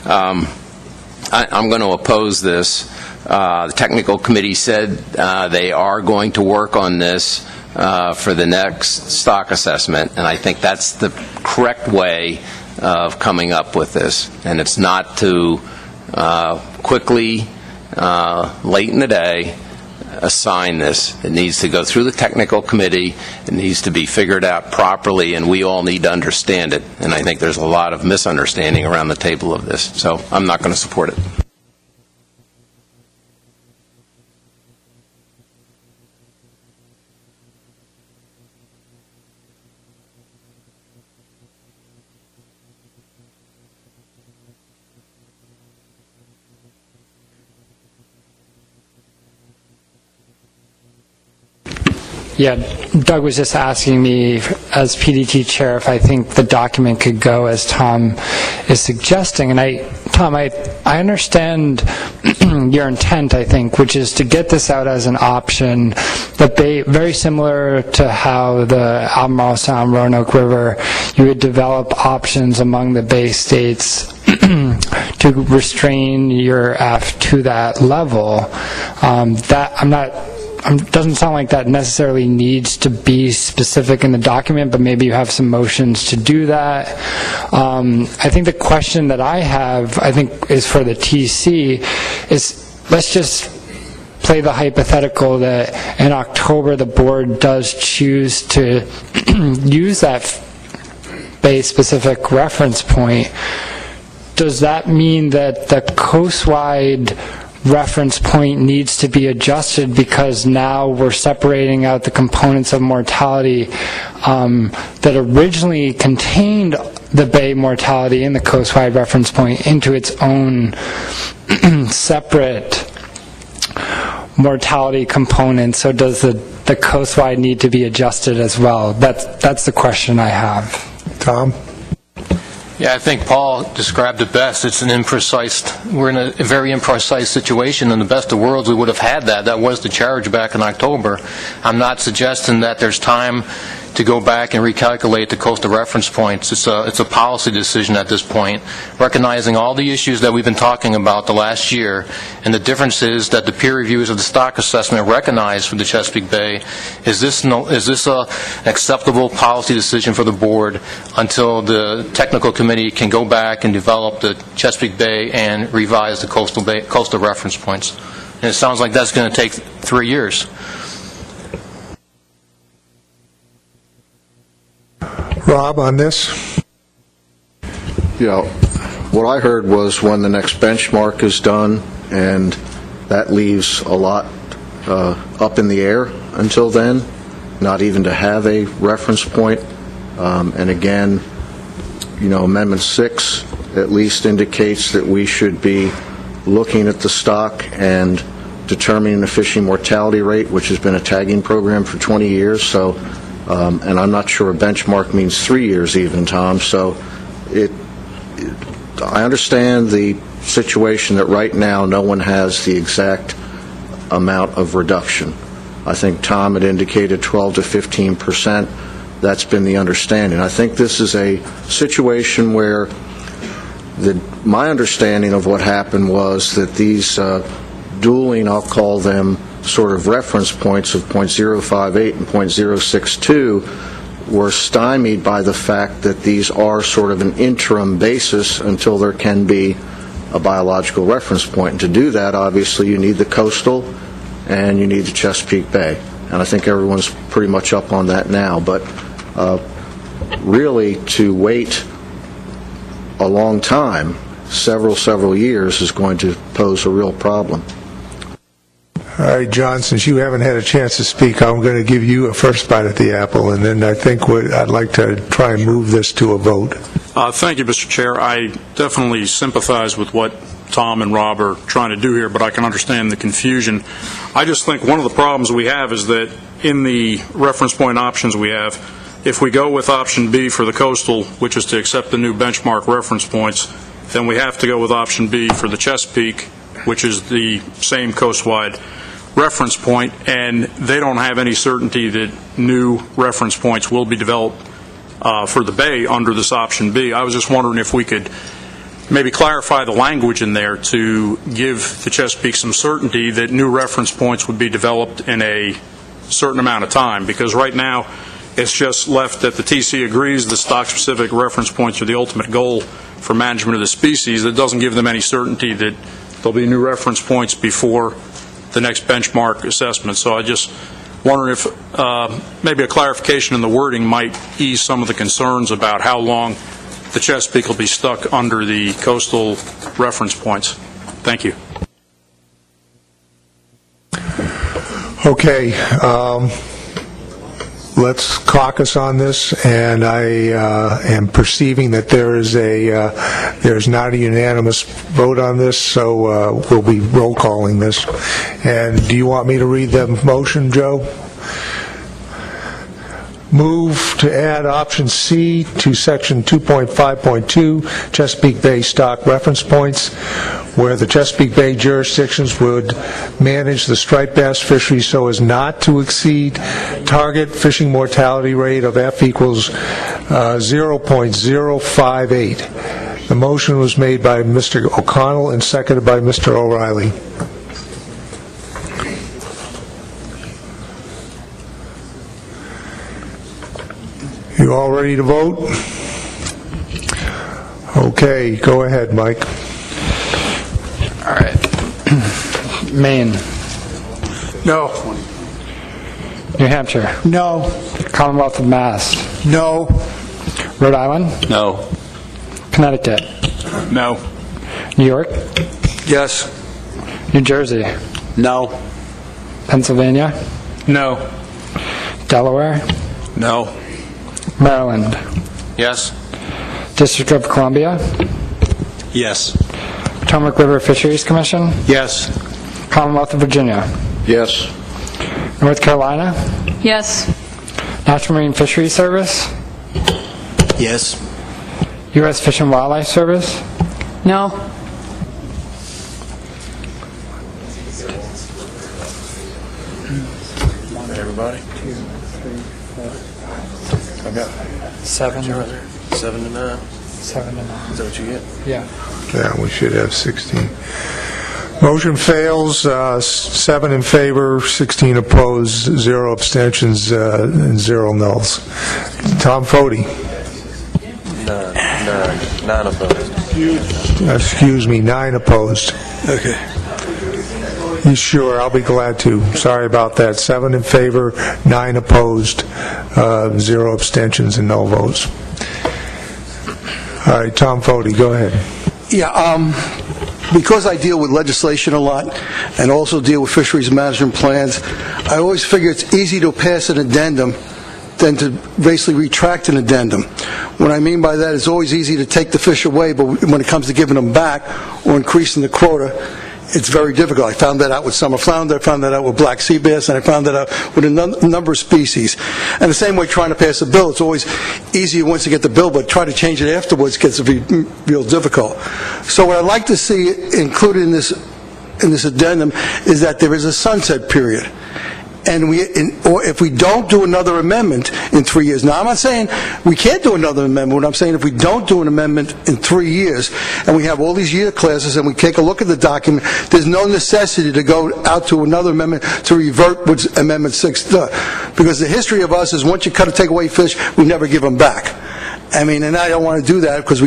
I'm going to oppose this. The technical committee said they are going to work on this for the next stock assessment, and I think that's the correct way of coming up with this. And it's not to quickly, late in the day, assign this. It needs to go through the technical committee. It needs to be figured out properly, and we all need to understand it. And I think there's a lot of misunderstanding around the table of this. So I'm not going to support it. Yeah, Doug was just asking me, as PDT chair, if I think the document could go as Tom is suggesting. And Tom, I understand your intent, I think, which is to get this out as an option, but very similar to how the Albemarle Sound, Roanoke River, you would develop options among the Bay states to restrain your F to that level. Doesn't sound like that necessarily needs to be specific in the document, but maybe you have some motions to do that. I think the question that I have, is for the TC, is let's just play the hypothetical that in October the board does choose to use that Bay-specific reference point. Does that mean that the coastwide reference point needs to be adjusted because now we're separating out the components of mortality that originally contained the Bay mortality in the coastwide reference point into its own separate mortality component? So does the coastwide need to be adjusted as well? That's the question I have. Tom? Yeah, I think Paul described it best. It's we're in a very imprecise situation. In the best of worlds, we would have had that. That was the charge back in October. I'm not suggesting that there's time to go back and recalculate the coastal reference points. It's a policy decision at this point, recognizing all the issues that we've been talking about the last year, and the difference is that the peer reviews of the stock assessment recognize for the Chesapeake Bay, is this an acceptable policy decision for the board until the technical committee can go back and develop the Chesapeake Bay and revise the coastal reference points. And it sounds like that's going to take 3 years. Rob, on this? Yeah, what I heard was when the next benchmark is done, and that leaves a lot up in the air until then, not even to have a reference point And again, Amendment 6 at least indicates that we should be looking at the stock and determining the fishing mortality rate, which has been a tagging program for 20 years. So, and I'm not sure a benchmark means 3 years even, Tom. So I understand the situation that right now no one has the exact amount of reduction. I think Tom had indicated 12 to 15%. That's been the understanding. I think this is a situation where my understanding of what happened was that these dueling, I'll call them sort of reference points of .058 and .062 were stymied by the fact that these are sort of an interim basis until there can be a biological reference point. And to do that, obviously, you need the coastal and you need the Chesapeake Bay. And I think everyone's pretty much up on that now. But really, to wait a long time, several years, is going to pose a real problem. All right, John, since you haven't had a chance to speak, I'm going to give you a first bite at the apple, and then I think I'd like to try and move this to a vote. Thank you, Mr. Chair. I definitely sympathize with what Tom and Rob are trying to do here, but I can understand the confusion. I just think one of the problems we have is that in the reference point options we have, if we go with option B for the coastal, which is to accept the new benchmark reference points, then we have to go with option B for the Chesapeake, which is the same coastwide reference point, and they don't have any certainty that new reference points will be developed for the Bay under this option B. I was just wondering if we could maybe clarify the language in there to give the Chesapeake some certainty that new reference points would be developed in a certain amount of time, because right now it's just left that the TC agrees the stock-specific reference points are the ultimate goal for management of the species. That doesn't give them any certainty that there'll be new reference points before the next benchmark assessment. So I just wonder if maybe a clarification in the wording might ease some of the concerns about how long the Chesapeake will be stuck under the coastal reference points. Thank you. Okay, let's caucus on this, and I am perceiving that there's not a unanimous vote on this, so we'll be roll calling this. And do you want me to read the motion, Joe? Move to add option C to section 2.5.2 Chesapeake Bay stock reference points, where the Chesapeake Bay jurisdictions would manage the striped bass fishery so as not to exceed target fishing mortality rate of F equals 0.058. The motion was made by Mr. O'Connell and seconded by Mr. O'Reilly. You all ready to vote? Okay, go ahead, Mike. All right. Maine. No. New Hampshire. No. Commonwealth of Mass. No. Rhode Island. No. Connecticut. No. New York. Yes. New Jersey. No. Pennsylvania. No. Delaware. No. Maryland. Yes. District of Columbia. Yes. Potomac River Fisheries Commission. Yes. Commonwealth of Virginia. Yes. North Carolina. Yes. National Marine Fisheries Service. Yes. U.S. Fish and Wildlife Service. No. Everybody? I got 7. 7 to 9. 7 to 9. Is that what you get? Yeah. Yeah, we should have 16. Motion fails, 7 in favor, 16 opposed, 0 abstentions, and 0 nulls. Tom Foti. 9 opposed. Excuse me, 9 opposed. Okay. You sure? I'll be glad to. Sorry about that. 7 in favor, 9 opposed, 0 abstentions, and no votes. All right, Tom Foti, go ahead. Yeah, because I deal with legislation a lot and also deal with fisheries management plans, I always figure it's easy to pass an addendum than to basically retract an addendum. What I mean by that is always easy to take the fish away, but when it comes to giving them back or increasing the quota, it's very difficult. I found that out with summer flounder, I found that out with black sea bass, and I found that out with a number of species. And the same way trying to pass a bill, it's always easier once you get the bill, but try to change it afterwards gets to be real difficult. So what I'd like to see included in this addendum is that there is a sunset period. And or if we don't do another amendment in 3 years. Now, I'm not saying we can't do another amendment. What I'm saying, if we don't do an amendment in 3 years, and we have all these year classes, and we take a look at the document, there's no necessity to go out to another amendment to revert what Amendment 6 does. Because the history of us is once you cut or take away fish, we never give them back. I mean, and I don't want to do that because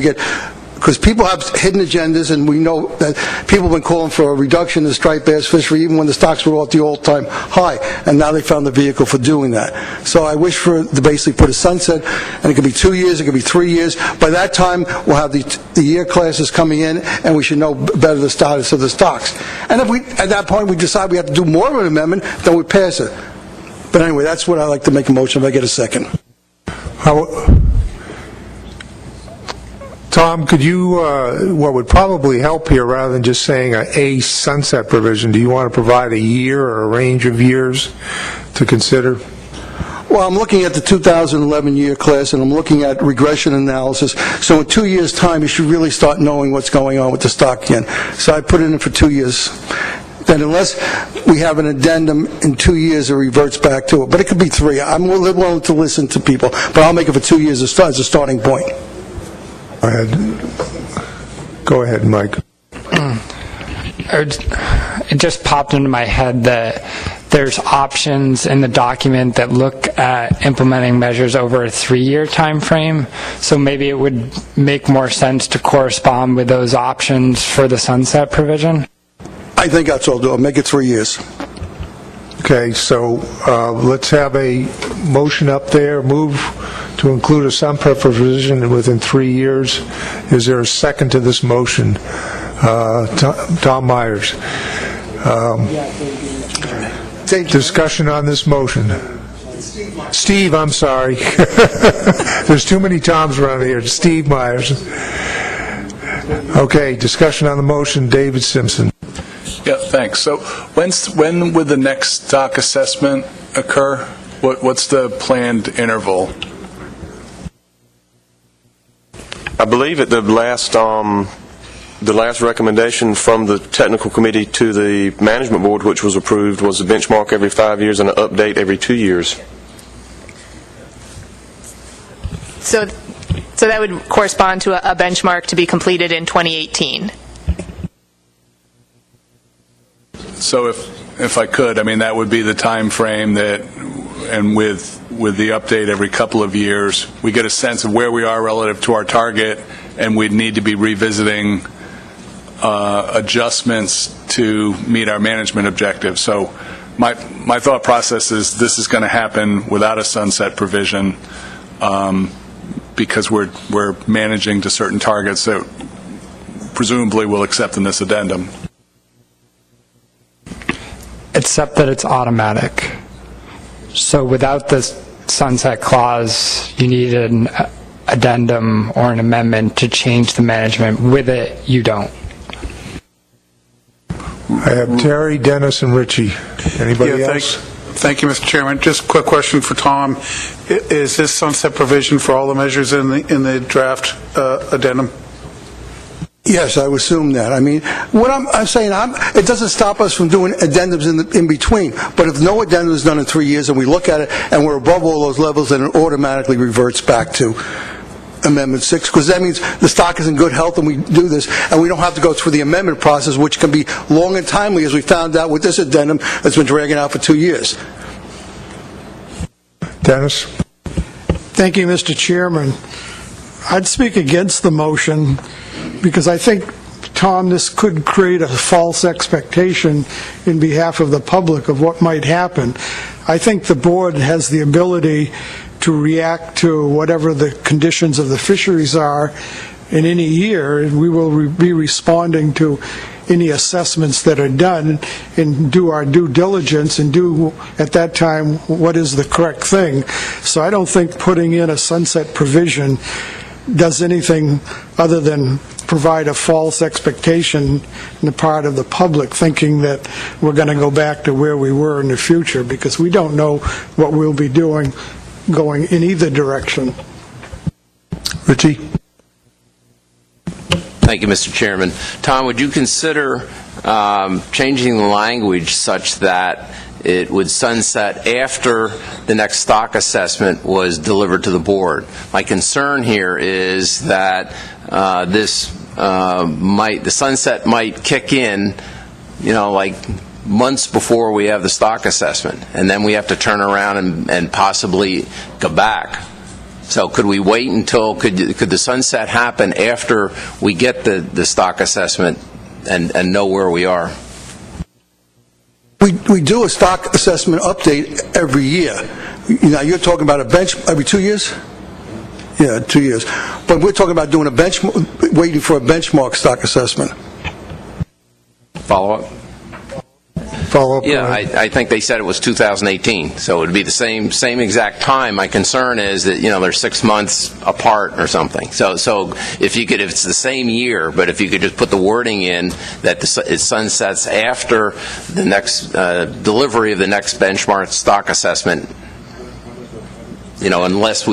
people have hidden agendas, and we know that people have been calling for a reduction in striped bass fishery even when the stocks were all at the all-time high, and now they found the vehicle for doing that. So I wish to basically put a sunset, and it could be 2 years, it could be 3 years. By that time, we'll have the year classes coming in, and we should know better the status of the stocks. And if at that point we decide we have to do more of an amendment, then we pass it. But anyway, that's what I'd like to make a motion if I get a second. Tom, could you, what would probably help here, rather than just saying a sunset provision, do you want to provide a year or a range of years to consider? Well, I'm looking at the 2011 year class, and I'm looking at regression analysis. So in 2 years' time, you should really start knowing what's going on with the stock again. So I put it in for 2 years. Then unless we have an addendum in 2 years, it reverts back to it. But it could be 3. I'm willing to listen to people, but I'll make it for 2 years as a starting point. Go ahead, Mike. It just popped into my head that there's options in the document that look at implementing measures over a 3-year time frame. So maybe it would make more sense to correspond with those options for the sunset provision. I think that's all. I'll make it 3 years. Okay, so let's have a motion up there. Move to include a sunset provision within 3 years. Is there a second to this motion? Tom Myers. Discussion on this motion. Steve, I'm sorry. There's too many Toms around here. Steve Myers. Okay, discussion on the motion. David Simpson. Yeah, thanks. So when would the next stock assessment occur? What's the planned interval? I believe at the last recommendation from the technical committee to the management board, which was approved, was a benchmark every 5 years and an update every 2 years. So that would correspond to a benchmark to be completed in 2018. So if I could, I mean, that would be the time frame that, and with the update every couple of years, we get a sense of where we are relative to our target, and we'd need to be revisiting adjustments to meet our management objectives. So my thought process is this is going to happen without a sunset provision because we're managing to certain targets that presumably we'll accept in this addendum. Except that it's automatic. So without the sunset clause, you need an addendum or an amendment to change the management. With it, you don't. I have Terry, Dennis, and Richie. Anybody else? Thank you, Mr. Chairman. Just a quick question for Tom. Is this sunset provision for all the measures in the draft addendum? Yes, I would assume that. I mean, what I'm saying, it doesn't stop us from doing addendums in between. But if no addendum is done in 3 years and we look at it and we're above all those levels, then it automatically reverts back to Amendment 6, because that means the stock is in good health and we do this, and we don't have to go through the amendment process, which can be long and timely, as we found out with this addendum that's been dragging out for 2 years. Dennis? Thank you, Mr. Chairman. I'd speak against the motion because I think, Tom, this could create a false expectation in behalf of the public of what might happen. I think the board has the ability to react to whatever the conditions of the fisheries are in any year, and we will be responding to any assessments that are done and do our due diligence and do, at that time, what is the correct thing. So I don't think putting in a sunset provision does anything other than provide a false expectation on the part of the public, thinking that we're going to go back to where we were in the future, because we don't know what we'll be doing going in either direction. Richie? Thank you, Mr. Chairman. Tom, would you consider changing the language such that it would sunset after the next stock assessment was delivered to the board? My concern here is that the sunset might kick in, like months before we have the stock assessment, and then we have to turn around and possibly go back. So could we wait until, could the sunset happen after we get the stock assessment and know where we are? We do a stock assessment update every year. You're talking about a bench every 2 years? Yeah, 2 years. But we're talking about doing waiting for a benchmark stock assessment. Follow-up? Follow-up? Yeah, I think they said it was 2018, so it would be the same exact time. My concern is that, they're 6 months apart or something. So if it's the same year, but if you could just put the wording in that it sunsets after the next delivery of the next benchmark stock assessment, unless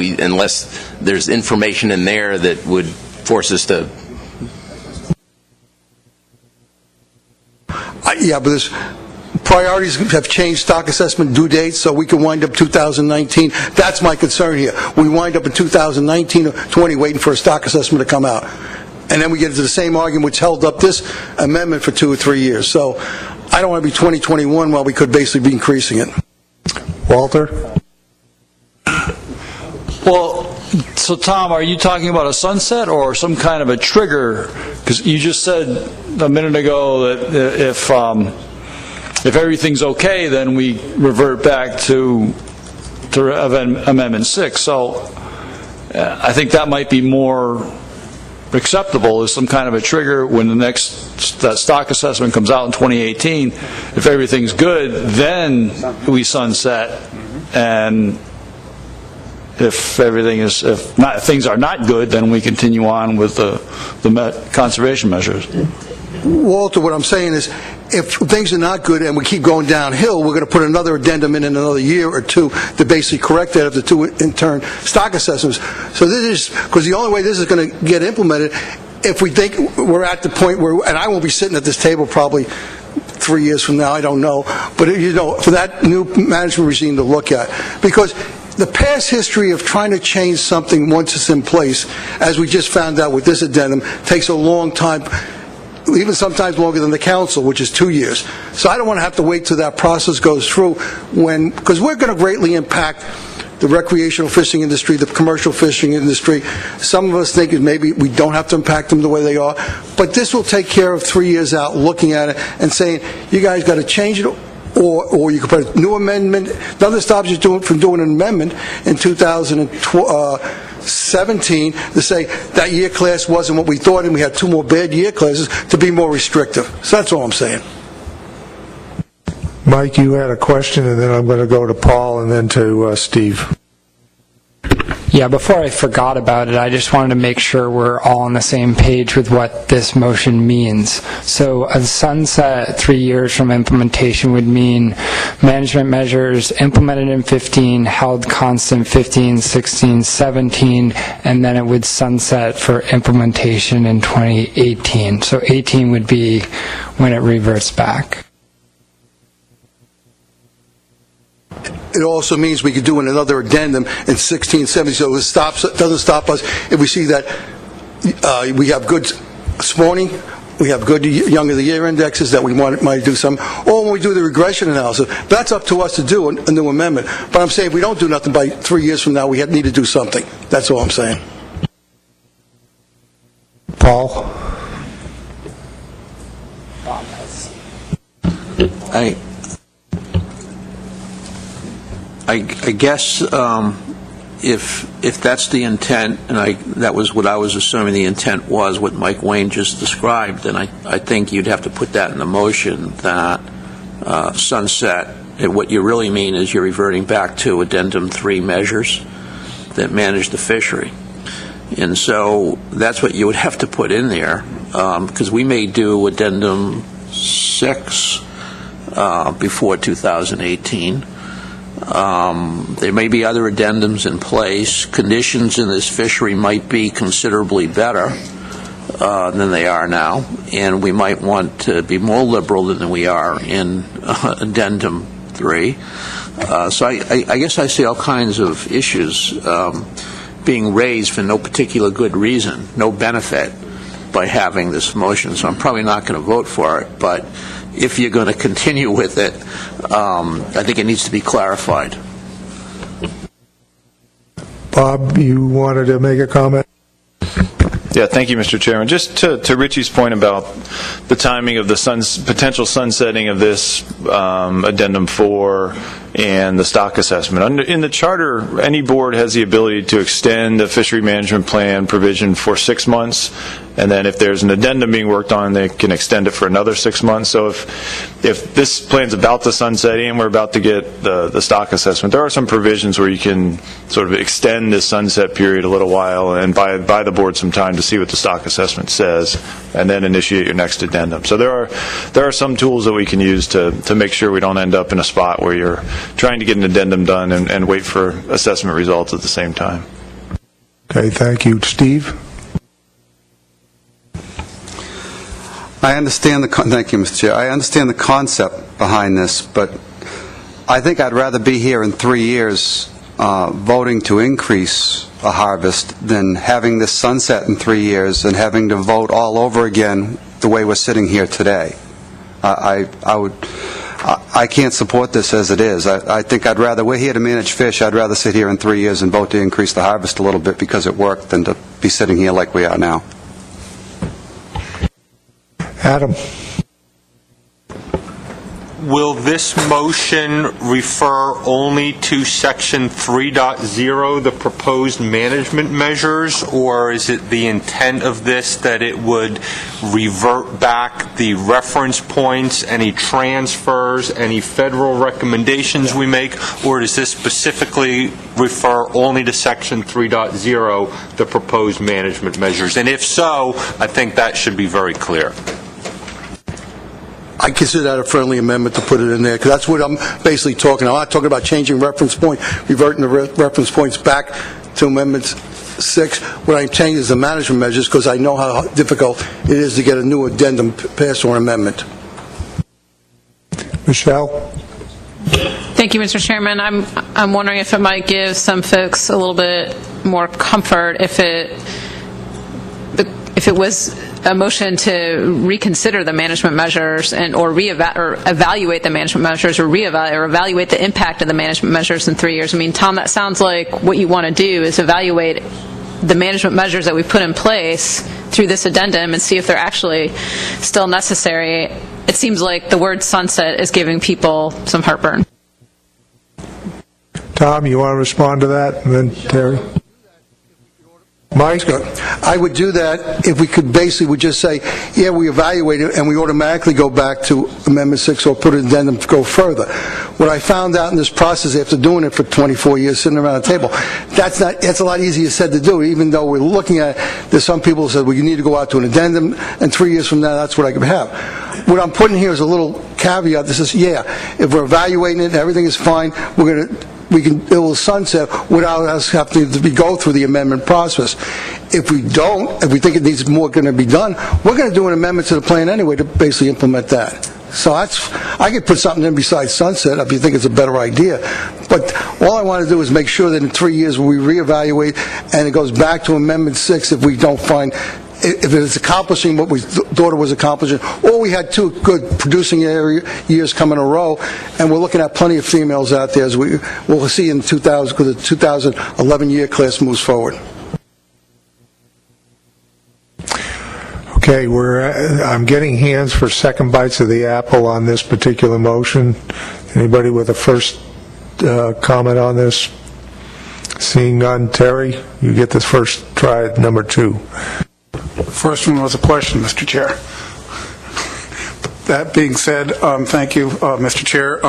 there's information in there that would force us to. Yeah, but there's priorities have changed stock assessment due dates, so we can wind up 2019. That's my concern here. We wind up in 2019 or 20 waiting for a stock assessment to come out. And then we get into the same argument which held up this amendment for 2 or 3 years. So I don't want to be 2021 while we could basically be increasing it. Walter? Well, so Tom, are you talking about a sunset or some kind of a trigger? Because you just said a minute ago that if everything's okay, then we revert back to Amendment 6. So I think that might be more acceptable as some kind of a trigger when the next stock assessment comes out in 2018. If everything's good, then we sunset, and if things are not good, then we continue on with the conservation measures. Walter, what I'm saying is, if things are not good and we keep going downhill, we're going to put another addendum in another year or two to basically correct that of the 2 in turn stock assessments. So this is, because the only way this is going to get implemented, if we think we're at the point where, and I won't be sitting at this table probably 3 years from now, I don't know, but for that new management regime to look at. Because the past history of trying to change something once it's in place, as we just found out with this addendum, takes a long time, even sometimes longer than the council, which is 2 years. So I don't want to have to wait till that process goes through, because we're going to greatly impact the recreational fishing industry, the commercial fishing industry. Some of us think maybe we don't have to impact them the way they are, but this will take care of 3 years out, looking at it and saying, you guys got to change it, or you could put a new amendment. Nothing stops you from doing an amendment in 2017 to say that year class wasn't what we thought, and we had 2 more bad year classes, to be more restrictive. So that's all I'm saying. Mike, you had a question, and then I'm going to go to Paul and then to Steve. Yeah, before I forgot about it, I just wanted to make sure we're all on the same page with what this motion means. So a sunset 3 years from implementation would mean management measures implemented in 15, held constant 15, 16, 17, and then it would sunset for implementation in 2018. So 18 would be when it reverts back. It also means we could do another addendum in 16, 17, so it doesn't stop us if we see that we have good spawning, we have good young of the year indexes that we might do some, or when we do the regression analysis. That's up to us to do a new amendment. But I'm saying if we don't do nothing by 3 years from now, we need to do something. That's all I'm saying. Paul? I guess if that's the intent, and that was what I was assuming the intent was, what Mike Wayne just described, then I think you'd have to put that in the motion that sunset. What you really mean is you're reverting back to Addendum 3 measures that manage the fishery. And so that's what you would have to put in there, because we may do Addendum 6 before 2018. There may be other addendums in place. Conditions in this fishery might be considerably better than they are now, and we might want to be more liberal than we are in Addendum 3. So I guess I see all kinds of issues being raised for no particular good reason, no benefit by having this motion. So I'm probably not going to vote for it, but if you're going to continue with it, I think it needs to be clarified. Bob, you wanted to make a comment? Yeah, thank you, Mr. Chairman. Just to Richie's point about the timing of the potential sunsetting of this Addendum 4 and the stock assessment. In the charter, any board has the ability to extend a fishery management plan provision for 6 months, and then if there's an addendum being worked on, they can extend it for another 6 months. So if this plan's about to sunset and we're about to get the stock assessment, there are some provisions where you can sort of extend this sunset period a little while and buy the board some time to see what the stock assessment says, and then initiate your next addendum. So there are some tools that we can use to make sure we don't end up in a spot where you're trying to get an addendum done and wait for assessment results at the same time. Okay, thank you. Steve? I understand thank you, Mr. Chair. I understand the concept behind this, but I think I'd rather be here in 3 years voting to increase a harvest than having this sunset in 3 years and having to vote all over again the way we're sitting here today. I can't support this as it is. I think we're here to manage fish. I'd rather sit here in 3 years and vote to increase the harvest a little bit because it worked than to be sitting here like we are now. Adam? Will this motion refer only to Section 3.0, the proposed management measures, or is it the intent of this that it would revert back the reference points, any transfers, any federal recommendations we make, or does this specifically refer only to Section 3.0, the proposed management measures? And if so, I think that should be very clear. I consider that a friendly amendment to put it in there, because that's what I'm basically talking about. I'm not talking about changing reference point, reverting the reference points back to Amendment 6. What I'm changing is the management measures, because I know how difficult it is to get a new addendum passed or an amendment. Michelle? Thank you, Mr. Chairman. I'm wondering if it might give some folks a little bit more comfort if it was a motion to reconsider the management measures or evaluate the management measures or evaluate the impact of the management measures in 3 years. I mean, Tom, that sounds like what you want to do is evaluate the management measures that we've put in place through this addendum and see if they're actually still necessary. It seems like the word sunset is giving people some heartburn. Tom, you want to respond to that? And then Terry? Mike? I would do that if we could basically just say, yeah, we evaluate it, and we automatically go back to Amendment 6 or put an addendum to go further. What I found out in this process after doing it for 24 years, sitting around the table, that's a lot easier said to do, even though we're looking at it. There's some people who said, well, you need to go out to an addendum, and 3 years from now, that's what I could have. What I'm putting here is a little caveat that says, yeah, if we're evaluating it and everything is fine, it will sunset without us having to go through the amendment process. If we don't, if we think it needs more going to be done, we're going to do an amendment to the plan anyway to basically implement that. So I could put something in besides sunset if you think it's a better idea. But all I want to do is make sure that in 3 years we reevaluate and it goes back to Amendment 6 if we don't find if it is accomplishing what we thought it was accomplishing, or we had 2 good producing years come in a row, and we're looking at plenty of females out there as we'll see in 2000, because the 2011 year class moves forward. Okay, I'm getting hands for second bites of the apple on this particular motion. Anybody with a first comment on this? Seeing none, Terry, you get this first try at number 2. First one was a question, Mr. Chair. That being said, thank you, Mr. Chair.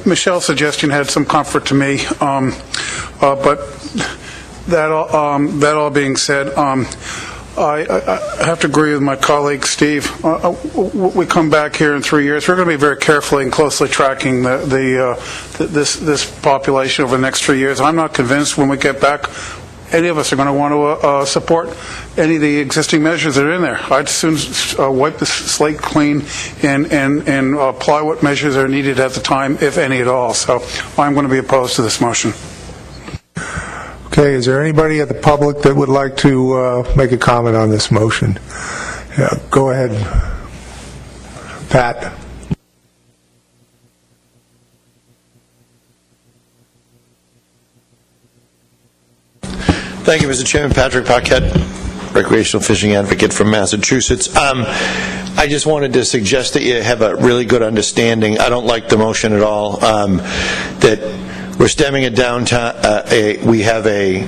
Michelle's suggestion had some comfort to me, but that all being said, I have to agree with my colleague Steve. We come back here in 3 years. We're going to be very carefully and closely tracking this population over the next 3 years. I'm not convinced when we get back any of us are going to want to support any of the existing measures that are in there. I'd soon wipe the slate clean and apply what measures are needed at the time, if any at all. So I'm going to be opposed to this motion. Okay, is there anybody at the public that would like to make a comment on this motion? Yeah, go ahead, Pat. Thank you, Mr. Chairman. Patrick Paquette, recreational fishing advocate from Massachusetts. I just wanted to suggest that you have a really good understanding. I don't like the motion at all. That we're stemming it down to we have a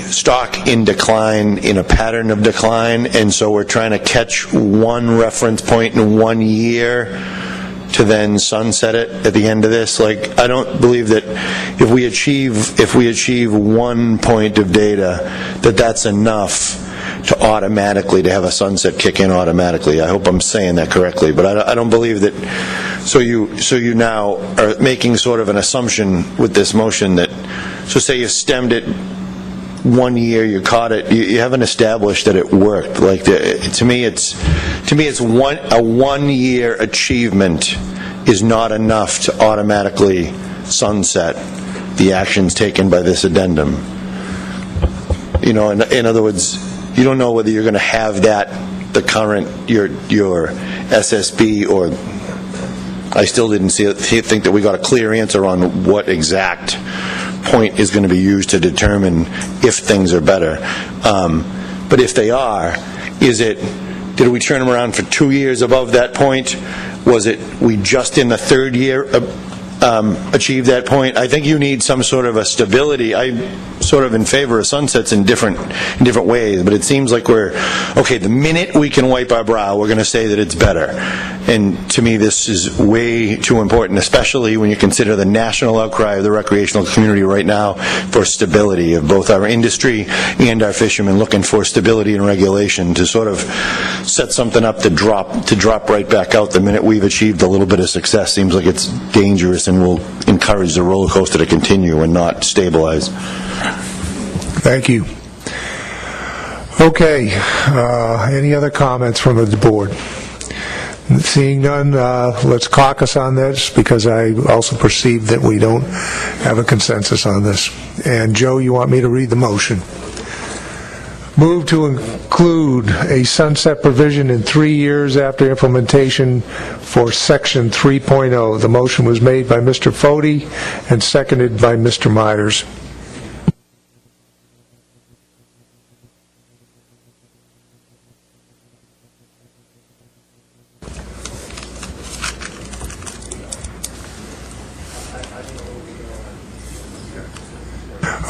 stock in decline, in a pattern of decline, and so we're trying to catch one reference point in 1 year to then sunset it at the end of this. Like, I don't believe that if we achieve 1 point of data, that's enough to automatically to have a sunset kick in automatically. I hope I'm saying that correctly, but I don't believe that. So you now are making sort of an assumption with this motion that, so say you stemmed it 1 year, you caught it, you haven't established that it worked. Like, to me it's a 1 year achievement is not enough to automatically sunset the actions taken by this addendum. You know, in other words, you don't know whether you're going to have the current your SSB, or I still didn't think that we got a clear answer on what exact point is going to be used to determine if things are better. But if they are, did we turn them around for 2 years above that point? Was it we just in the third year achieved that point? I think you need some sort of a stability. I'm sort of in favor of sunsets in different ways, but it seems like the minute we can wipe our brow, we're going to say that it's better. And to me, this is way too important, especially when you consider the national outcry of the recreational community right now for stability of both our industry and our fishermen, looking for stability and regulation to sort of set something up to drop right back out the minute we've achieved a little bit of success. Seems like it's dangerous and will encourage the roller coaster to continue and not stabilize. Thank you. Okay, any other comments from the board? Seeing none, let's caucus on this, because I also perceive that we don't have a consensus on this. And Joe, you want me to read the motion? Move to include a sunset provision in 3 years after implementation for Section 3.0. The motion was made by Mr. Foti and seconded by Mr. Myers.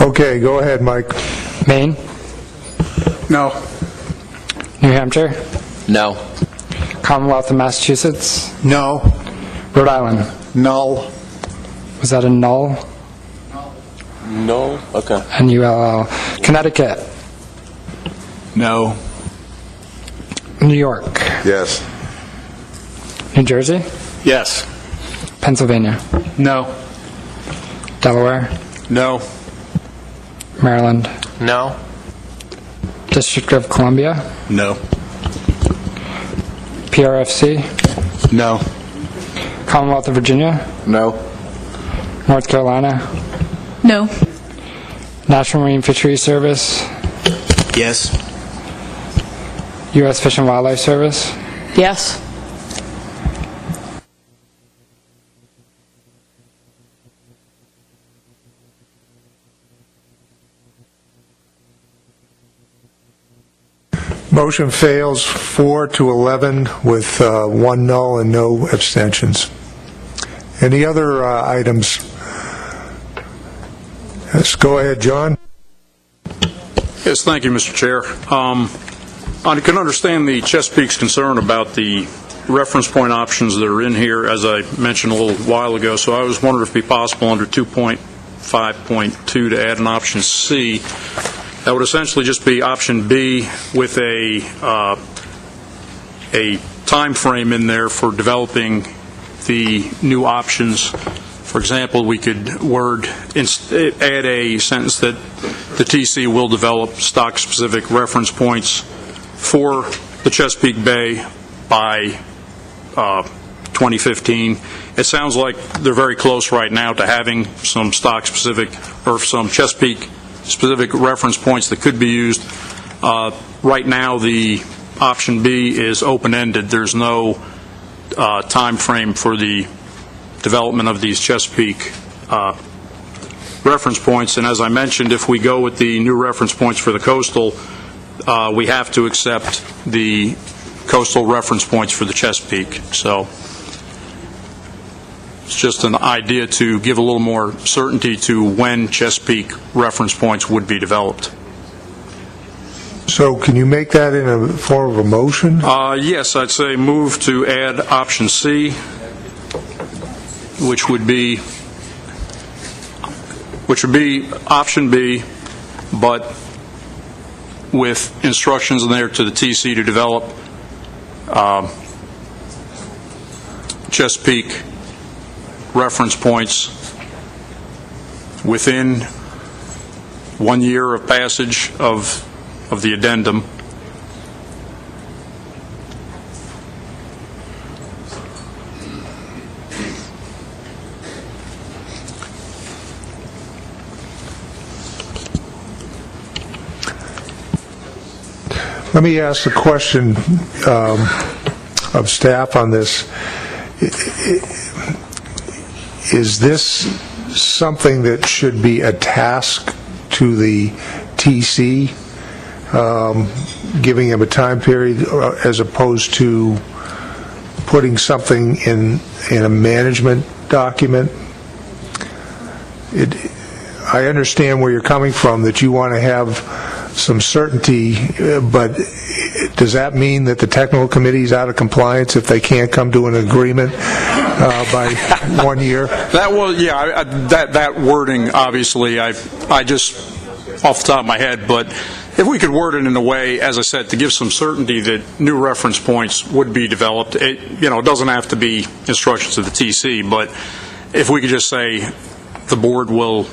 Okay, go ahead, Mike. Maine? No. New Hampshire? No. Commonwealth of Massachusetts? No. Rhode Island? Null. Was that a null? No? Okay. N-U-L-L. Connecticut? No. New York? Yes. New Jersey? Yes. Pennsylvania? No. Delaware? No. Maryland? No. District of Columbia? No. PRFC? No. Commonwealth of Virginia? No. North Carolina? No. National Marine Fisheries Service? Yes. U.S. Fish and Wildlife Service? Yes. Motion fails 4-11 with 1 null and no abstentions. Any other items Yes, go ahead, John. Yes, thank you, Mr. Chair. I can understand the Chesapeake's concern about the reference point options that are in here, as I mentioned a little while ago, so I was wondering if it would be possible under 2.5.2 to add an option C. That would essentially just be option B with a time frame in there for developing the new options. For example, we could add a sentence that the TC will develop stock-specific reference points for the Chesapeake Bay by 2015. It sounds like they're very close right now to having some stock-specific or some Chesapeake-specific reference points that could be used. Right now, the option B is open-ended. There's no time frame for the development of these Chesapeake reference points, and as I mentioned, if we go with the new reference points for the coastal, we have to accept the coastal reference points for the Chesapeake. So it's just an idea to give a little more certainty to when Chesapeake reference points would be developed. So can you make that in a form of a motion? Yes, I'd say move to add option C, which would be option B, but with instructions in there to the TC to develop Chesapeake reference points within 1 year of passage of the addendum. Let me ask a question of staff on this. Is this something that should be a task to the TC, giving him a time period, as opposed to putting something in a management document? I understand where you're coming from, that you want to have some certainty, but does that mean that the technical committee is out of compliance if they can't come to an agreement by 1 year? That wording, obviously, I just off the top of my head, but if we could word it in a way, as I said, to give some certainty that new reference points would be developed. It doesn't have to be instructions to the TC, but if we could just say the board will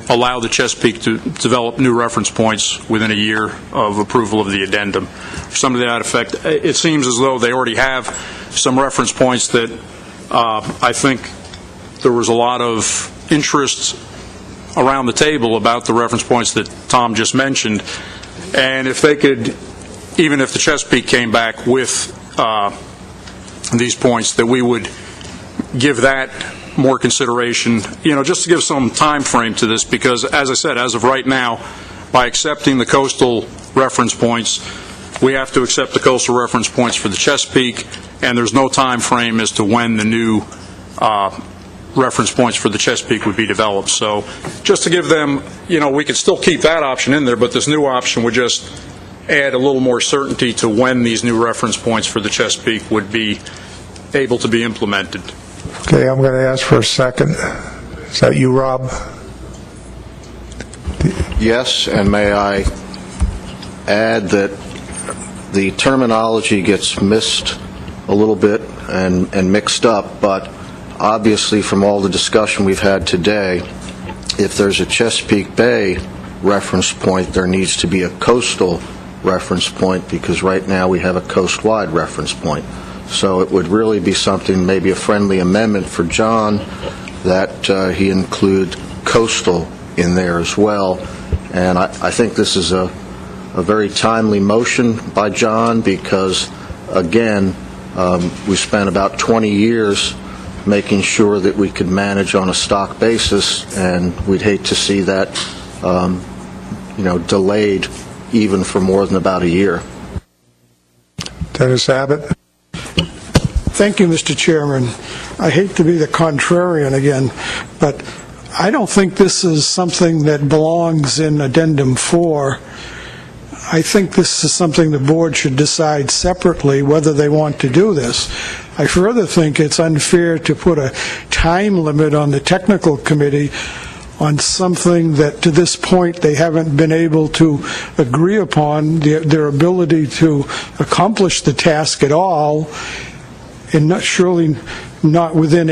allow the Chesapeake to develop new reference points within a year of approval of the addendum, or something to that effect. It seems as though they already have some reference points that I think there was a lot of interest around the table about the reference points that Tom just mentioned, and if they could, even if the Chesapeake came back with these points, that we would give that more consideration, just to give some time frame to this, because as I said, as of right now, by accepting the coastal reference points, we have to accept the coastal reference points for the Chesapeake, and there's no time frame as to when the new reference points for the Chesapeake would be developed. So just to give them, we could still keep that option in there, but this new option would just add a little more certainty to when these new reference points for the Chesapeake would be able to be implemented. Okay, I'm going to ask for a second. Is that you, Rob? Yes, and may I add that the terminology gets missed a little bit and mixed up, but obviously from all the discussion we've had today, if there's a Chesapeake Bay reference point, there needs to be a coastal reference point, because right now we have a coast-wide reference point. So it would really be something, maybe a friendly amendment for John, that he include coastal in there as well. And I think this is a very timely motion by John, because, again, we spent about 20 years making sure that we could manage on a stock basis, and we'd hate to see that delayed even for more than about a year. Dennis Abbott. Thank you, Mr. Chairman. I hate to be the contrarian again, but I don't think this is something that belongs in Addendum 4. I think this is something the board should decide separately whether they want to do this. I further think it's unfair to put a time limit on the technical committee on something that to this point they haven't been able to agree upon their ability to accomplish the task at all, and surely not within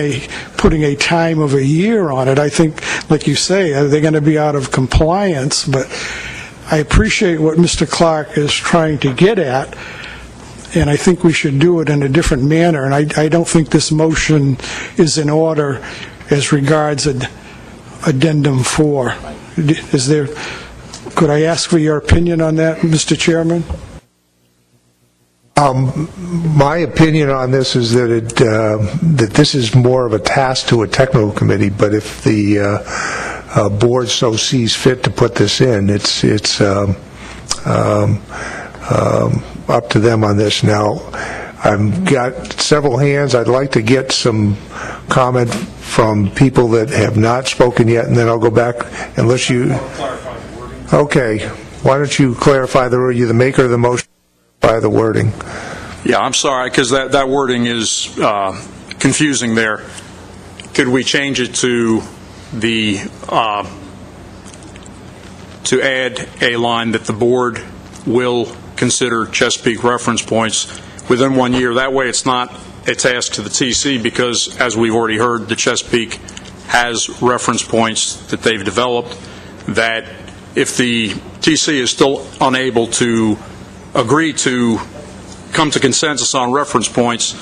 putting a time of a year on it. I think, like you say, they're going to be out of compliance, but I appreciate what Mr. Clark is trying to get at, and I think we should do it in a different manner, and I don't think this motion is in order as regards Addendum 4. Could I ask for your opinion on that, Mr. Chairman? My opinion on this is that that this is more of a task to a technical committee, but if the board so sees fit to put this in, it's up to them on this. Now, I've got several hands. I'd like to get some comment from people that have not spoken yet, and then I'll go back unless you... Okay. Why don't you clarify you're the maker of the motion by the wording? Yeah, I'm sorry, because that wording is confusing there. Could we change it to to add a line that the board will consider Chesapeake reference points within 1 year? That way it's not a task to the TC, because as we've already heard, the Chesapeake has reference points that they've developed, that if the TC is still unable to agree to come to consensus on reference points,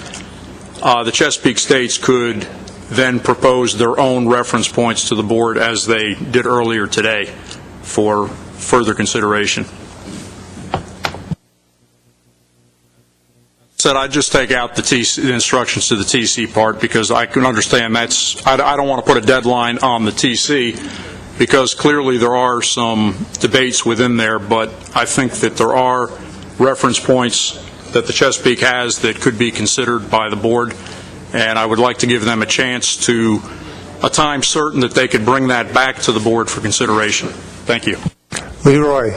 the Chesapeake states could then propose their own reference points to the board, as they did earlier today, for further consideration. Said I'd just take out the instructions to the TC part, because I can understand I don't want to put a deadline on the TC, because clearly there are some debates within there, but I think that there are reference points that the Chesapeake has that could be considered by the board, and I would like to give them a chance to a time certain that they could bring that back to the board for consideration. Thank you. Leroy.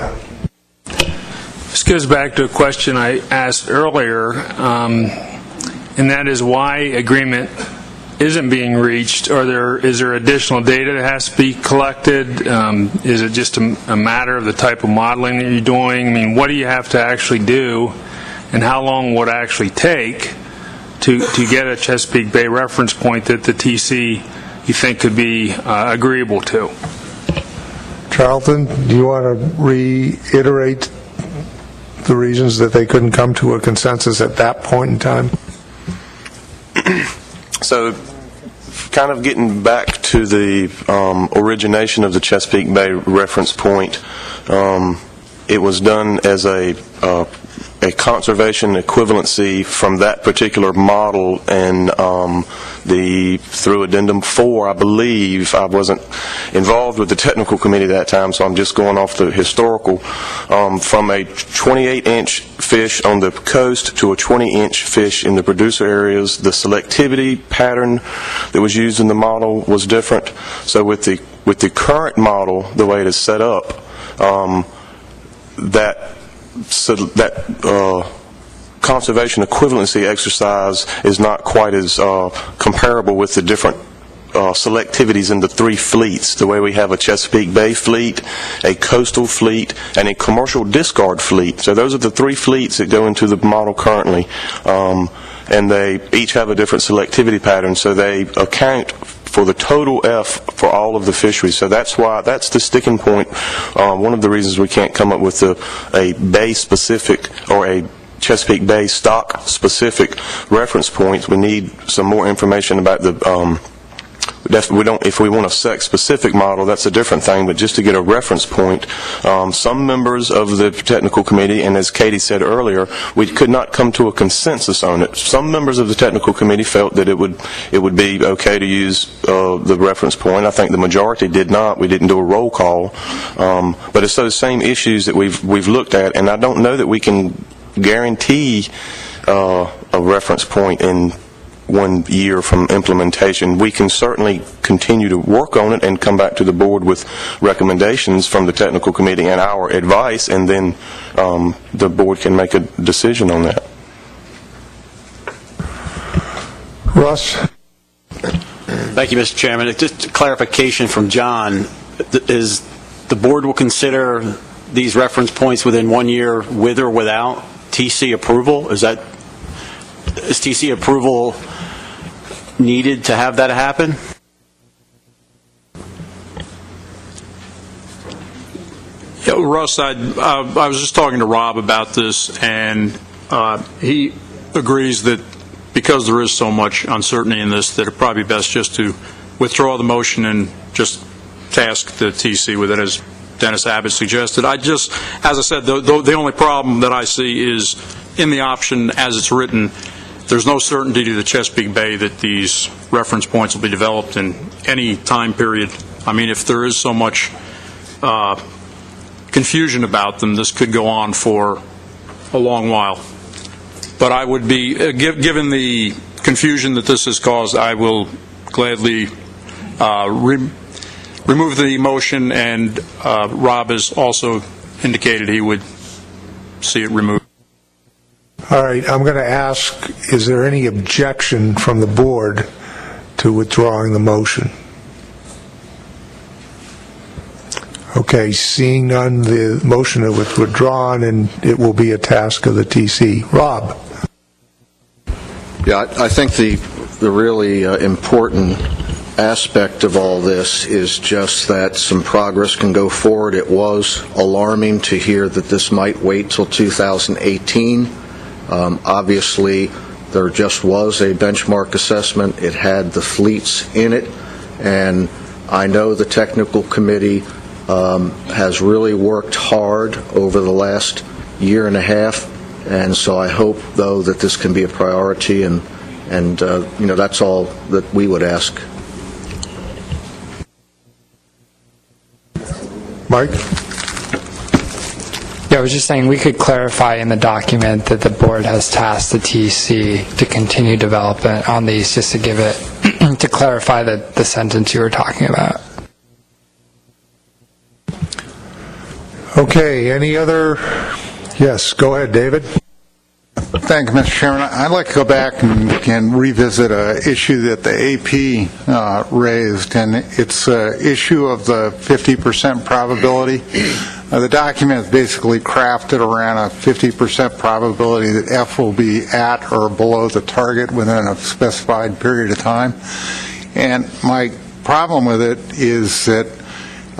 This goes back to a question I asked earlier, and that is why agreement isn't being reached. Is there additional data that has to be collected? Is it just a matter of the type of modeling that you're doing? I mean, what do you have to actually do, and how long would it actually take to get a Chesapeake Bay reference point that the TC you think could be agreeable to? Charlton, do you want to reiterate the reasons that they couldn't come to a consensus at that point in time? So, kind of getting back to the origination of the Chesapeake Bay reference point, it was done as a conservation equivalency from that particular model, and through Addendum 4, I believe. I wasn't involved with the technical committee that time, so I'm just going off the historical. From a 28-inch fish on the coast to a 20-inch fish in the producer areas, the selectivity pattern that was used in the model was different. So with the current model, the way it is set up, that conservation equivalency exercise is not quite as comparable with the different selectivities in the three fleets, the way we have a Chesapeake Bay fleet, a coastal fleet, and a commercial discard fleet. So those are the three fleets that go into the model currently, and they each have a different selectivity pattern, so they account for the total F for all of the fisheries. So that's the sticking point. One of the reasons we can't come up with a Bay-specific or a Chesapeake Bay stock-specific reference points. We need some more information about the if we want a sex-specific model, that's a different thing, but just to get a reference point, some members of the technical committee, and as Katie said earlier, we could not come to a consensus on it. Some members of the technical committee felt that it would be okay to use the reference point. I think the majority did not. We didn't do a roll call. But it's those same issues that we've looked at, and I don't know that we can guarantee a reference point in 1 year from implementation. We can certainly continue to work on it and come back to the board with recommendations from the technical committee and our advice, and then the board can make a decision on that. Russ? Thank you, Mr. Chairman. Just a clarification from John. Is the board will consider these reference points within 1 year with or without TC approval? Is TC approval needed to have that happen? Yeah, Russ, I was just talking to Rob about this, and he agrees that because there is so much uncertainty in this, that it'd probably be best just to withdraw the motion and just task the TC with it, as Dennis Abbott suggested. As I said, the only problem that I see is in the option as it's written, there's no certainty to the Chesapeake Bay that these reference points will be developed in any time period. I mean, if there is so much confusion about them, this could go on for a long while. But I would be, given the confusion that this has caused, I will gladly remove the motion, and Rob has also indicated he would see it removed. All right, I'm going to ask, is there any objection from the board to withdrawing the motion? Okay, seeing none, the motion is withdrawn, and it will be a task of the TC. Rob? Yeah, I think the really important aspect of all this is just that some progress can go forward. It was alarming to hear that this might wait till 2018. Obviously, there just was a benchmark assessment. It had the fleets in it, and I know the technical committee has really worked hard over the last year and a half, and so I hope, though, that this can be a priority, and that's all that we would ask. Mike? Yeah, I was just saying we could clarify in the document that the board has tasked the TC to continue development on these, just to give it, to clarify the sentence you were talking about. Okay, any other? Yes, go ahead, David. Thank you, Mr. Chairman. I'd like to go back and revisit an issue that the AP raised, and it's an issue of the 50% probability. The document is basically crafted around a 50% probability that F will be at or below the target within a specified period of time. And my problem with it is that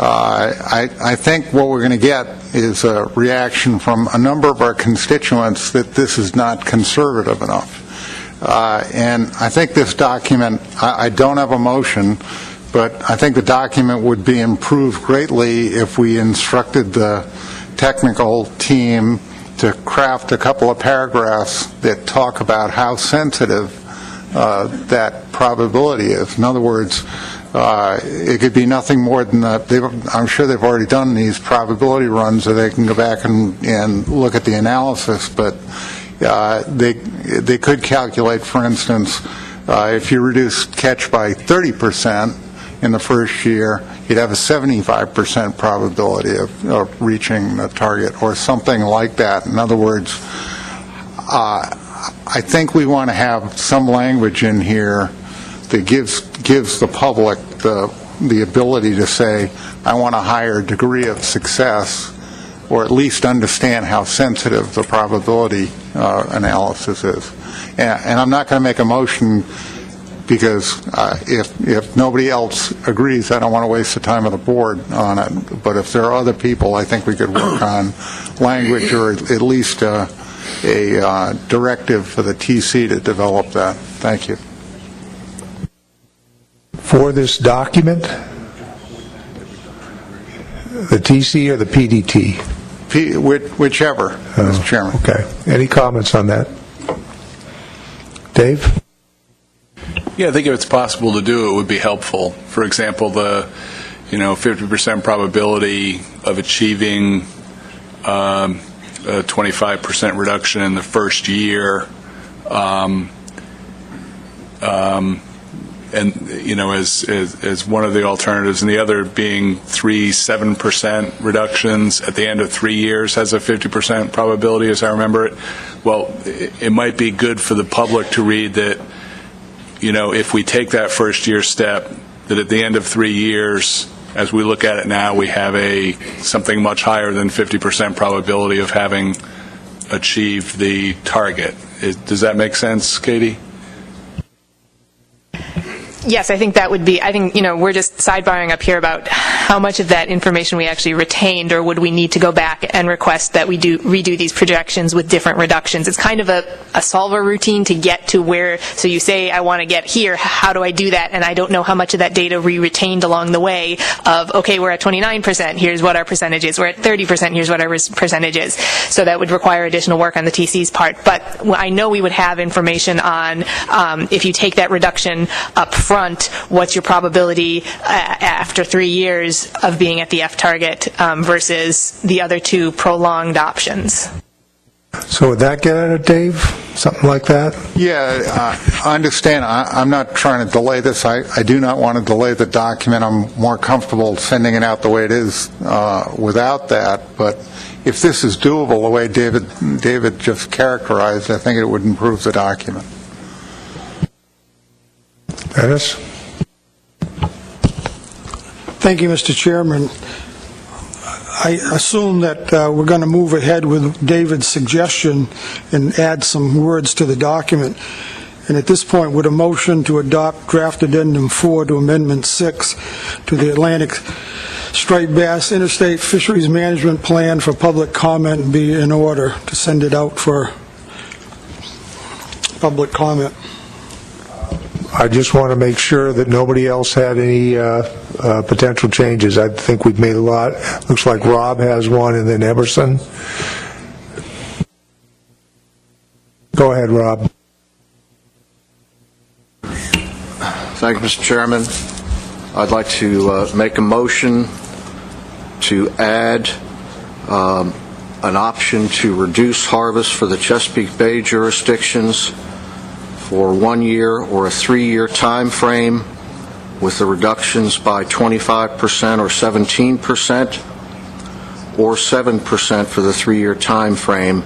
I think what we're going to get is a reaction from a number of our constituents that this is not conservative enough. And I think this document, I don't have a motion, but I think the document would be improved greatly if we instructed the technical team to craft a couple of paragraphs that talk about how sensitive that probability is. In other words, it could be nothing more than I'm sure they've already done these probability runs, so they can go back and look at the analysis, but they could calculate, for instance, if you reduce catch by 30% in the first year, you'd have a 75% probability of reaching the target, or something like that. In other words, I think we want to have some language in here that gives the public the ability to say, I want a higher degree of success, or at least understand how sensitive the probability analysis is. And I'm not going to make a motion because if nobody else agrees, I don't want to waste the time of the board on it. But if there are other people, I think we could work on language, or at least a directive for the TC to develop that. Thank you. For this document, the TC or the PDT? Whichever, Mr. Chairman. Okay. Any comments on that? Dave? Yeah, I think if it's possible to do it would be helpful. For example, the 50% probability of achieving a 25% reduction in the first year. and, as one of the alternatives, and the other being 7% reductions at the end of 3 years has a 50% probability, as I remember it. Well, it might be good for the public to read that, if we take that first year step, that at the end of 3 years, as we look at it now, we have something much higher than 50% probability of having achieved the target. Does that make sense, Katie? Yes, I think that would be, we're just sidebarring up here about how much of that information we actually retained, or would we need to go back and request that we redo these projections with different reductions. It's kind of a solver routine to get to where, so you say, I want to get here, how do I do that? And I don't know how much of that data we retained along the way of, okay, we're at 29%, here's what our percentage is, we're at 30%, here's what our percentage is. So that would require additional work on the TC's part. But I know we would have information on, if you take that reduction up front, what's your probability after 3 years of being at the F target versus the other two prolonged options. So would that get at it, Dave? Something like that? Yeah, I understand. I'm not trying to delay this. I do not want to delay the document. I'm more comfortable sending it out the way it is without that. But if this is doable the way David just characterized, I think it would improve the document. Dennis? Thank you, Mr. Chairman. I assume that we're going to move ahead with David's suggestion and add some words to the document. And at this point, would a motion to adopt draft addendum 4 to amendment 6 to the Atlantic Striped Bass Interstate Fisheries Management Plan for public comment be in order to send it out for public comment? I just want to make sure that nobody else had any potential changes. I think we've made a lot. Looks like Rob has one, and then Emerson. Go ahead, Rob. Thank you, Mr. Chairman. I'd like to make a motion to add an option to reduce harvest for the Chesapeake Bay jurisdictions for 1 year or a 3-year time frame, with the reductions by 25% or 17%, or 7% for the 3-year time frame,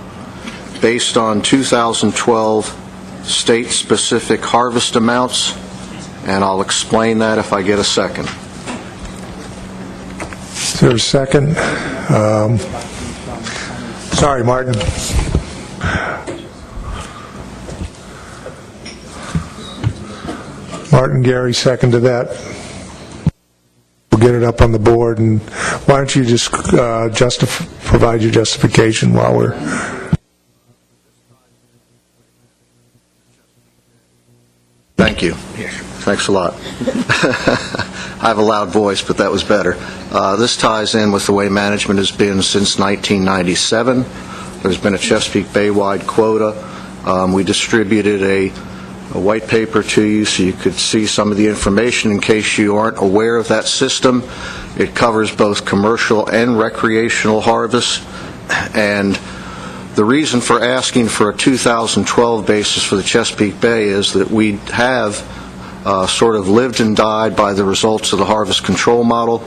based on 2012 state-specific harvest amounts, and I'll explain that if I get a second. Is there a second? Sorry, Martin. Martin Gary seconded that. We'll get it up on the board, and why don't you just provide your justification while we're... Thank you. Thanks a lot. I have a loud voice, but that was better. This ties in with the way management has been since 1997. There's been a Chesapeake Bay-wide quota. We distributed a white paper to you so you could see some of the information in case you aren't aware of that system. It covers both commercial and recreational harvests, and the reason for asking for a 2012 basis for the Chesapeake Bay is that we have sort of lived and died by the results of the harvest control model.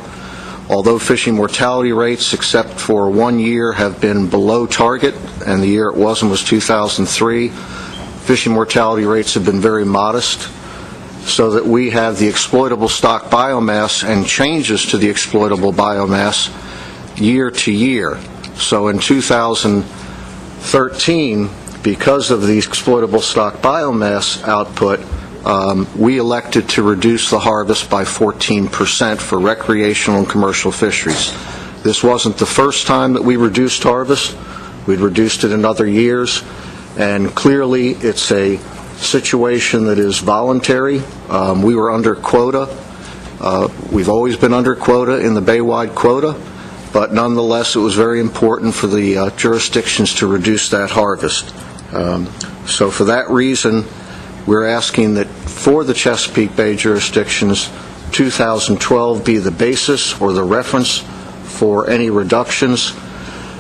Although fishing mortality rates, except for 1 year, have been below target, and the year it wasn't was 2003, fishing mortality rates have been very modest, so that we have the exploitable stock biomass and changes to the exploitable biomass year to year. So in 2013, because of the exploitable stock biomass output, we elected to reduce the harvest by 14% for recreational and commercial fisheries. This wasn't the first time that we reduced harvest. We'd reduced it in other years. And clearly, it's a situation that is voluntary. We were under quota. We've always been under quota in the Bay-wide quota, but nonetheless, it was very important for the jurisdictions to reduce that harvest. So for that reason, we're asking that for the Chesapeake Bay jurisdictions, 2012 be the basis or the reference for any reductions.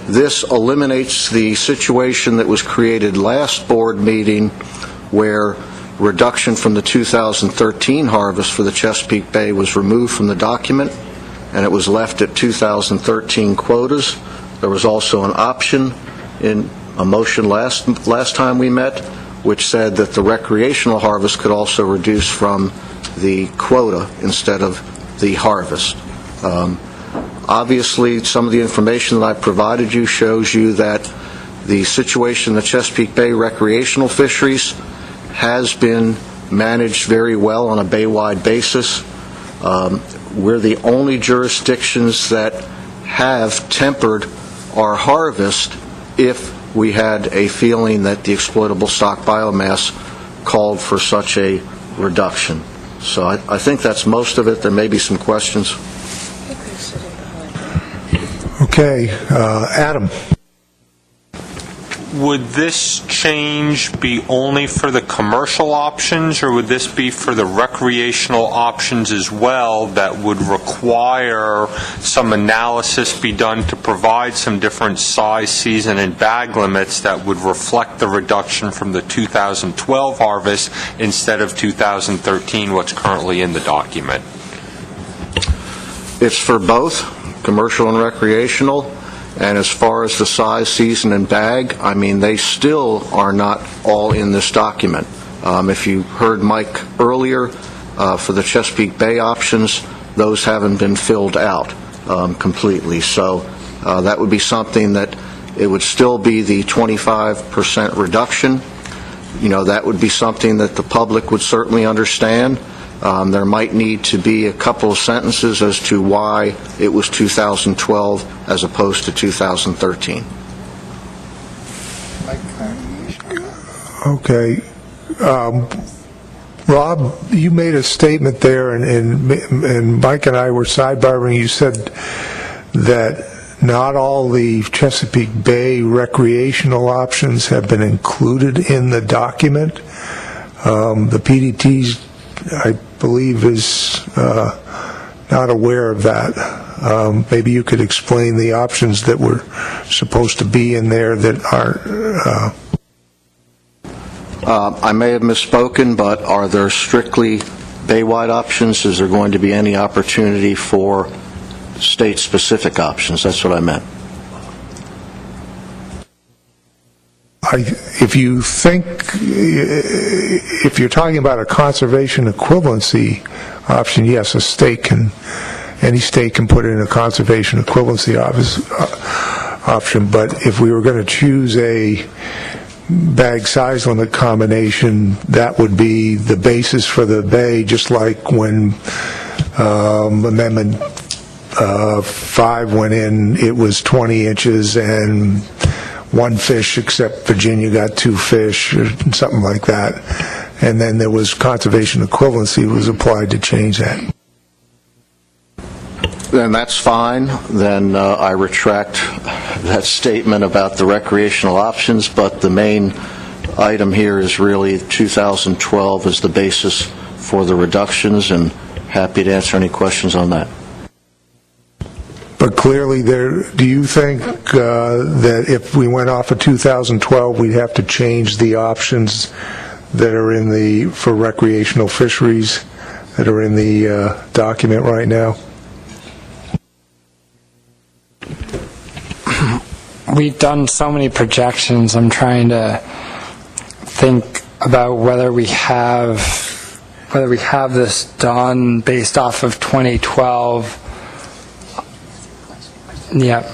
This eliminates the situation that was created last board meeting where reduction from the 2013 harvest for the Chesapeake Bay was removed from the document, and it was left at 2013 quotas. There was also an option in a motion last time we met, which said that the recreational harvest could also reduce from the quota instead of the harvest. Obviously, some of the information that I provided you shows you that the situation in the Chesapeake Bay recreational fisheries has been managed very well on a bay-wide basis. We're the only jurisdictions that have tempered our harvest if we had a feeling that the exploitable stock biomass called for such a reduction. So I think that's most of it. There may be some questions. Okay, Adam. Would this change be only for the commercial options, or would this be for the recreational options as well, that would require some analysis be done to provide some different size, season, and bag limits that would reflect the reduction from the 2012 harvest instead of 2013, what's currently in the document? It's for both commercial and recreational. And as far as the size, season, and bag, I mean, they still are not all in this document. If you heard Mike earlier, for the Chesapeake Bay options, those haven't been filled out completely. So that would be something that it would still be the 25% reduction. You know, that would be something that the public would certainly understand. There might need to be a couple of sentences as to why it was 2012 as opposed to 2013. Okay. Rob, you made a statement there, and Mike and I were sidebarring. You said that not all the Chesapeake Bay recreational options have been included in the document. The PDT's, I believe, is not aware of that. Maybe you could explain the options that were supposed to be in there that aren't. I may have misspoken, but are there strictly bay-wide options? Is there going to be any opportunity for state-specific options? That's what I meant. If you're talking about a conservation equivalency option, yes, any state can put in a conservation equivalency option. But if we were going to choose a bag size limit combination, that would be the basis for the bay, just like when Amendment 5 went in, it was 20 inches and one fish, except Virginia got two fish, or something like that. And then there was conservation equivalency was applied to change that. Then that's fine. Then I retract that statement about the recreational options, but the main item here is really 2012 as the basis for the reductions, and happy to answer any questions on that. But clearly, do you think that if we went off of 2012, we'd have to change the options that are for recreational fisheries that are in the document right now? We've done so many projections. I'm trying to think about whether we have this done based off of 2012. Yeah.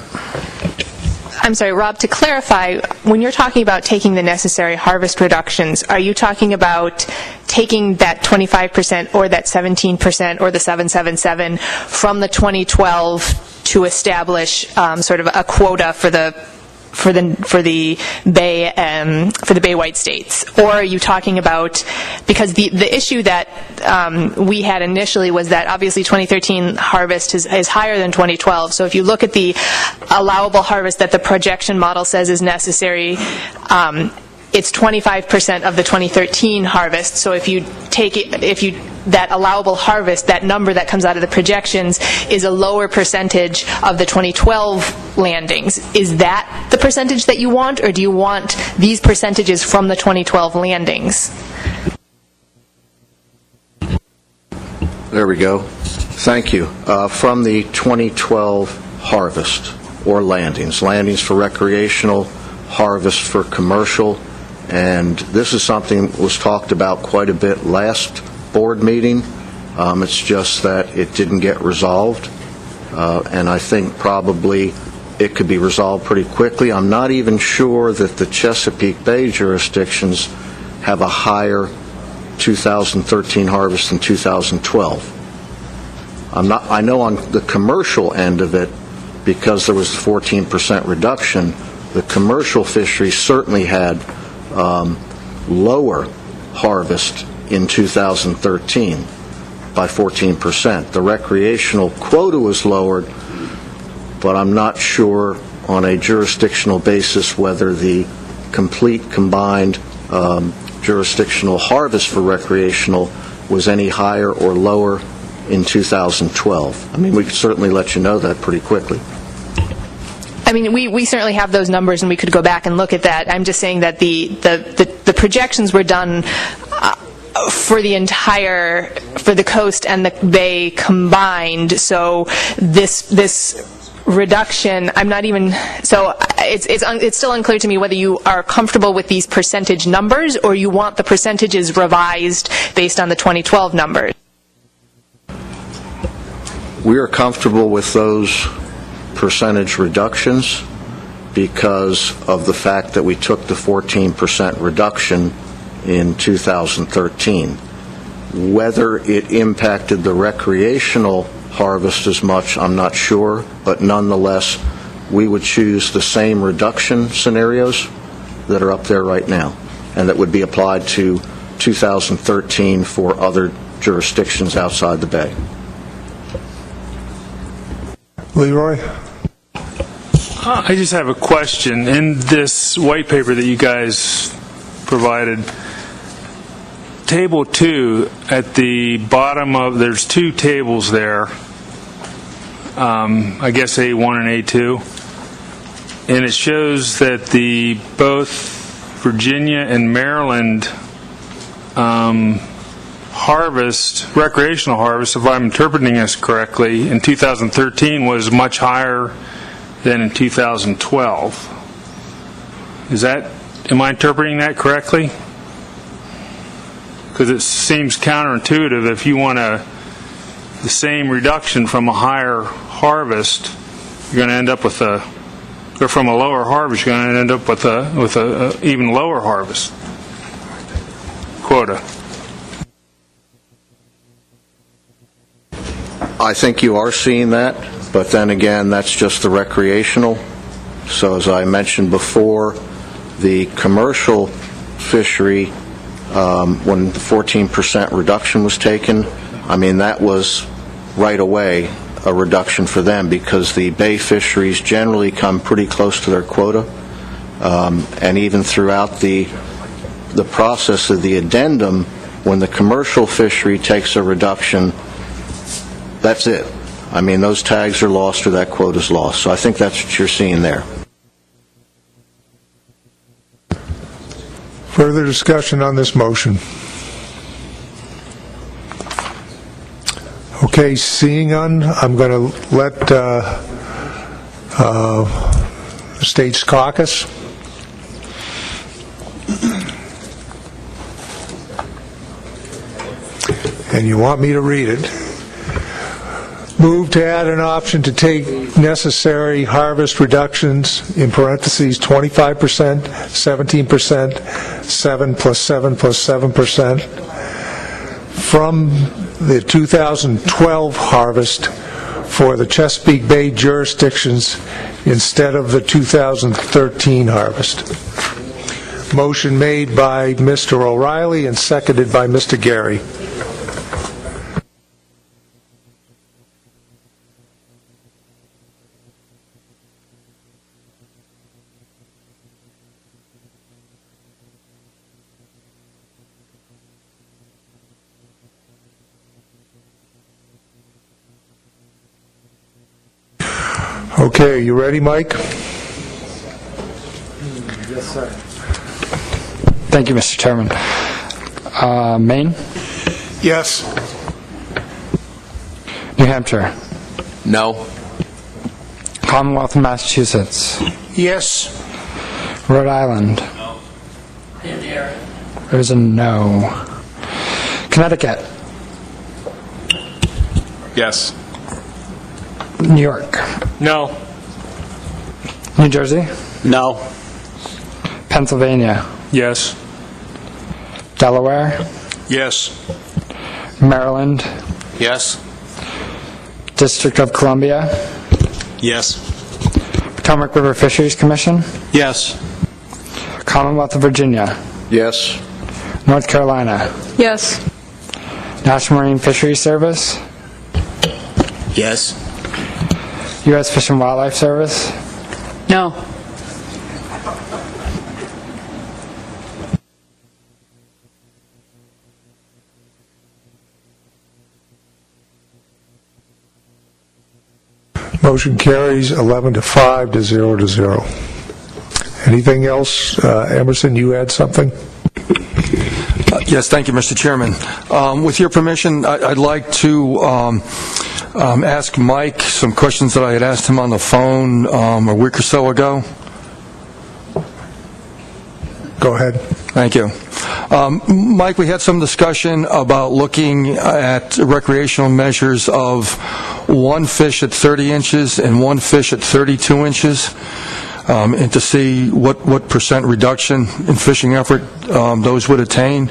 I'm sorry, Rob, to clarify, when you're talking about taking the necessary harvest reductions, are you talking about taking that 25% or that 17% or the 777 from the 2012 to establish sort of a quota for the Bay White states? Or are you talking about, because the issue that we had initially was that obviously 2013 harvest is higher than 2012. So if you look at the allowable harvest that the projection model says is necessary, it's 25% of the 2013 harvest. So if you take it, that allowable harvest, that number that comes out of the projections, is a lower percentage of the 2012 landings. Is that the percentage that you want, or do you want these percentages from the 2012 landings? There we go. Thank you. From the 2012 harvest, or landings for recreational, harvest for commercial, and this is something that was talked about quite a bit last board meeting. It's just that it didn't get resolved, and I think probably it could be resolved pretty quickly. I'm not even sure that the Chesapeake Bay jurisdictions have a higher 2013 harvest than 2012. I know on the commercial end of it, because there was a 14% reduction, the commercial fisheries certainly had lower harvest in 2013 by 14%. The recreational quota was lowered, but I'm not sure on a jurisdictional basis whether the complete combined jurisdictional harvest for recreational was any higher or lower in 2012. I mean, we could certainly let you know that pretty quickly. I mean, we certainly have those numbers, and we could go back and look at that. I'm just saying that the projections were done for the coast and the bay combined. So this reduction, I'm not even, so it's still unclear to me whether you are comfortable with these percentage numbers or you want the percentages revised based on the 2012 numbers. We are comfortable with those percentage reductions because of the fact that we took the 14% reduction in 2013. Whether it impacted the recreational harvest as much, I'm not sure, but nonetheless, we would choose the same reduction scenarios that are up there right now, and that would be applied to 2013 for other jurisdictions outside the Bay. Leroy? I just have a question. In this white paper that you guys provided, Table 2, at the bottom of, there's two tables there, I guess A1 and A2, and it shows that both Virginia and Maryland recreational harvest, if I'm interpreting this correctly, in 2013 was much higher than in 2012. Am I interpreting that correctly? Because it seems counterintuitive. If you want the same reduction from a higher harvest, you're going to end up with or from a lower harvest, you're going to end up with a even lower harvest quota. I think you are seeing that, but then again, that's just the recreational. So as I mentioned before, the commercial fishery, when the 14% reduction was taken, I mean, that was right away a reduction for them because the bay fisheries generally come pretty close to their quota. And even throughout the process of the addendum, when the commercial fishery takes a reduction, that's it. I mean, those tags are lost or that quota's lost. So I think that's what you're seeing there. Further discussion on this motion? Okay, seeing none, I'm going to let the state's caucus. And you want me to read it. Move to add an option to take necessary harvest reductions, in parentheses, 25%, 17%, 7 plus 7 plus 7%, from the 2012 harvest for the Chesapeake Bay jurisdictions instead of the 2013 harvest. Motion made by Mr. O'Reilly and seconded by Mr. Gary. Okay, you ready, Mike? Yes, sir. Thank you, Mr. Chairman. Maine? Yes. New Hampshire. No. Commonwealth of Massachusetts. Yes. Rhode Island. No. There's a no. Connecticut. Yes. New York. No. New Jersey. No. Pennsylvania. Yes. Delaware. Yes. Maryland. Yes. District of Columbia. Yes. Potomac River Fisheries Commission. Yes. Commonwealth of Virginia. Yes. North Carolina. Yes. National Marine Fisheries Service. Yes. U.S. Fish and Wildlife Service. No. Motion carries 11 to 5 to 0 to 0. Anything else? Emerson, you had something? Yes, thank you, Mr. Chairman. With your permission, I'd like to ask Mike some questions that I had asked him on the phone a week or so ago. Go ahead. Thank you. Mike, we had some discussion about looking at recreational measures of one fish at 30 inches and one fish at 32 inches. And to see what percent reduction in fishing effort those would attain.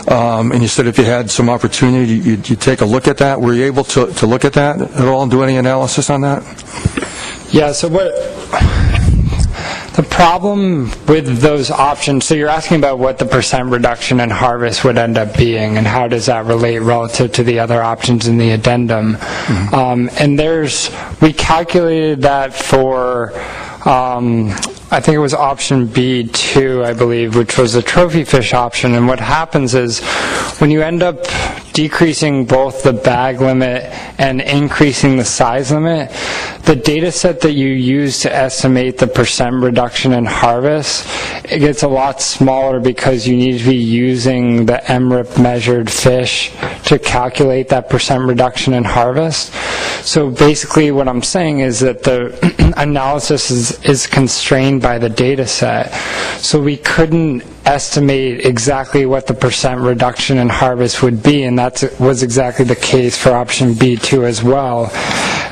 And you said if you had some opportunity, you'd take a look at that. Were you able to look at that at all and do any analysis on that? Yeah, so the problem with those options, so you're asking about what the percent reduction in harvest would end up being and how does that relate relative to the other options in the addendum. Mm-hmm. And we calculated that for I think it was option B2, I believe, which was the trophy fish option. And what happens is when you end up decreasing both the bag limit and increasing the size limit, the data set that you use to estimate the percent reduction in harvest, it gets a lot smaller because you need to be using the MRIP measured fish to calculate that percent reduction in harvest. So basically what I'm saying is that the analysis is constrained by the data set. So we couldn't estimate exactly what the percent reduction in harvest would be, and that was exactly the case for option B2 as well.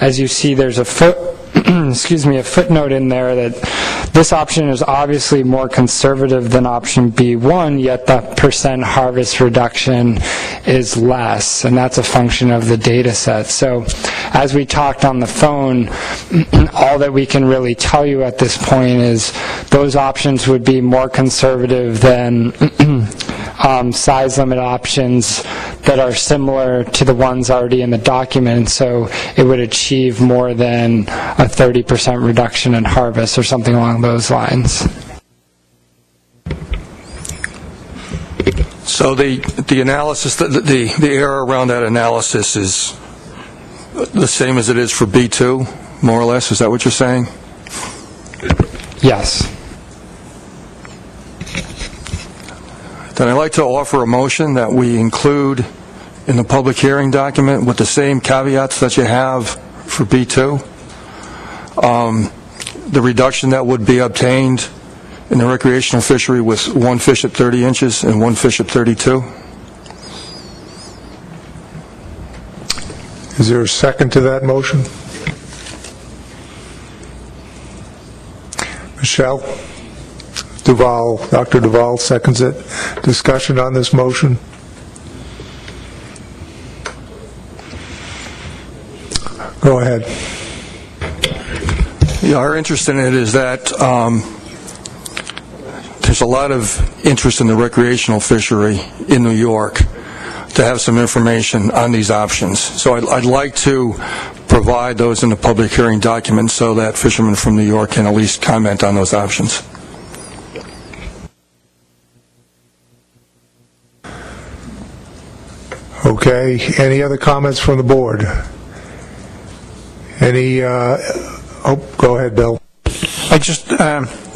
As you see, there's a footnote in there that this option is obviously more conservative than option B1, yet the percent harvest reduction is less, and that's a function of the data set. So as we talked on the phone, all that we can really tell you at this point is those options would be more conservative than size limit options that are similar to the ones already in the document, so it would achieve more than a 30% reduction in harvest or something along those lines. So the analysis, the error around that analysis is the same as it is for B2, more or less? Is that what you're saying? Yes. Then I'd like to offer a motion that we include in the public hearing document with the same caveats that you have for B2. The reduction that would be obtained in the recreational fishery with one fish at 30 inches and one fish at 32. Is there a second to that motion? Michelle? Dr. Duval seconds it. Discussion on this motion? Go ahead. Yeah, our interest in it is that there's a lot of interest in the recreational fishery in New York to have some information on these options. So I'd like to provide those in the public hearing document so that fishermen from New York can at least comment on those options. Okay. Any other comments from the board? Any, go ahead, Bill. I just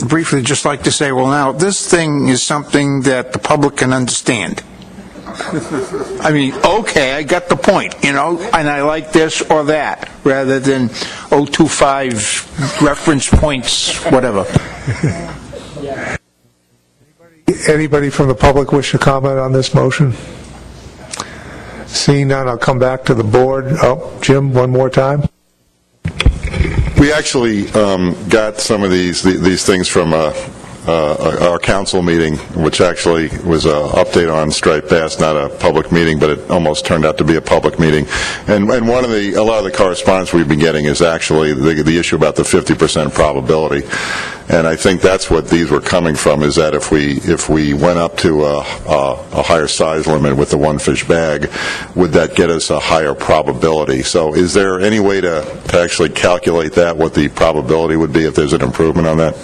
briefly just like to say, well, now, this thing is something that the public can understand. I mean, okay, I got the point, and I like this or that, rather than 025 reference points, whatever. Anybody from the public wish to comment on this motion? Seeing none, I'll come back to the board. Oh, Jim, one more time. We actually got some of these things from our council meeting, which actually was an update on striped bass, not a public meeting, but it almost turned out to be a public meeting. And a lot of the correspondence we've been getting is actually the issue about the 50% probability. And I think that's what these were coming from, is that if we went up to a higher size limit with the one fish bag, would that get us a higher probability? So is there any way to actually calculate that, what the probability would be if there's an improvement on that?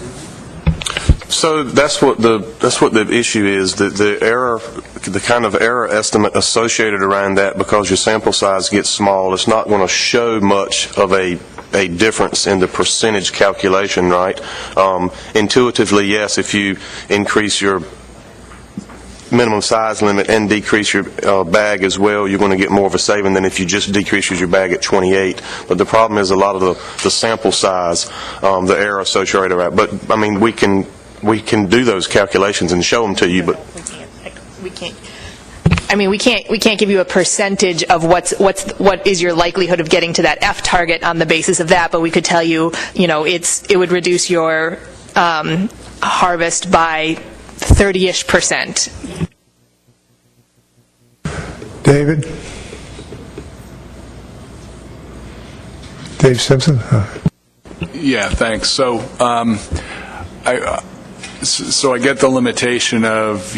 So that's what the issue is. The kind of error estimate associated around that, because your sample size gets small, it's not going to show much of a difference in the percentage calculation, right? Intuitively, yes, if you increase your minimum size limit and decrease your bag as well, you're going to get more of a saving than if you just decreases your bag at 28. But the problem is a lot of the sample size, the error associated around. But I mean, we can do those calculations and show them to you, but we can't. I mean, we can't give you a percentage of what is your likelihood of getting to that F target on the basis of that, but we could tell you, it would reduce your harvest by 30-ish%. David? Dave Simpson? Yeah, thanks. So I get the limitation of,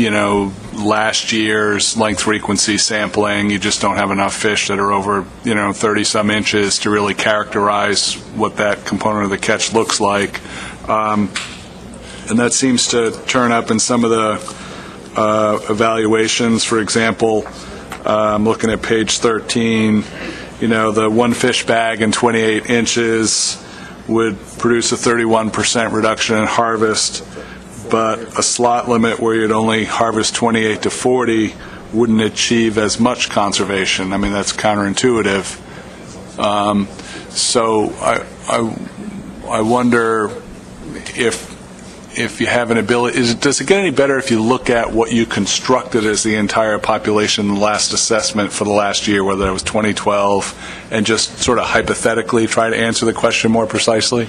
last year's length frequency sampling. You just don't have enough fish that are over, 30-some inches to really characterize what that component of the catch looks like. And that seems to turn up in some of the evaluations. For example, I'm looking at page 13, the one fish bag in 28 inches would produce a 31% reduction in harvest, but a slot limit where you'd only harvest 28 to 40 wouldn't achieve as much conservation. I mean, that's counterintuitive. So I wonder if you have an ability, does it get any better if you look at what you constructed as the entire population in the last assessment for the last year, whether it was 2012, and just sort of hypothetically try to answer the question more precisely?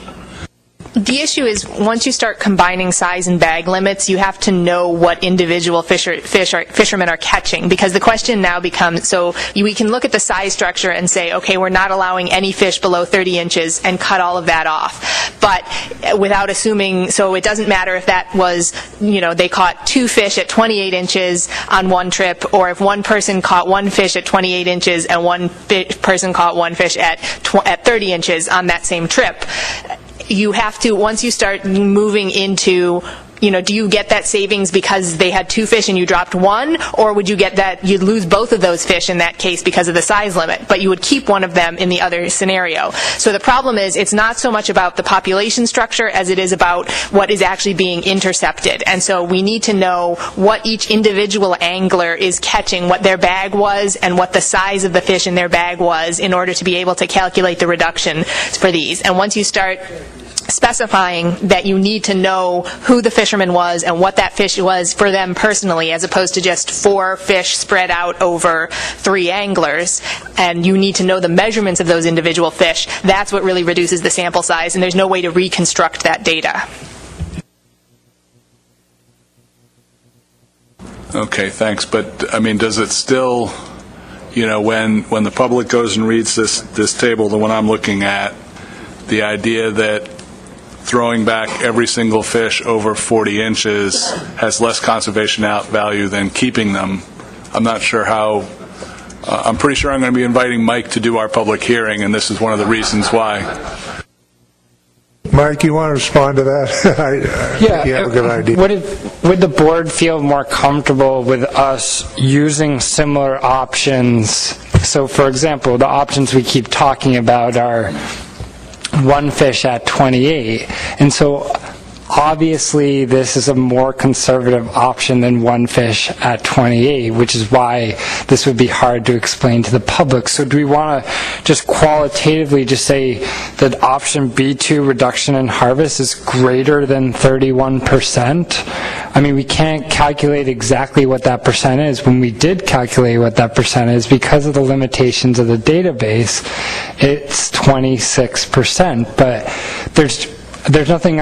The issue is, once you start combining size and bag limits, you have to know what individual fishermen are catching, because the question now becomes, so we can look at the size structure and say, okay, we're not allowing any fish below 30 inches and cut all of that off. But without assuming, so it doesn't matter if that was, they caught 2 fish at 28 inches on one trip, or if one person caught 1 fish at 28 inches and one person caught 1 fish at 30 inches on that same trip. You have to, once you start moving into, do you get that savings because they had 2 fish and you dropped 1, or would you get that you'd lose both of those fish in that case because of the size limit, but you would keep one of them in the other scenario? So the problem is, it's not so much about the population structure as it is about what is actually being intercepted. And so we need to know what each individual angler is catching, what their bag was, and what the size of the fish in their bag was, in order to be able to calculate the reduction for these. And once you start specifying that you need to know who the fisherman was and what that fish was for them personally, as opposed to just 4 fish spread out over 3 anglers, and you need to know the measurements of those individual fish, that's what really reduces the sample size, and there's no way to reconstruct that data. Okay, thanks. But, I mean, does it still, when the public goes and reads this table, the one I'm looking at, the idea that throwing back every single fish over 40 inches has less conservation value than keeping them, I'm not sure how. I'm pretty sure I'm going to be inviting Mike to do our public hearing, and this is one of the reasons why. Mike, you want to respond to that? Yeah. You have a good idea. Would the board feel more comfortable with us using similar options? So, for example, the options we keep talking about are 1 fish at 28. And so Obviously, this is a more conservative option than one fish at 28, which is why this would be hard to explain to the public. So do we want to just qualitatively just say that option B2, reduction in harvest, is greater than 31%? I mean, we can't calculate exactly what that percent is. When we did calculate what that percent is, because of the limitations of the database, it's 26%. But there's nothing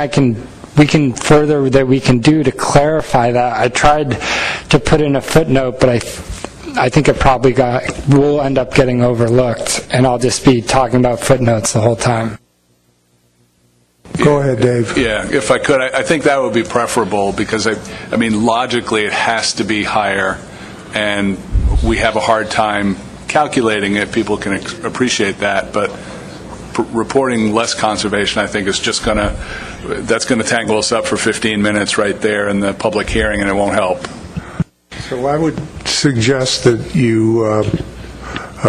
we can do to clarify that. I tried to put in a footnote, but I think it probably will end up getting overlooked, and I'll just be talking about footnotes the whole time. Go ahead, Dave. Yeah, if I could, I think that would be preferable, because, I mean, logically it has to be higher, and we have a hard time calculating it. People can appreciate that, but reporting less conservation, I think, is just that's going to tangle us up for 15 minutes right there in the public hearing, and it won't help. So I would suggest that you,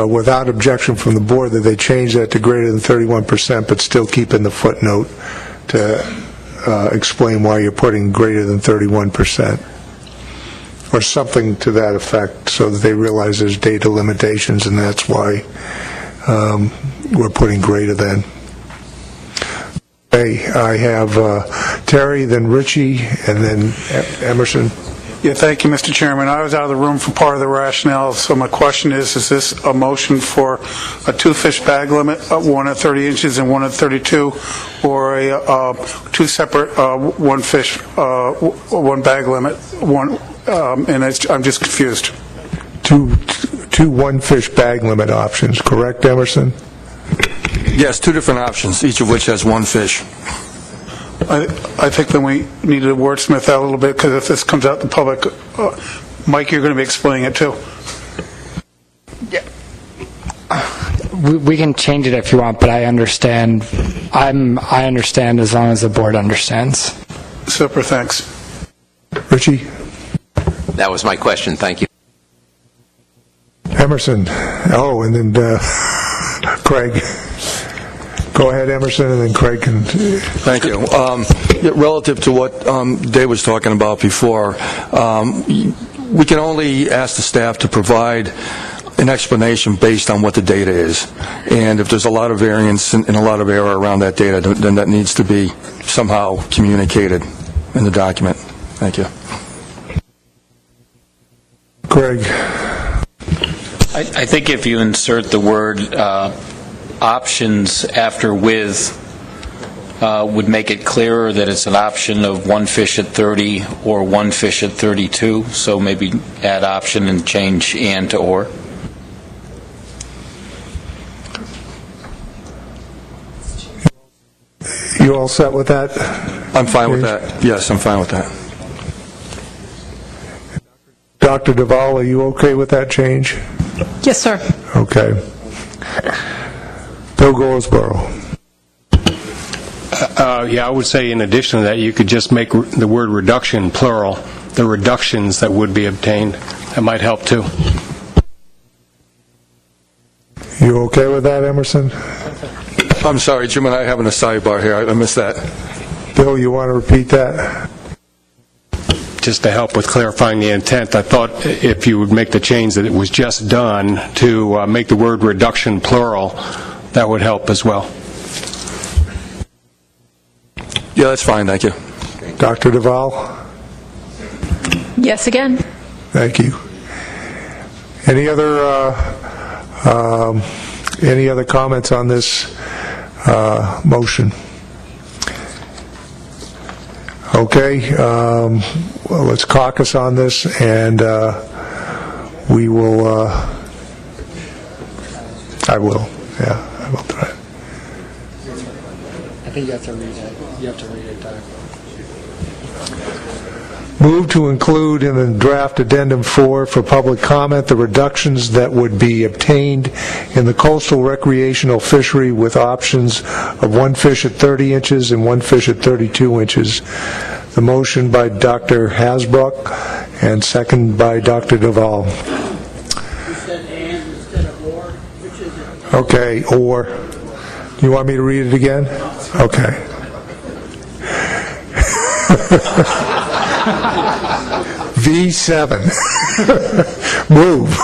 without objection from the board, that they change that to greater than 31%, but still keep in the footnote to explain why you're putting greater than 31%, or something to that effect, so that they realize there's data limitations, and that's why we're putting greater than. Okay, I have Terry, then Richie, and then Emerson. Yeah, thank you, Mr. Chairman. I was out of the room for part of the rationale, so my question is this a motion for a two-fish bag limit, one at 30 inches and one at 32, or a two separate one bag limit, and I'm just confused. Two one-fish bag limit options, correct, Emerson? Yes, two different options, each of which has one fish. I think then we need to wordsmith that a little bit, because if this comes out to the public, Mike, you're going to be explaining it too. Yeah. We can change it if you want, but I understand. I understand as long as the board understands. Super, thanks. Richie? That was my question. Thank you. Emerson. Oh, and then Craig. Go ahead, Emerson, and then Craig can... Thank you. Relative to what Dave was talking about before, we can only ask the staff to provide an explanation based on what the data is. And if there's a lot of variance and a lot of error around that data, then that needs to be somehow communicated in the document. Thank you. Craig. I think if you insert the word options after with would make it clearer that it's an option of one fish at 30 or one fish at 32, so maybe add option and change and to or. You all set with that? I'm fine with that. Yes, I'm fine with that. Dr. Duvall, are you okay with that change? Yes, sir. Okay. Bill Goldsboro. Yeah, I would say in addition to that, you could just make the word reduction plural, the reductions that would be obtained. That might help too. You okay with that, Emerson? I'm sorry, Jim and I are having a sidebar here. I missed that. Bill, you want to repeat that? Just to help with clarifying the intent, I thought if you would make the change that it was just done to make the word reduction plural, that would help as well. Yeah, that's fine. Thank you. Dr. Duvall? Yes, again. Thank you. Any other comments on this motion? Okay, well, let's caucus on this, and we will, I will try. I think you have to read it. You have to read it, Doug. Move to include in the draft addendum 4 for public comment the reductions that would be obtained in the coastal recreational fishery with options of one fish at 30 inches and one fish at 32 inches. The motion by Dr. Hasbrook and second by Dr. Duvall. You said and instead of or. Which is it? Okay, or. Do you want me to read it again? Okay. V7. Move.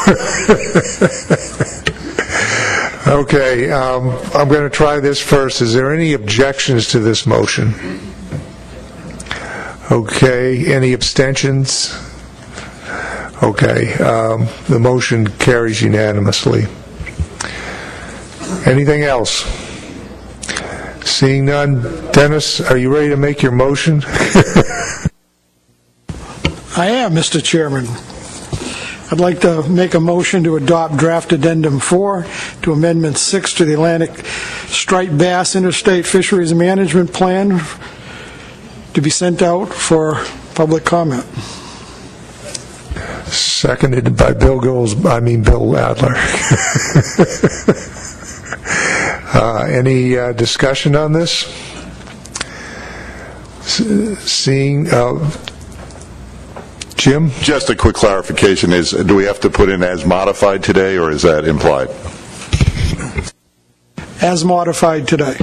Okay, I'm going to try this first. Is there any objections to this motion? Okay, any abstentions? Okay, the motion carries unanimously. Anything else? Seeing none, Dennis, are you ready to make your motion? I am, Mr. Chairman. I'd like to make a motion to adopt draft addendum 4 to amendment 6 to the Atlantic Striped Bass Interstate Fisheries Management Plan to be sent out for public comment. Seconded by Bill Adler. Any discussion on this? Seeing, Jim? Just a quick clarification, do we have to put in as modified today, or is that implied? As modified today.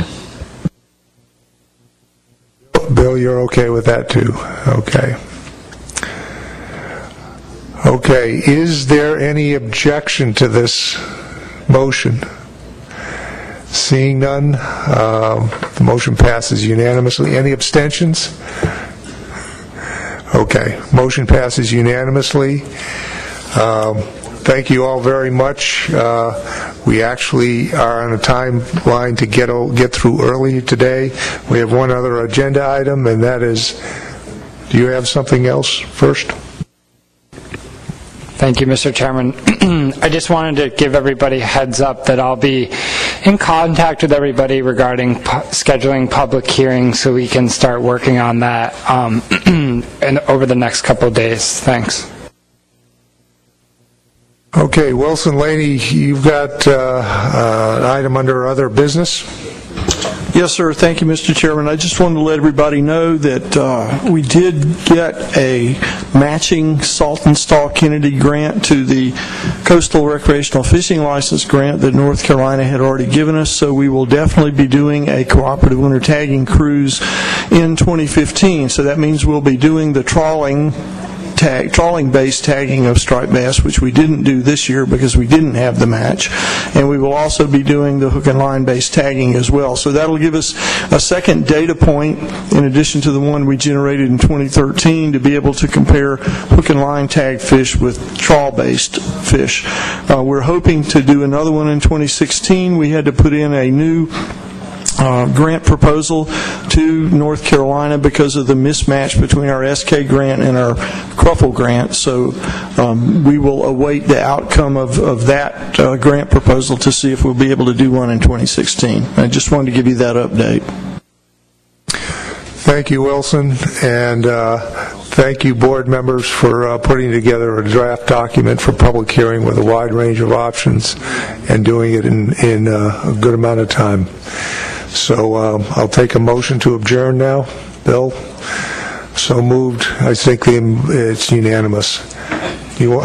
Bill, you're okay with that too? Okay. Okay, is there any objection to this motion? Seeing none, the motion passes unanimously. Any abstentions? Okay, motion passes unanimously. Thank you all very much. We actually are on a timeline to get through early today. We have one other agenda item, and that is, do you have something else first? Thank you, Mr. Chairman. I just wanted to give everybody a heads up that I'll be in contact with everybody regarding scheduling public hearings so we can start working on that and over the next couple of days. Thanks. Okay, Wilson Laney, you've got an item under other business. Yes, sir. Thank you, Mr. Chairman. I just wanted to let everybody know that we did get a matching Saltonstall Kennedy grant to the Coastal Recreational Fishing License grant that North Carolina had already given us, so we will definitely be doing a cooperative winter tagging cruise in 2015. So that means we'll be doing the trawling-based tagging of striped bass, which we didn't do this year because we didn't have the match, and we will also be doing the hook and line-based tagging as well. So that'll give us a second data point in addition to the one we generated in 2013 to be able to compare hook and line tagged fish with trawl-based fish. We're hoping to do another one in 2016. We had to put in a new grant proposal to North Carolina because of the mismatch between our SK grant and our Cruffle grant. So we will await the outcome of that grant proposal to see if we'll be able to do one in 2016. I just wanted to give you that update. Thank you, Wilson, and thank you, board members, for putting together a draft document for public hearing with a wide range of options and doing it in a good amount of time. So I'll take a motion to adjourn now. Bill? So moved. I think it's unanimous. You